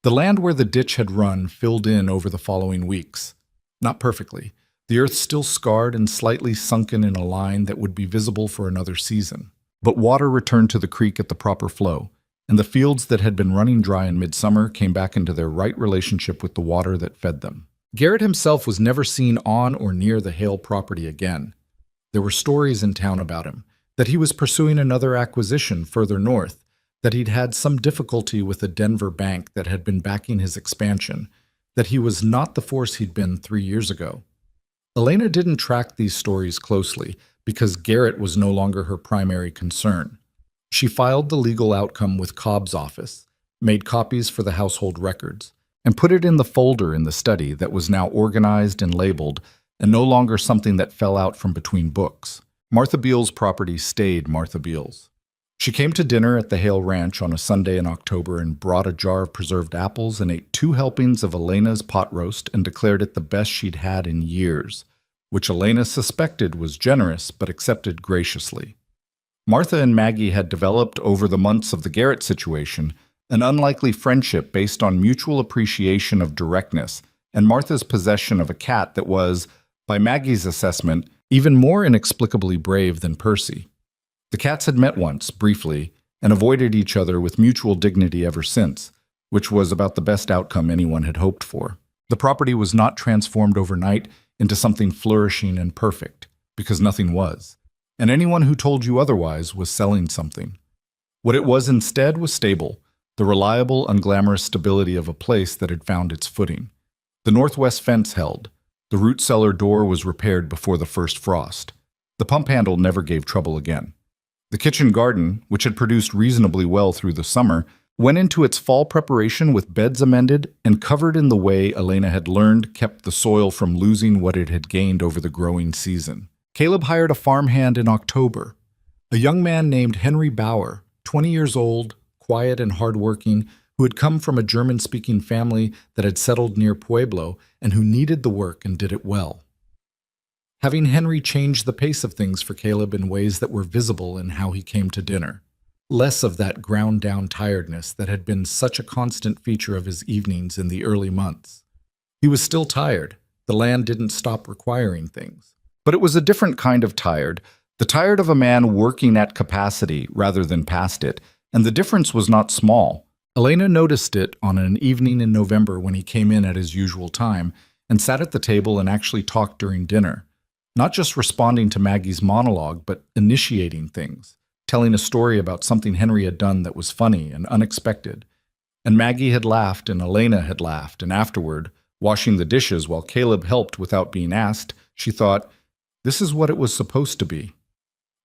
A: The land where the ditch had run filled in over the following weeks. Not perfectly. The earth still scarred and slightly sunken in a line that would be visible for another season. But water returned to the creek at the proper flow, and the fields that had been running dry in midsummer came back into their right relationship with the water that fed them. Garrett himself was never seen on or near the Hale property again. There were stories in town about him, that he was pursuing another acquisition further north, that he'd had some difficulty with a Denver bank that had been backing his expansion, that he was not the force he'd been 3 years ago. Elena didn't track these stories closely because Garrett was no longer her primary concern. She filed the legal outcome with Cobb's office, made copies for the household records, and put it in the folder in the study that was now organized and labeled and no longer something that fell out from between books. Martha Beale's property stayed Martha Beale's. She came to dinner at the Hale Ranch on a Sunday in October and brought a jar of preserved apples and ate 2 helpings of Elena's pot roast and declared it the best she'd had in years, which Elena suspected was generous but accepted graciously. Martha and Maggie had developed over the months of the Garrett situation an unlikely friendship based on mutual appreciation of directness and Martha's possession of a cat that was, by Maggie's assessment, even more inexplicably brave than Percy. The cats had met once, briefly, and avoided each other with mutual dignity ever since, which was about the best outcome anyone had hoped for. The property was not transformed overnight into something flourishing and perfect, because nothing was, and anyone who told you otherwise was selling something. What it was instead was stable, the reliable, unglamorous stability of a place that had found its footing. The northwest fence held. The root cellar door was repaired before the first frost. The pump handle never gave trouble again. The kitchen garden, which had produced reasonably well through the summer, went into its fall preparation with beds amended and covered in the way Elena had learned kept the soil from losing what it had gained over the growing season. Caleb hired a farmhand in October, a young man named Henry Bauer, 20 years old, quiet and hardworking, who had come from a German-speaking family that had settled near Pueblo and who needed the work and did it well. Having Henry changed the pace of things for Caleb in ways that were visible in how he came to dinner. Less of that ground-down tiredness that had been such a constant feature of his evenings in the early months. He was still tired. The land didn't stop requiring things. But it was a different kind of tired, the tired of a man working at capacity rather than past it, And the difference was not small. Elena noticed it on an evening in November when he came in at his usual time and sat at the table and actually talked during dinner. Not just responding to Maggie's monologue, but initiating things, telling a story about something Henry had done that was funny and unexpected. And Maggie had laughed and Elena had laughed, and afterward, washing the dishes while Caleb helped without being asked, she thought, this is what it was supposed to be.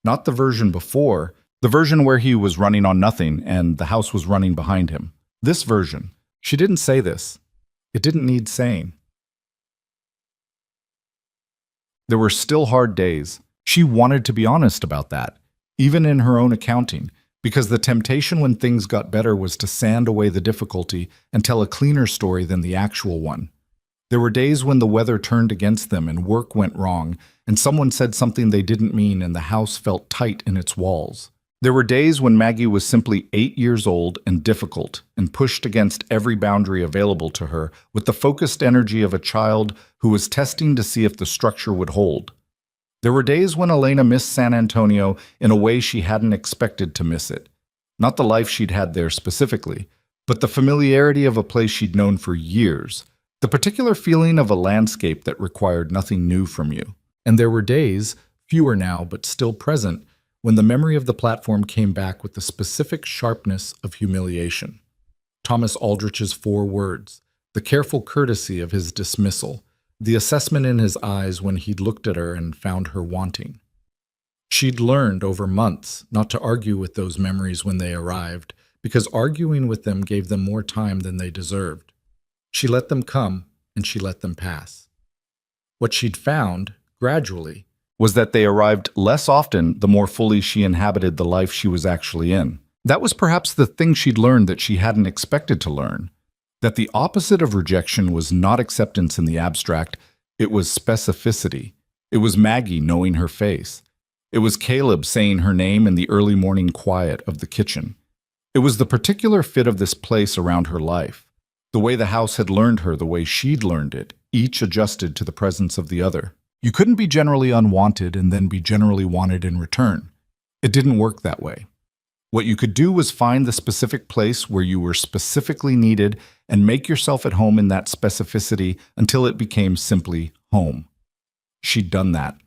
A: Not the version before, the version where he was running on nothing and the house was running behind him. This version. She didn't say this. It didn't need saying. There were still hard days. She wanted to be honest about that, even in her own accounting, because the temptation when things got better was to sand away the difficulty and tell a cleaner story than the actual one. There were days when the weather turned against them and work went wrong, and someone said something they didn't mean and the house felt tight in its walls. There were days when Maggie was simply 8 years old and difficult and pushed against every boundary available to her with the focused energy of a child who was testing to see if the structure would hold. There were days when Elena missed San Antonio in a way she hadn't expected to miss it. Not the life she'd had there specifically, but the familiarity of a place she'd known for years, the particular feeling of a landscape that required nothing new from you. And there were days, fewer now but still present, when the memory of the platform came back with the specific sharpness of humiliation. Thomas Aldrich's 4 words, the careful courtesy of his dismissal, the assessment in his eyes when he'd looked at her and found her wanting. She'd learned over months not to argue with those memories when they arrived, because arguing with them gave them more time than they deserved. She let them come, and she let them pass. What she'd found, gradually, was that they arrived less often the more fully she inhabited the life she was actually in. That was perhaps the thing she'd learned that she hadn't expected to learn, that the opposite of rejection was not acceptance in the abstract, it was specificity. It was Maggie knowing her face. It was Caleb saying her name in the early morning quiet of the kitchen. It was the particular fit of this place around her life, the way the house had learned her, the way she'd learned it, each adjusted to the presence of the other. You couldn't be generally unwanted and then be generally wanted in return. It didn't work that way. What you could do was find the specific place where you were specifically needed and make yourself at home in that specificity until it became simply home. She'd done that.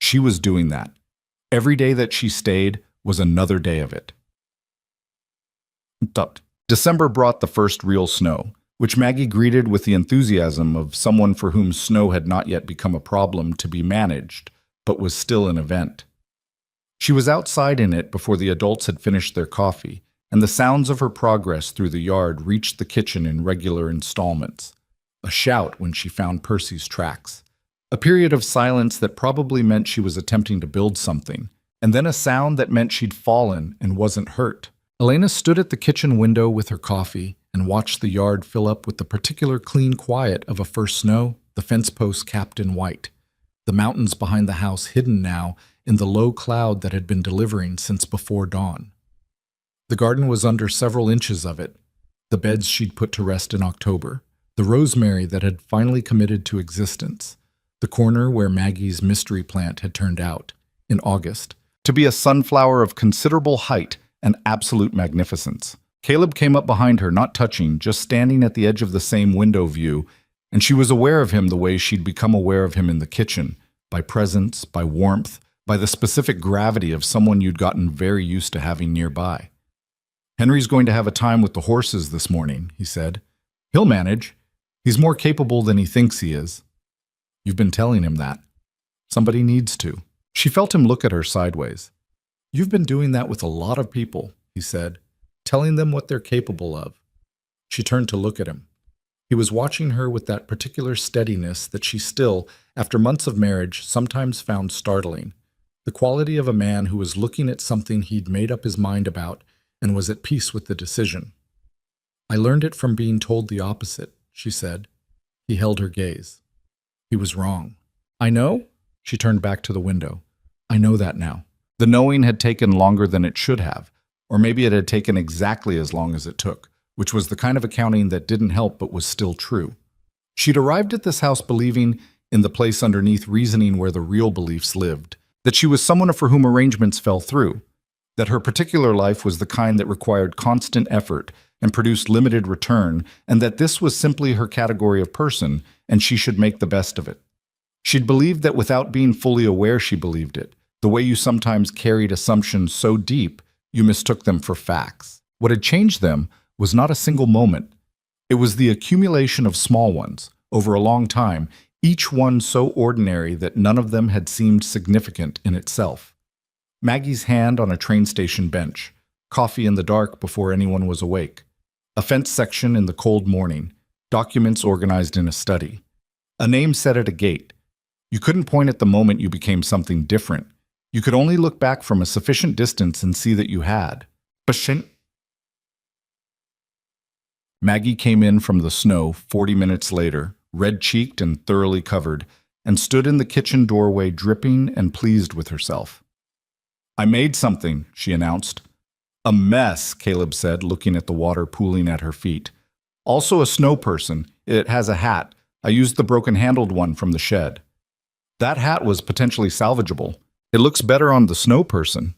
A: She was doing that. Every day that she stayed was another day of it. December brought the first real snow, which Maggie greeted with the enthusiasm of someone for whom snow had not yet become a problem to be managed, but was still an event. She was outside in it before the adults had finished their coffee, and the sounds of her progress through the yard reached the kitchen in regular installments. A shout when she found Percy's tracks. A period of silence that probably meant she was attempting to build something, and then a sound that meant she'd fallen and wasn't hurt. Elena stood at the kitchen window with her coffee and watched the yard fill up with the particular clean quiet of a first snow, the fence posts capped in white, the mountains behind the house hidden now in the low cloud that had been delivering since before dawn. The garden was under several inches of it, the beds she'd put to rest in October, the rosemary that had finally committed to existence, the corner where Maggie's mystery plant had turned out, in August, to be a sunflower of considerable height and absolute magnificence. Caleb came up behind her, not touching, just standing at the edge of the same window view, and she was aware of him the way she'd become aware of him in the kitchen, by presence, by warmth, by the specific gravity of someone you'd gotten very used to having nearby. "Henry's going to have a time with the horses this morning," he said. "He'll manage. He's more capable than he thinks he is." "You've been telling him that." "Somebody needs to." She felt him look at her sideways. "You've been doing that with a lot of people," he said, "telling them what they're capable of." She turned to look at him. He was watching her with that particular steadiness that she still, after months of marriage, sometimes found startling. The quality of a man who was looking at something he'd made up his mind about and was at peace with the decision. "I learned it from being told the opposite," she said. He held her gaze. He was wrong. "I know?" She turned back to the window. "I know that now." The knowing had taken longer than it should have, or maybe it had taken exactly as long as it took, which was the kind of accounting that didn't help but was still true. She'd arrived at this house believing, in the place underneath reasoning where the real beliefs lived, that she was someone for whom arrangements fell through, that her particular life was the kind that required constant effort and produced limited return, and that this was simply her category of person, and she should make the best of it. She'd believed that without being fully aware she believed it, the way you sometimes carried assumptions so deep you mistook them for facts. What had changed them was not a single moment. It was the accumulation of small ones, over a long time, each one so ordinary that none of them had seemed significant in itself. Maggie's hand on a train station bench, coffee in the dark before anyone was awake, a fence section in the cold morning, documents organized in a study, a name set at a gate. You couldn't point at the moment you became something different. You could only look back from a sufficient distance and see that you had. Maggie came in from the snow 40 minutes later, red-cheeked and thoroughly covered, and stood in the kitchen doorway dripping and pleased with herself. "I made something," she announced. "A mess," Caleb said, looking at the water pooling at her feet. "Also a snow person. It has a hat. I used the broken-handled one from the shed." That hat was potentially salvageable. "It looks better on the snow person."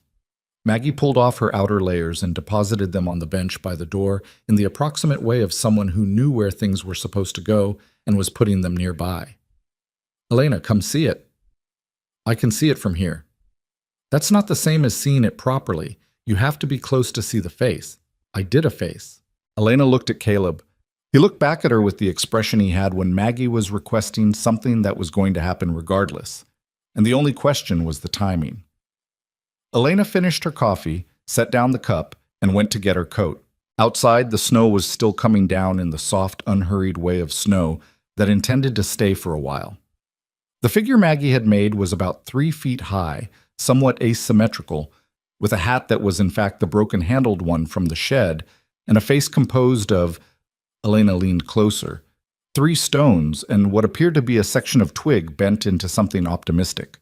A: Maggie pulled off her outer layers and deposited them on the bench by the door in the approximate way of someone who knew where things were supposed to go and was putting them nearby. "Elena, come see it." "I can see it from here." "That's not the same as seeing it properly. You have to be close to see the face." "I did a face." Elena looked at Caleb. He looked back at her with the expression he had when Maggie was requesting something that was going to happen regardless. And the only question was the timing. Elena finished her coffee, set down the cup, and went to get her coat. Outside, the snow was still coming down in the soft, unhurried way of snow that intended to stay for a while. The figure Maggie had made was about 3 feet high, somewhat asymmetrical, with a hat that was in fact the broken-handled one from the shed, and a face composed of, Elena leaned closer, 3 stones and what appeared to be a section of twig bent into something optimistic.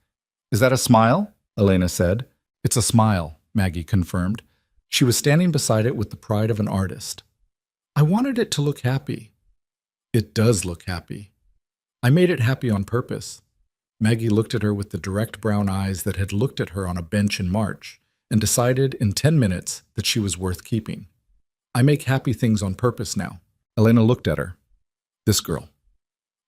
A: "Is that a smile?" Elena said. "It's a smile," Maggie confirmed. She was standing beside it with the pride of an artist. "I wanted it to look happy." "It does look happy." "I made it happy on purpose." Maggie looked at her with the direct brown eyes that had looked at her on a bench in March and decided in 10 minutes that she was worth keeping. "I make happy things on purpose now." Elena looked at her. This girl.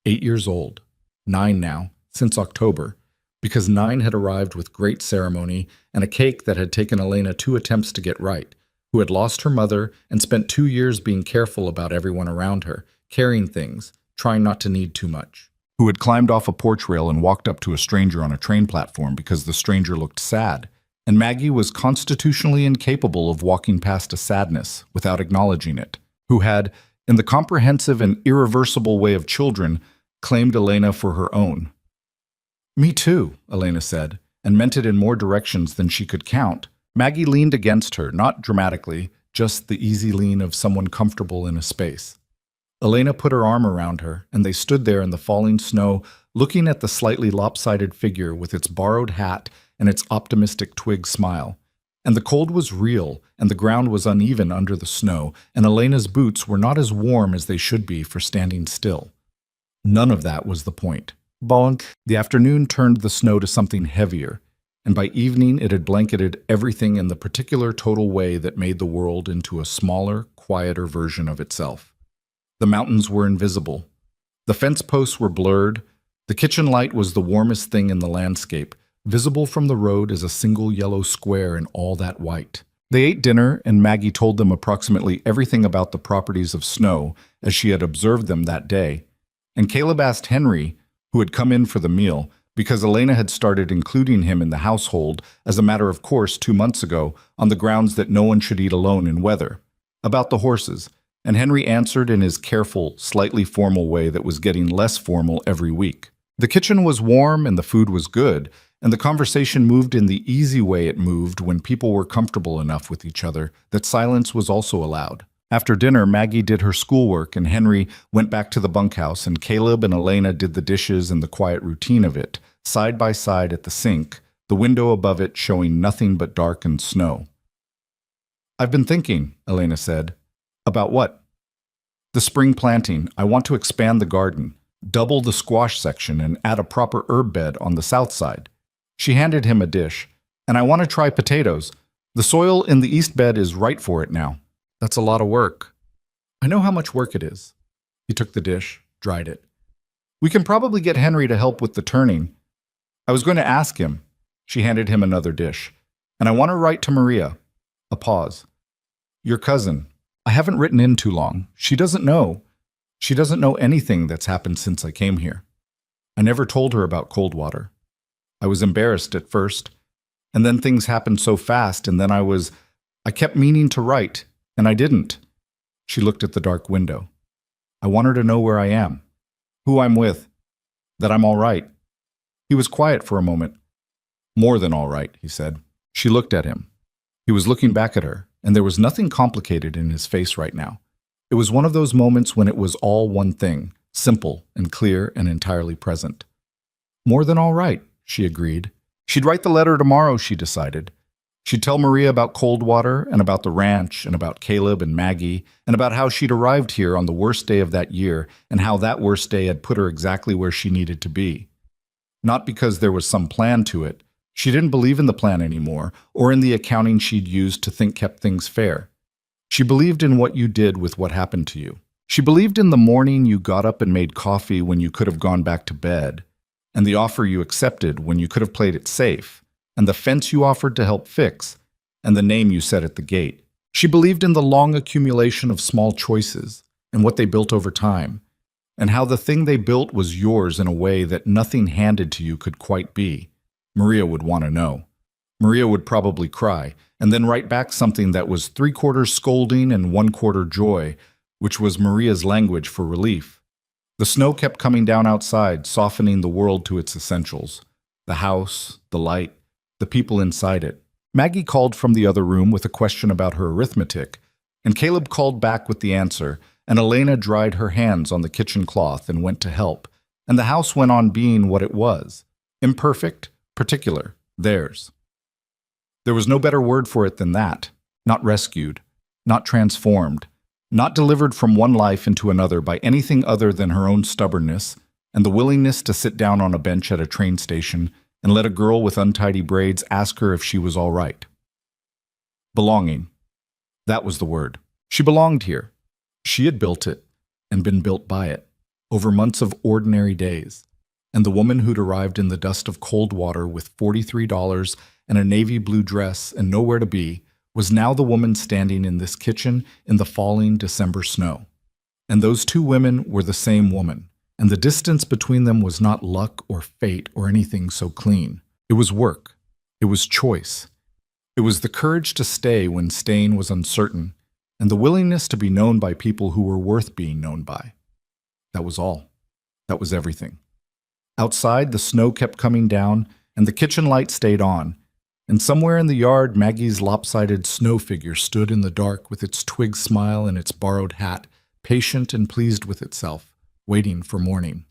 A: 8 years old. 9 now, since October, because 9 had arrived with great ceremony and a cake that had taken Elena 2 attempts to get right, who had lost her mother and spent 2 years being careful about everyone around her, carrying things, trying not to need too much, who had climbed off a porch rail and walked up to a stranger on a train platform because the stranger looked sad, and Maggie was constitutionally incapable of walking past a sadness without acknowledging it, who had, in the comprehensive and irreversible way of children, claimed Elena for her own. "Me too," Elena said, and meant it in more directions than she could count. Maggie leaned against her, not dramatically, just the easy lean of someone comfortable in a space. Elena put her arm around her, and they stood there in the falling snow, looking at the slightly lopsided figure with its borrowed hat and its optimistic twig smile. And the cold was real, and the ground was uneven under the snow, and Elena's boots were not as warm as they should be for standing still. None of that was the point. Bonk. The afternoon turned the snow to something heavier, and by evening it had blanketed everything in the particular total way that made the world into a smaller, quieter version of itself. The mountains were invisible. The fence posts were blurred. The kitchen light was the warmest thing in the landscape, visible from the road as a single yellow square in all that white. They ate dinner, and Maggie told them approximately everything about the properties of snow as she had observed them that day. And Caleb asked Henry, who had come in for the meal, because Elena had started including him in the household as a matter of course 2 months ago on the grounds that no one should eat alone in weather, about the horses, and Henry answered in his careful, slightly formal way that was getting less formal every week. The kitchen was warm and the food was good, and the conversation moved in the easy way it moved when people were comfortable enough with each other that silence was also allowed. After dinner, Maggie did her schoolwork and Henry went back to the bunkhouse, and Caleb and Elena did the dishes and the quiet routine of it, side by side at the sink, the window above it showing nothing but dark and snow. "I've been thinking," Elena said. "About what?" "The spring planting. I want to expand the garden, double the squash section, and add a proper herb bed on the south side." She handed him a dish. "And I want to try potatoes. The soil in the east bed is right for it now. That's a lot of work. I know how much work it is. He took the dish, dried it. We can probably get Henry to help with the turning. I was going to ask him. She handed him another dish. And I want to write to Maria. A pause. Your cousin. I haven't written in too long. She doesn't know. She doesn't know anything that's happened since I came here. I never told her about Coldwater. I was embarrassed at first, and then things happened so fast, and then I kept meaning to write, and I didn't. She looked at the dark window. I want her to know where I am, who I'm with, that I'm all right. He was quiet for a moment. More than all right, he said. She looked at him. He was looking back at her, and there was nothing complicated in his face right now. It was one of those moments when it was all one thing, simple and clear and entirely present. More than all right, she agreed. She'd write the letter tomorrow, she decided. She'd tell Maria about Coldwater and about the ranch and about Caleb and Maggie and about how she'd arrived here on the worst day of that year and how that worst day had put her exactly where she needed to be. Not because there was some plan to it. She didn't believe in the plan anymore or in the accounting she'd used to think kept things fair. She believed in what you did with what happened to you. She believed in the morning you got up and made coffee when you could have gone back to bed, and the offer you accepted when you could have played it safe, and the fence you offered to help fix, and the name you said at the gate. She believed in the long accumulation of small choices and what they built over time, and how the thing they built was yours in a way that nothing handed to you could quite be. Maria would want to know. Maria would probably cry, and then write back something that was 3/4 scolding and 1/4 joy, which was Maria's language for relief. The snow kept coming down outside, softening the world to its essentials. The house, the light, the people inside it. Maggie called from the other room with a question about her arithmetic, and Caleb called back with the answer, and Elena dried her hands on the kitchen cloth and went to help, and the house went on being what it was. Imperfect, particular, theirs. There was no better word for it than that. Not rescued, not transformed, not delivered from one life into another by anything other than her own stubbornness and the willingness to sit down on a bench at a train station and let a girl with untidy braids ask her if she was all right. Belonging. That was the word. She belonged here. She had built it and been built by it over months of ordinary days. And the woman who'd arrived in the dust of Coldwater with $43 and a navy blue dress and nowhere to be was now the woman standing in this kitchen in the falling December snow. And those two women were the same woman, and the distance between them was not luck or fate or anything so clean. It was work. It was choice. It was the courage to stay when staying was uncertain, and the willingness to be known by people who were worth being known by. That was all. That was everything. Outside, the snow kept coming down, and the kitchen light stayed on, and somewhere in the yard, Maggie's lopsided snow figure stood in the dark with its twig smile and its borrowed hat, patient and pleased with itself, waiting for morning.